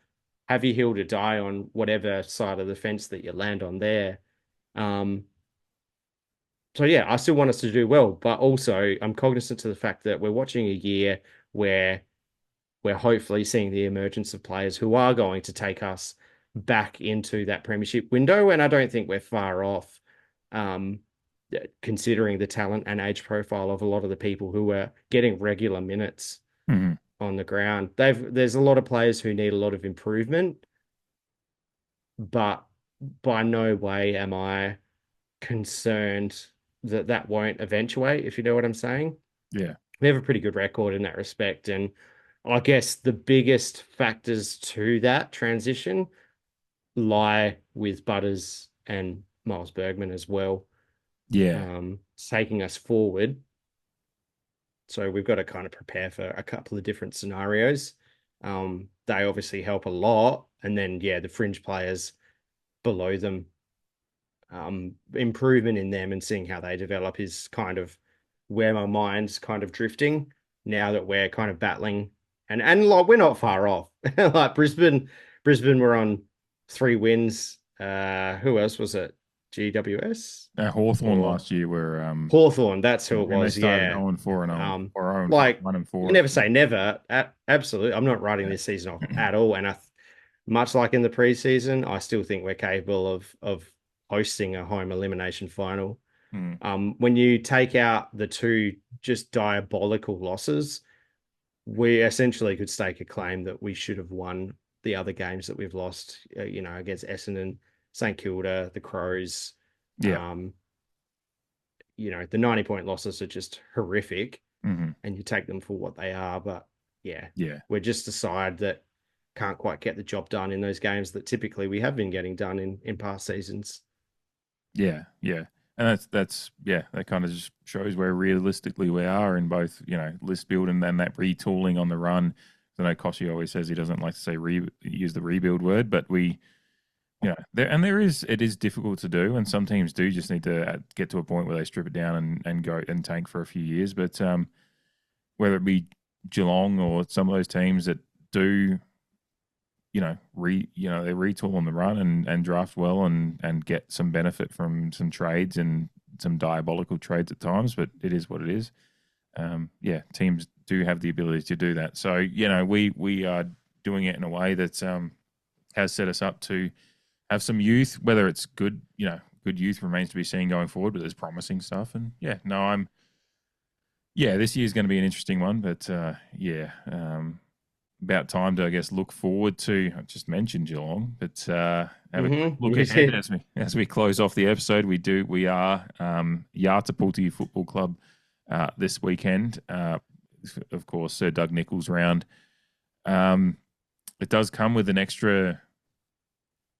Have your hill to die on whatever side of the fence that you land on there. So yeah, I still want us to do well, but also I'm cognizant to the fact that we're watching a year where we're hopefully seeing the emergence of players who are going to take us back into that premiership window. And I don't think we're far off, considering the talent and age profile of a lot of the people who are getting regular minutes on the ground. There's a lot of players who need a lot of improvement, but by no way am I concerned that won't eventuate, if you know what I'm saying. Yeah. We have a pretty good record in that respect. And I guess the biggest factors to that transition lie with Butters and Miles Bergman as well. Yeah. Taking us forward. So we've got to kind of prepare for a couple of different scenarios. They obviously help a lot. And then, the fringe players below them, improvement in them and seeing how they develop is kind of where my mind's kind of drifting now that we're kind of battling. And like, we're not far off. Like Brisbane were on 3 wins. Who else was it? GWS? Hawthorn last year were Hawthorn, that's who it was. They started 0-4 or like 1-4. Never say never. Absolutely. I'm not writing this season off at all. And much like in the preseason, I still think we're capable of hosting a home elimination final. When you take out the 2 just diabolical losses, we essentially could stake a claim that we should have won the other games that we've lost, against Essendon, St Kilda, the Crows. Yeah. The 90-point losses are just horrific, and you take them for what they are. But we're just a side that can't quite get the job done in those games that typically we have been getting done in past seasons. Yeah. And that's that kind of just shows where realistically we are in both, list building and that retooling on the run. I know Koshy always says he doesn't like to say use the rebuild word, but it is difficult to do, and some teams do just need to get to a point where they strip it down and go and tank for a few years. But whether it be Geelong or some of those teams that do, they retool on the run and draft well and get some benefit from some trades and some diabolical trades at times, but it is what it is. Teams do have the ability to do that. So, we are doing it in a way that has set us up to have some youth, whether it's good, good youth remains to be seen going forward, but there's promising stuff. And this year's going to be an interesting one, but about time to, I guess, look forward to, I just mentioned Geelong, but have a look ahead as we close off the episode. We are Yartapuulti Football Club this weekend. Of course, Sir Doug Nicholls Round. It does come with an extra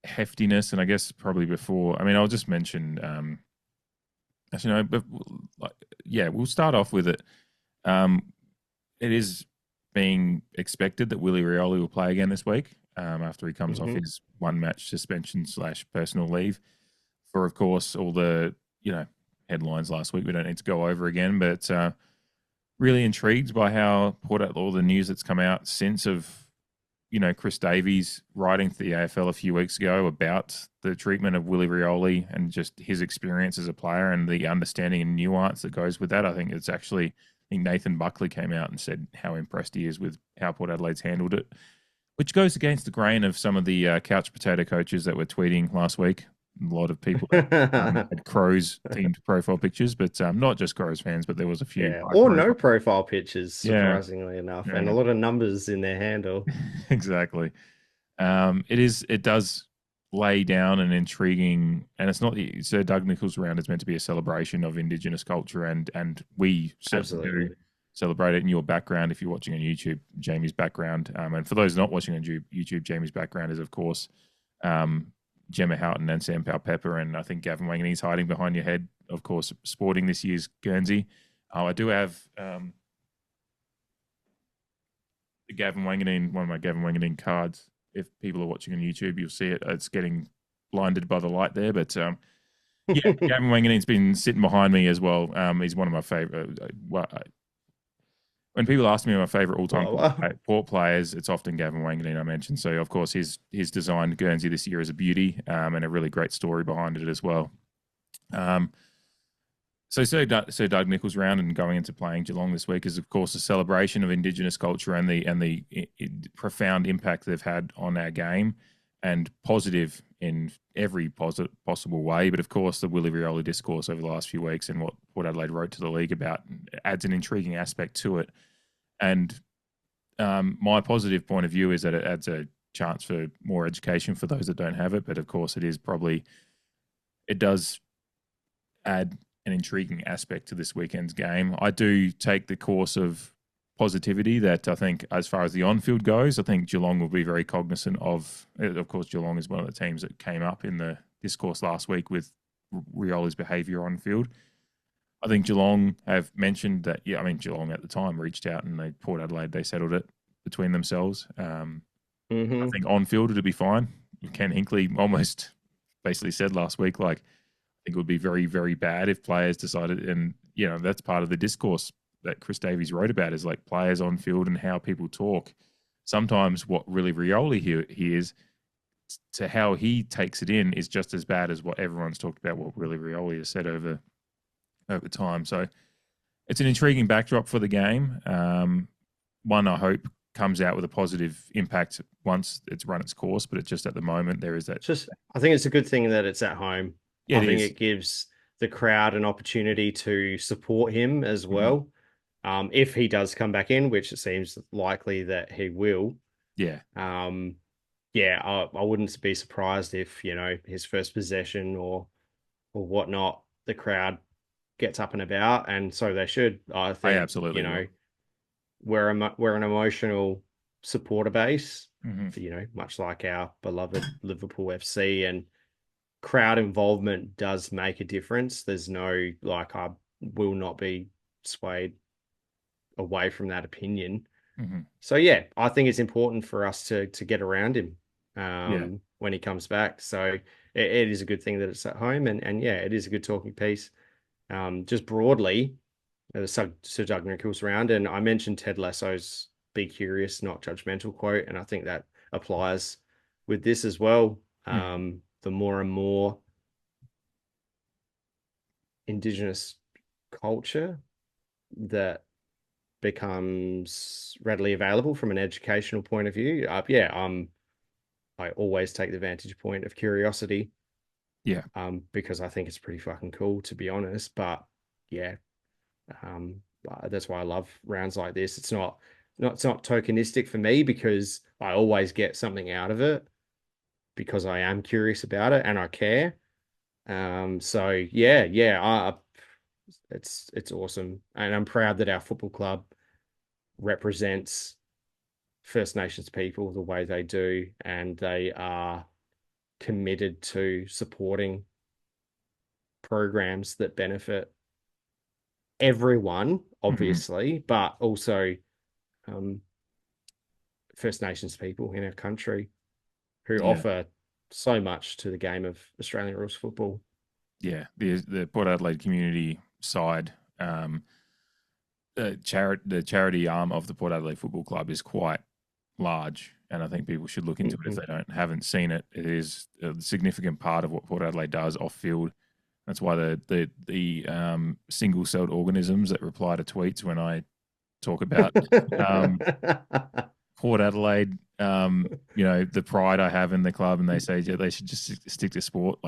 heftiness, and I guess probably before. I mean, I'll just mention. We'll start off with it. It is being expected that Willie Rioli will play again this week after he comes off his 1-match suspension / personal leave for, of course, all the headlines last week. We don't need to go over again, but really intrigued by how all the news that's come out since of Chris Davies writing to the AFL a few weeks ago about the treatment of Willie Rioli and just his experience as a player and the understanding and nuance that goes with that. I think Nathan Buckley came out and said how impressed he is with how Port Adelaide's handled it, which goes against the grain of some of the couch potato coaches that were tweeting last week. A lot of people had Crows themed profile pictures, but not just Crows fans, but there was a few. Or no profile pictures, surprisingly enough, and a lot of numbers in their handle. Exactly. It does lay down an intriguing, and it's not the Sir Doug Nicholls Round is meant to be a celebration of Indigenous culture, and we certainly do celebrate it in your background. If you're watching on YouTube, Jamie's background, and for those not watching on YouTube, Jamie's background is, of course, Gemma Houghton and Sam Powell-Pepper, and I think Gavin Wanganeen's hiding behind your head, of course, sporting this year's Guernsey. I do have the Gavin Wanganeen, one of my Gavin Wanganeen cards. If people are watching on YouTube, you'll see it. It's getting blinded by the light there, but Gavin Wanganeen's been sitting behind me as well. He's one of my favorite. When people ask me my favorite all-time Port players, it's often Gavin Wanganeen I mention. So, of course, his designed Guernsey this year is a beauty and a really great story behind it as well. So Sir Doug Nicholls Round and going into playing Geelong this week is, of course, a celebration of Indigenous culture and the profound impact they've had on our game, and positive in every possible way. But, of course, the Willie Rioli discourse over the last few weeks and what Port Adelaide wrote to the league about adds an intriguing aspect to it. And my positive point of view is that it adds a chance for more education for those that don't have it. But, of course, it does add an intriguing aspect to this weekend's game. I do take the course of positivity that I think, as far as the on-field goes, I think Geelong will be very cognizant of course, Geelong is one of the teams that came up in the discourse last week with Rioli's behaviour on-field. I think Geelong have mentioned that, Geelong at the time reached out and Port Adelaide, they settled it between themselves. I think on-field it'll be fine. Ken Hinkley almost basically said last week, I think it would be very, very bad if players decided, and that's part of the discourse that Chris Davies wrote about, is players on field and how people talk. Sometimes what Willie Rioli hears to how he takes it in is just as bad as what everyone's talked about, what Willie Rioli has said over time. So it's an intriguing backdrop for the game. One I hope comes out with a positive impact once it's run its course, but it's just at the moment there is that. I think it's a good thing that it's at home. Yeah, I think it gives the crowd an opportunity to support him as well. If he does come back in, which it seems likely that he will. Yeah. I wouldn't be surprised if, his first possession or whatnot, the crowd gets up and about, and so they should. I think, absolutely. We're an emotional supporter base, much like our beloved Liverpool FC, and crowd involvement does make a difference. There's no, I will not be swayed away from that opinion. So I think it's important for us to get around him when he comes back. So it is a good thing that it's at home, and it is a good talking piece. Just broadly, the Sir Doug Nicholls Round, and I mentioned Ted Lasso's "Be curious, not judgmental" quote, and I think that applies with this as well. The more and more Indigenous culture that becomes readily available from an educational point of view, I always take the vantage point of curiosity. Because I think it's pretty fucking cool, to be honest. But that's why I love rounds like this. It's not tokenistic for me, because I always get something out of it because I am curious about it and I care. It's awesome, and I'm proud that our football club represents First Nations people the way they do, and they are committed to supporting programs that benefit everyone, obviously, but also First Nations people in our country who offer so much to the game of Australian rules football. Yeah, the Port Adelaide community side, the charity arm of the Port Adelaide Football Club is quite large, and I think people should look into it if they haven't seen it. It is a significant part of what Port Adelaide does off field. That's why the single-celled organisms that reply to tweets when I talk about Port Adelaide, the pride I have in the club, and they say they should just stick to sport.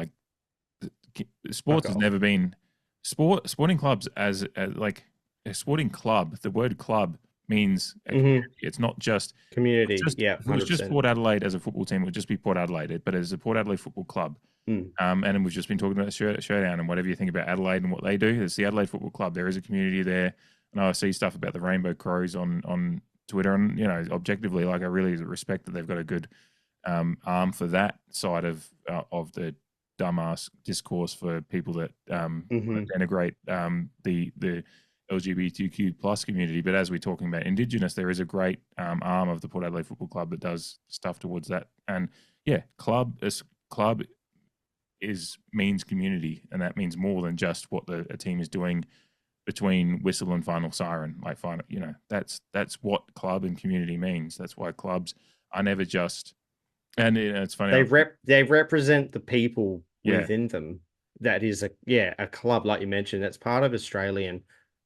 Sports has never been sporting clubs as like a sporting club. The word club means it's not just community. If it was just Port Adelaide as a football team, it would just be Port Adelaide. But as a Port Adelaide Football Club, and we've just been talking about Showdown and whatever you think about Adelaide and what they do, it's the Adelaide Football Club. There is a community there. And I see stuff about the Rainbow Crows on Twitter, and objectively, I really respect that they've got a good arm for that side of the dumbass discourse for people that denigrate the LGBTQ plus community. But as we're talking about Indigenous, there is a great arm of the Port Adelaide Football Club that does stuff towards that. And club means community, and that means more than just what a team is doing between whistle and final siren. That's what club and community means. That's why clubs are never just. And it's funny. They represent the people within them. that is a club, like you mentioned, that's part of Australian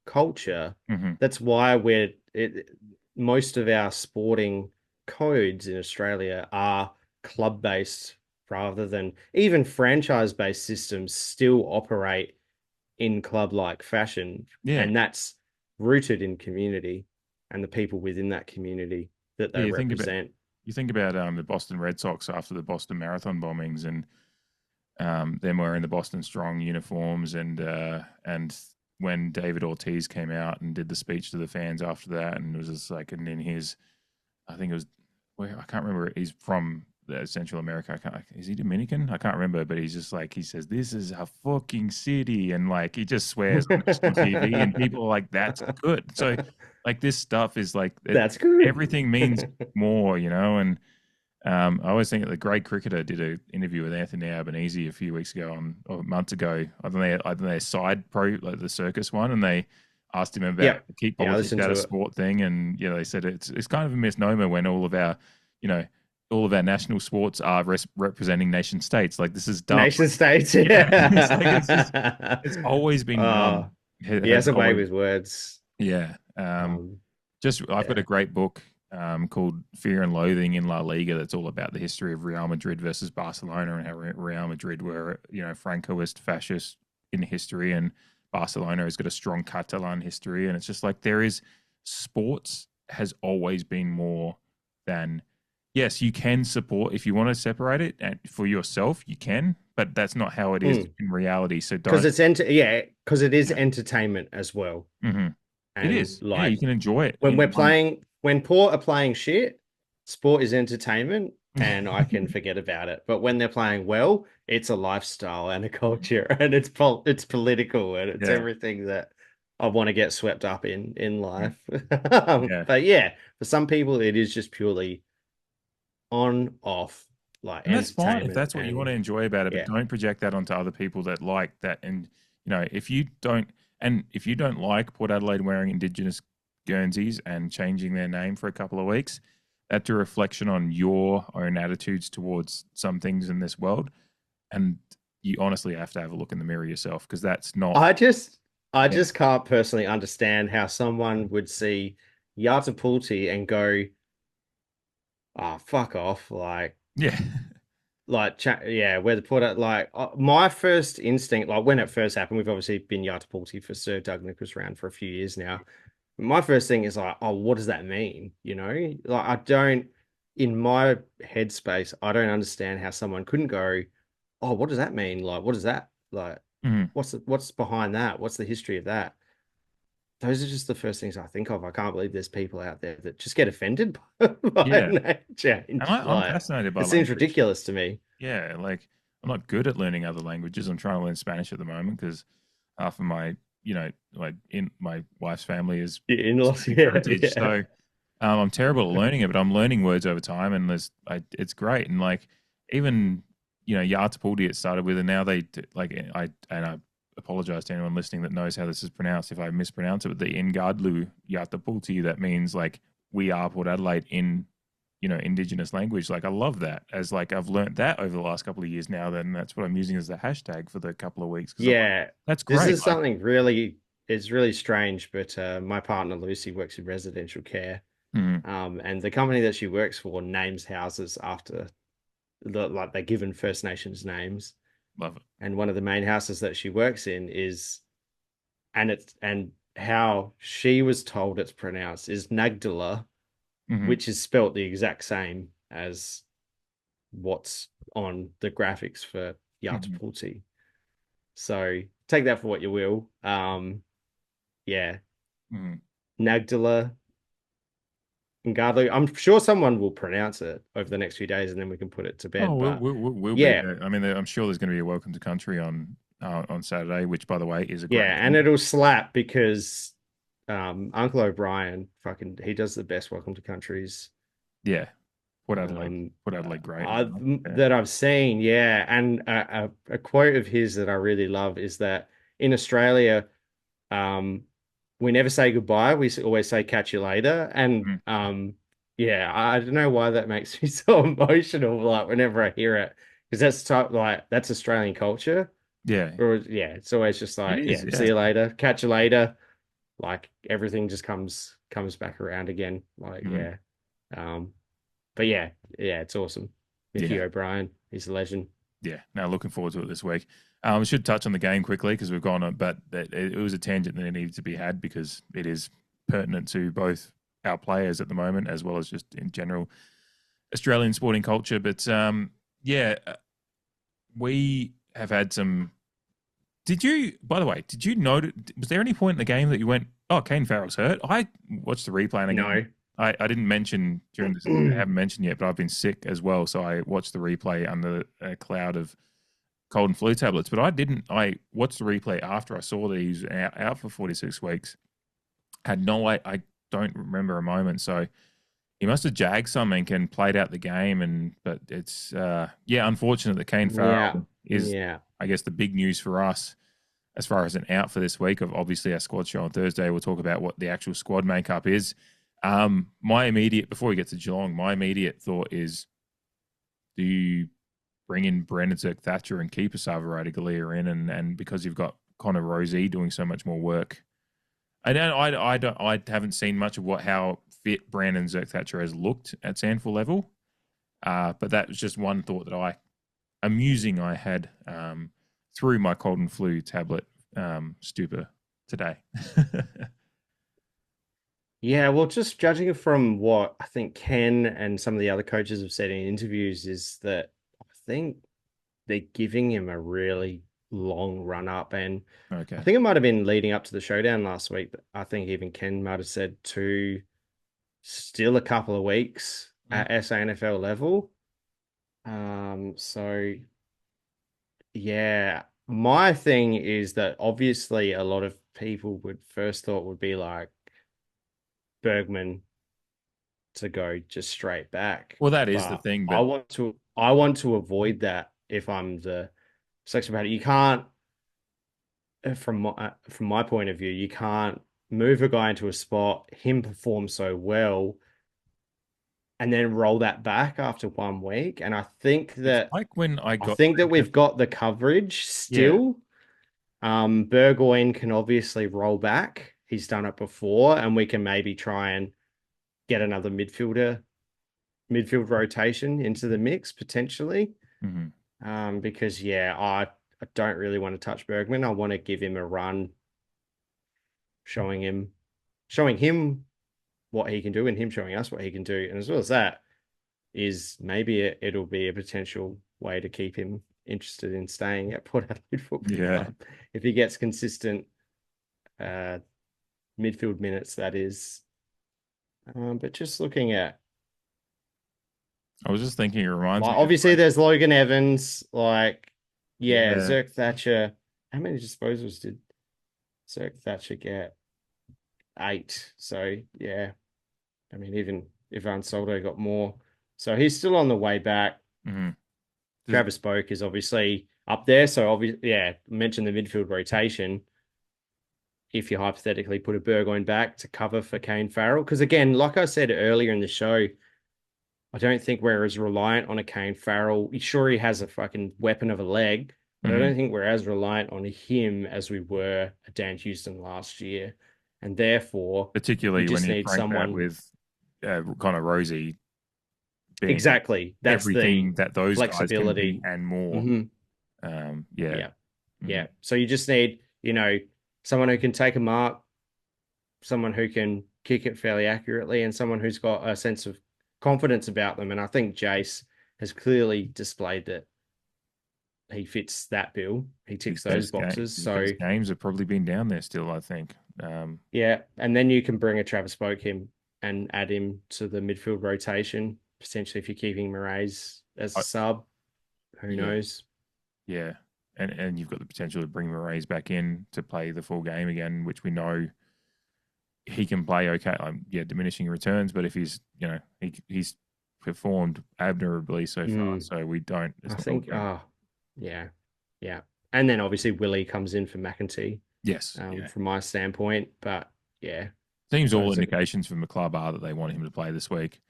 culture. Mm-hmm. That's why most of our sporting codes in Australia are club-based rather than even franchise-based systems still operate in club-like fashion. Yeah. And that's rooted in community and the people within that community that they represent. You think about the Boston Red Sox after the Boston Marathon bombings, and them wearing the Boston Strong uniforms, and when David Ortiz came out and did the speech to the fans after that, and it was just like, and in his, I think it was, where I can't remember, he's from Central America. Is he Dominican? I can't remember, but he's just like, he says, "This is a fucking city," and like he just swears on national TV, and people are like, "That's good." So like this stuff is like, that's good. Everything means more, you know. And I always think that the great cricketer did an interview with Anthony Albanese a few weeks ago, or months ago. I think their side pro, like the circus one, and they asked him about keep politics out of sport thing, and they said it's kind of a misnomer when all of our national sports are representing nation states. Like, this is dumb. Nation states, yeah. It's always been dumb. He has a way with words. Yeah. I've got a great book called Fear and Loathing in La Liga that's all about the history of Real Madrid versus Barcelona, and how Real Madrid were, Francoist, fascist in history, and Barcelona has got a strong Catalan history. And it's just like, sports has always been more than, yes, you can support, if you want to separate it and for yourself, you can, but that's not how it is in reality. So don't, because it is entertainment as well. Mm-hmm. It is. Like, you can enjoy it. When Port are playing shit, sport is entertainment, and I can forget about it. But when they're playing well, it's a lifestyle and a culture, and it's political, and it's everything that I want to get swept up in life. But yeah, for some people, it is just purely on, off, like, and that's fine if that's what you want to enjoy about it, but don't project that onto other people that like that. And if you don't like Port Adelaide wearing Indigenous Guernseys and changing their name for a couple of weeks, that's a reflection on your own attitudes towards some things in this world, and you honestly have to have a look in the mirror yourself, because that's not. I just can't personally understand how someone would see Yartapuulti and go, "Oh, fuck off!" Like, where the Port, like, my first instinct, like when it first happened, we've obviously been Yartapuulti for Sir Doug Nicholls Round for a few years now. My first thing is like, oh, what does that mean? Like, in my headspace, I don't understand how someone couldn't go, oh, what does that mean? Like, what is that? Like, what's behind that? What's the history of that? Those are just the first things I think of. I can't believe there's people out there that just get offended by name change. And I'm fascinated by it. Seems ridiculous to me. Yeah, like, I'm not good at learning other languages. I'm trying to learn Spanish at the moment because half of my, my wife's family is in-laws. So I'm terrible at learning it, but I'm learning words over time, and it's great. And like, even Yartapuulti it started with, and now they I apologize to anyone listening that knows how this is pronounced if I mispronounce it, but the Ingadlu Yartapuulti, that means like, we are Port Adelaide in Indigenous language. Like, I love that, as like, I've learned that over the last couple of years now, then that's what I'm using as the hashtag for the couple of weeks. That's great. This is something really, it's really strange, but my partner Lucy works in residential care, and the company that she works for names houses after they're given First Nations names. Love it. And one of the main houses that she works in is, and how she was told it's pronounced is Nagdala, which is spelt the exact same as what's on the graphics for Yartapuulti. So take that for what you will. Nagdala, Ngadlu. I'm sure someone will pronounce it over the next few days, and then we can put it to bed. We'll be there. I mean, I'm sure there's going to be a welcome to country on Saturday, which, by the way, is a great thing. And it'll slap because Uncle O'Brien, he does the best welcome to countries. Yeah, Port Adelaide, great. That I've seen. And a quote of his that I really love is that in Australia, we never say goodbye. We always say catch you later. And I don't know why that makes me so emotional. Like, whenever I hear it, because that's Australian culture. Yeah. Or it's always just like, is, see you later, catch you later. Like everything just comes back around again. Like, but it's awesome. Mickey O'Brien, he's a legend. Yeah, now looking forward to it this week. We should touch on the game quickly because we've gone on, but it was a tangent that needed to be had because it is pertinent to both our players at the moment as well as just in general Australian sporting culture. But we have had some. By the way, did you notice? Was there any point in the game that you went, "Oh, Kane Farrell's hurt"? I watched the replay and again, I didn't mention during this. I haven't mentioned yet, but I've been sick as well, so I watched the replay under a cloud of cold and flu tablets. But I watched the replay after I saw that he's out for 46 weeks. I don't remember a moment. So he must have jagged something and played out the game. But it's unfortunate that Kane Farrell is. I guess the big news for us as far as an out for this week of obviously our squad show on Thursday, we'll talk about what the actual squad makeup is. Before we get to Geelong, my immediate thought is, do you bring in Brendan Zerk-Thatcher and keep Asava Galea in? And because you've got Connor Rozee doing so much more work, I haven't seen much of how fit Brandon Zerk-Thatcher has looked at SANFL level. But that was just one thought that I had through my cold and flu tablet stupor today. Yeah, well, just judging from what I think Ken and some of the other coaches have said in interviews is that I think they're giving him a really long run up. And I think it might have been leading up to the showdown last week, but I think even Ken might have said still a couple of weeks at SANFL level. So yeah, my thing is that obviously a lot of people would be like Bergman to go just straight back. Well, that is the thing, but I want to avoid that if I'm the selection about it. You can't, from my point of view, you can't move a guy into a spot, him perform so well, and then roll that back after 1 week. And I think that we've got the coverage still. Yeah. Burgoyne can obviously roll back. He's done it before, and we can maybe try and get another midfield rotation into the mix potentially. Mm-hmm. Because I don't really want to touch Bergman. I want to give him a run, showing him what he can do and him showing us what he can do. And as well as that is maybe it'll be a potential way to keep him interested in staying at Port Adelaide Football Club if he gets consistent midfield minutes, that is. But just looking at, I was just thinking, it reminds me. Obviously, there's Logan Evans, Zerk-Thatcher. How many disposals did Zerk-Thatcher get? 8. So I mean, even Ivan Soldo got more. So he's still on the way back. Mm-hmm. Travis Boak is obviously up there. So obviously, mention the midfield rotation. If you hypothetically put a Burgoyne back to cover for Kane Farrell. Because again, like I said earlier in the show, I don't think we're as reliant on a Kane Farrell. Sure, he has a fucking weapon of a leg, but I don't think we're as reliant on him as we were at Dan Houston last year. And therefore, particularly when you crank that with Connor Rozee. Exactly. That's everything that those flexibility guys can be and more. Mm-hmm. So you just need, someone who can take a mark, someone who can kick it fairly accurately, and someone who's got a sense of confidence about them. And I think Jace has clearly displayed that he fits that bill. He ticks those boxes. So games have probably been down there still, I think. And then you can bring a Travis Boak him and add him to the midfield rotation, potentially if you're keeping Moraes as a sub. Who knows? Yeah. And you've got the potential to bring Moraes back in to play the full game again, which we know he can play okay. Diminishing returns, but if he's, he's performed admirably so far, so we don't. I think, and then obviously Willie comes in for McEntee. Yes, from my standpoint, but seems all indications from the club are that they want him to play this week.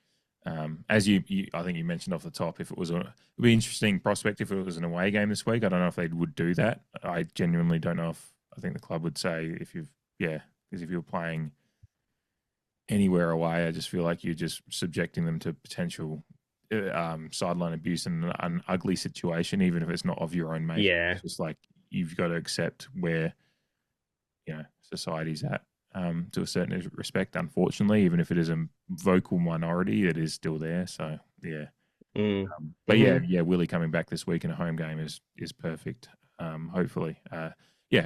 As I think you mentioned off the top, if it was it'd be interesting prospect if it was an away game this week. I don't know if they would do that. I genuinely don't know if I think the club would say because if you're playing anywhere away, I just feel like you're just subjecting them to potential sideline abuse and an ugly situation, even if it's not of your own making. Yeah, it's just like you've got to accept where society's at. To a certain respect, unfortunately, even if it is a vocal minority, it is still there. So yeah, but Willie coming back this week in a home game is perfect. Hopefully,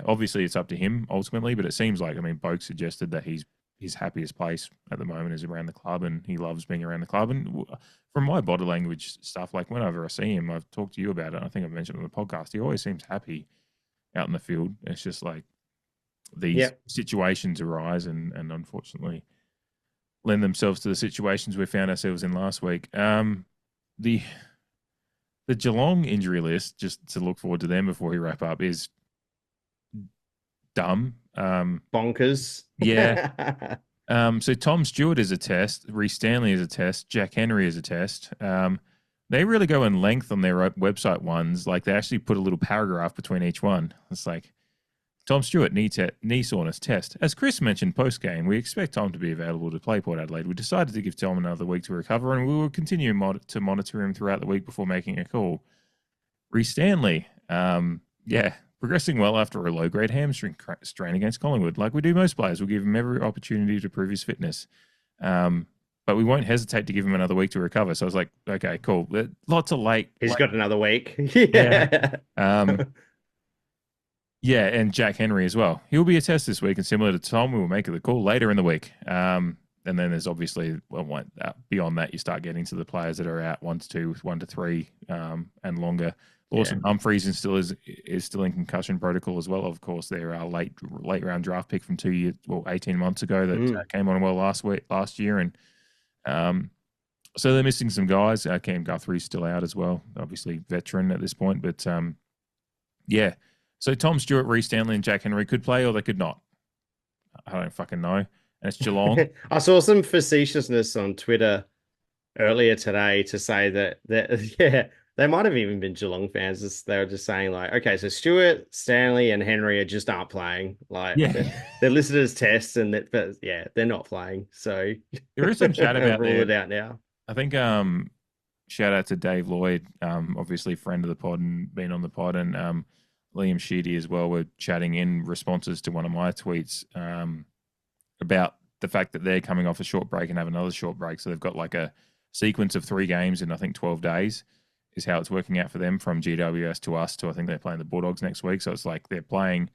obviously it's up to him ultimately, but it seems like Boak suggested that his happiest place at the moment is around the club, and he loves being around the club. And from my body language stuff, like whenever I see him, I've talked to you about it. I think I've mentioned it on the podcast. He always seems happy out in the field. It's just like these situations arise and unfortunately lend themselves to the situations we found ourselves in last week. The Geelong injury list, just to look forward to them before we wrap up, is dumb. Bonkers. Yeah. So Tom Stewart is a test, Reece Stanley is a test, Jack Henry is a test. They really go in length on their website ones. Like they actually put a little paragraph between each one. It's like, Tom Stewart, knee soreness test. As Chris mentioned post-game, we expect Tom to be available to play Port Adelaide. We decided to give Tom another week to recover, and we will continue to monitor him throughout the week before making a call. Reece Stanley, progressing well after a low-grade hamstring strain against Collingwood. Like we do most players, we'll give him every opportunity to prove his fitness. But we won't hesitate to give him another week to recover. So I was like, okay, cool. Lots of late. He's got another week. Yeah, and Jack Henry as well. He'll be a test this week, and similar to Tom, we will make the call later in the week. And then there's obviously, beyond that, you start getting to the players that are out 1 to 2, 1 to 3, and longer. Lawson Humphreys is still in concussion protocol as well. Of course, they're late round draft pick from 18 months ago that came on well last year, and so they're missing some guys. Cam Guthrie's still out as well, obviously veteran at this point, but So Tom Stewart, Reece Stanley, and Jack Henry could play, or they could not. I don't fucking know. And it's Geelong. I saw some facetiousness on Twitter earlier today to say that they might have even been Geelong fans. They were just saying like, okay, so Stewart, Stanley, and Henry just aren't playing. Like they're listed as tests, and they're not playing. So there is some chat about rule it out now. I think shout out to Dave Lloyd, obviously friend of the pod and been on the pod, and Liam Sheedy as well were chatting in responses to one of my tweets about the fact that they're coming off a short break and have another short break. So they've got like a sequence of 3 games in, I think, 12 days is how it's working out for them from GWS to us to I think they're playing the Bulldogs next week. So it's like they're playing.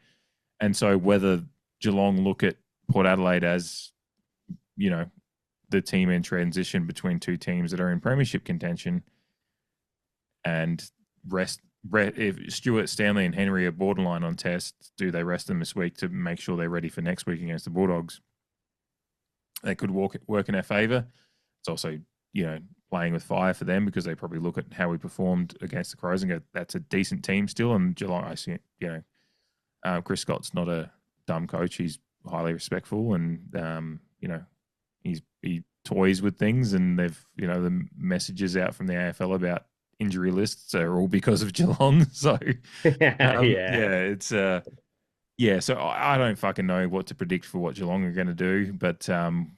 And so whether Geelong look at Port Adelaide as, the team in transition between two teams that are in premiership contention and rest if Stewart, Stanley, and Henry are borderline on tests, do they rest them this week to make sure they're ready for next week against the Bulldogs? They could work in our favour. It's also, playing with fire for them because they probably look at how we performed against the Crows and go, that's a decent team still. And Geelong, I see, Chris Scott's not a dumb coach. He's highly respectful and, he toys with things, and they've, the messages out from the AFL about injury lists are all because of Geelong. So it's so I don't fucking know what to predict for what Geelong are going to do, but Tom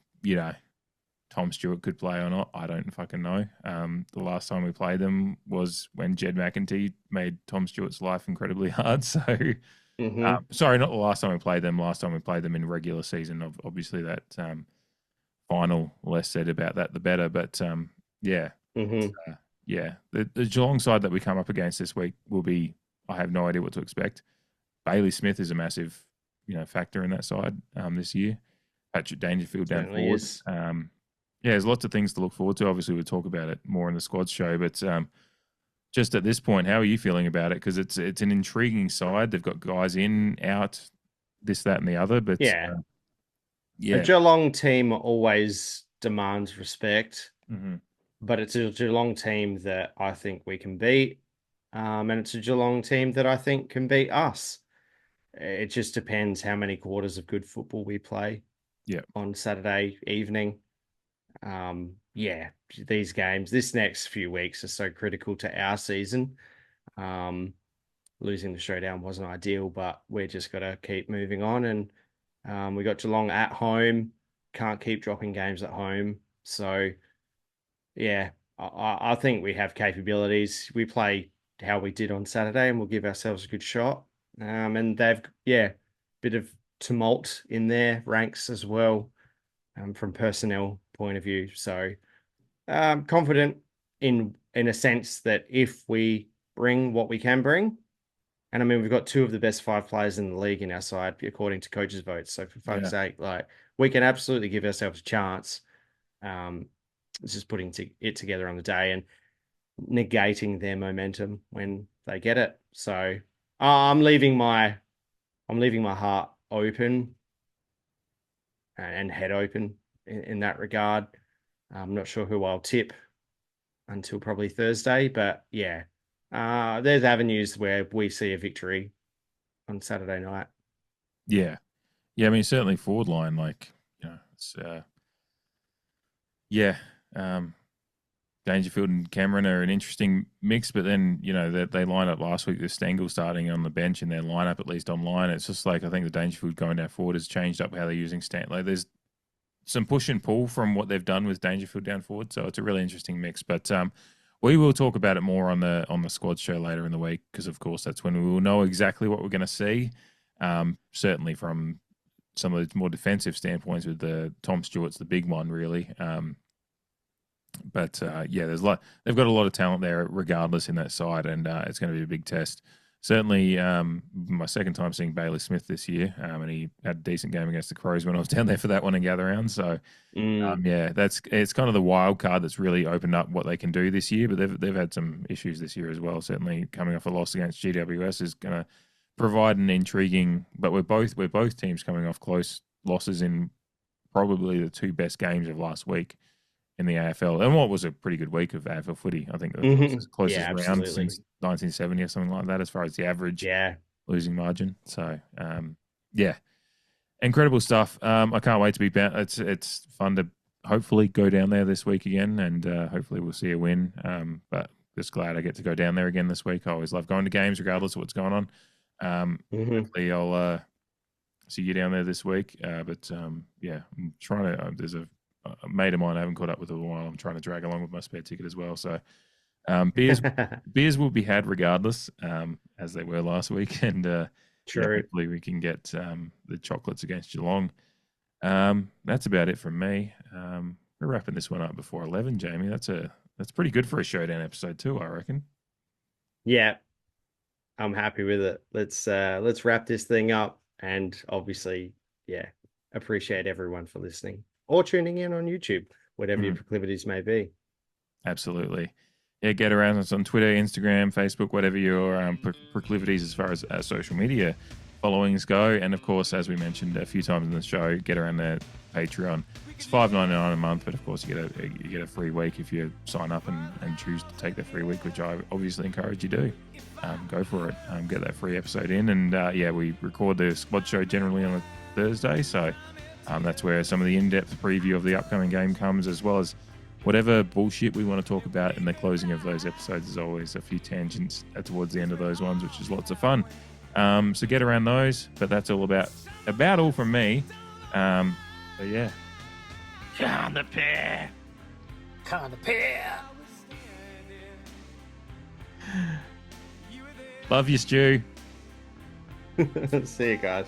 Stewart could play or not, I don't fucking know. The last time we played them was when Jed McEntee made Tom Stewart's life incredibly hard. So sorry, not the last time we played them. Last time we played them in regular season. Obviously that final, less said about that the better, but the Geelong side that we come up against this week will be, I have no idea what to expect. Bailey Smith is a massive, factor in that side this year. Patrick Dangerfield down forward. There's lots of things to look forward to. Obviously, we'll talk about it more in the squad show, but just at this point, how are you feeling about it? Because it's an intriguing side. They've got guys in, out, this, that, and the other. But the Geelong team always demands respect. But it's a Geelong team that I think we can beat. And it's a Geelong team that I think can beat us. It just depends how many quarters of good football we play on Saturday evening. yeah, these games, this next few weeks are so critical to our season. Losing the Showdown wasn't ideal, but we're just got to keep moving on. And we got Geelong at home. Can't keep dropping games at home. So, yeah, I think we have capabilities. We play how we did on Saturday, and we'll give ourselves a good shot. And they've, bit of tumult in their ranks as well, from personnel point of view. So, confident in a sense that if we bring what we can bring, and I mean, we've got 2 of the best 5 players in the league in our side, according to coaches' votes. So for fuck's sake, like, we can absolutely give ourselves a chance. It's just putting it together on the day and negating their momentum when they get it. So I'm leaving my heart open and head open in that regard. I'm not sure who I'll tip until probably Thursday, but yeah. There's avenues where we see a victory on Saturday night. Yeah. I mean, certainly forward line, like, it's Dangerfield and Cameron are an interesting mix, but then they line up last week with Stengel starting on the bench in their lineup, at least online. It's just like I think the Dangerfield going down forward has changed up how they're using Like, there's some push and pull from what they've done with Dangerfield down forward, so it's a really interesting mix. But we will talk about it more on the squad show later in the week, because of course that's when we will know exactly what we're going to see. Certainly from some of the more defensive standpoints, with the Tom Stewart's the big one really. But there's a lot. They've got a lot of talent there, regardless, in that side, and it's going to be a big test. Certainly, my second time seeing Bailey Smith this year, and he had a decent game against the Crows when I was down there for that one in gather round. So, it's kind of the wild card that's really opened up what they can do this year. But they've had some issues this year as well. Certainly, coming off a loss against GWS is going to provide an intriguing. But we're both teams coming off close losses in probably the 2 best games of last week in the AFL, and what was a pretty good week of AFL footy. I think the closest round since 1970 or something like that, as far as the average losing margin. So, incredible stuff. I can't wait to be back. It's fun to hopefully go down there this week again, and hopefully we'll see a win. But just glad I get to go down there again this week. I always love going to games, regardless of what's going on. Hopefully I'll see you down there this week. But I'm trying to. There's a mate of mine I haven't caught up with in a while. I'm trying to drag along with my spare ticket as well. So beers will be had regardless, as they were last week. And hopefully we can get the chocolates against Geelong. That's about it from me. We're wrapping this one up before 11, Jamie. That's pretty good for a Showdown episode too, I reckon. Yeah, I'm happy with it. Let's wrap this thing up, and obviously, appreciate everyone for listening or tuning in on YouTube, whatever your proclivities may be. Absolutely. Yeah, get around us on Twitter, Instagram, Facebook, whatever your proclivities as far as social media followings go. And of course, as we mentioned a few times in the show, get around the Patreon. It's $5.99 a month, but of course you get a free week if you sign up and choose to take the free week, which I obviously encourage you to. Go for it. Get that free episode in. And we record the squad show generally on a Thursday, so that's where some of the in-depth preview of the upcoming game comes, as well as whatever bullshit we want to talk about in the closing of those episodes. Is always a few tangents towards the end of those ones, which is lots of fun. So get around those, but that's all about all from me. But yeah. Can the pair. Love you, Stu. See you guys.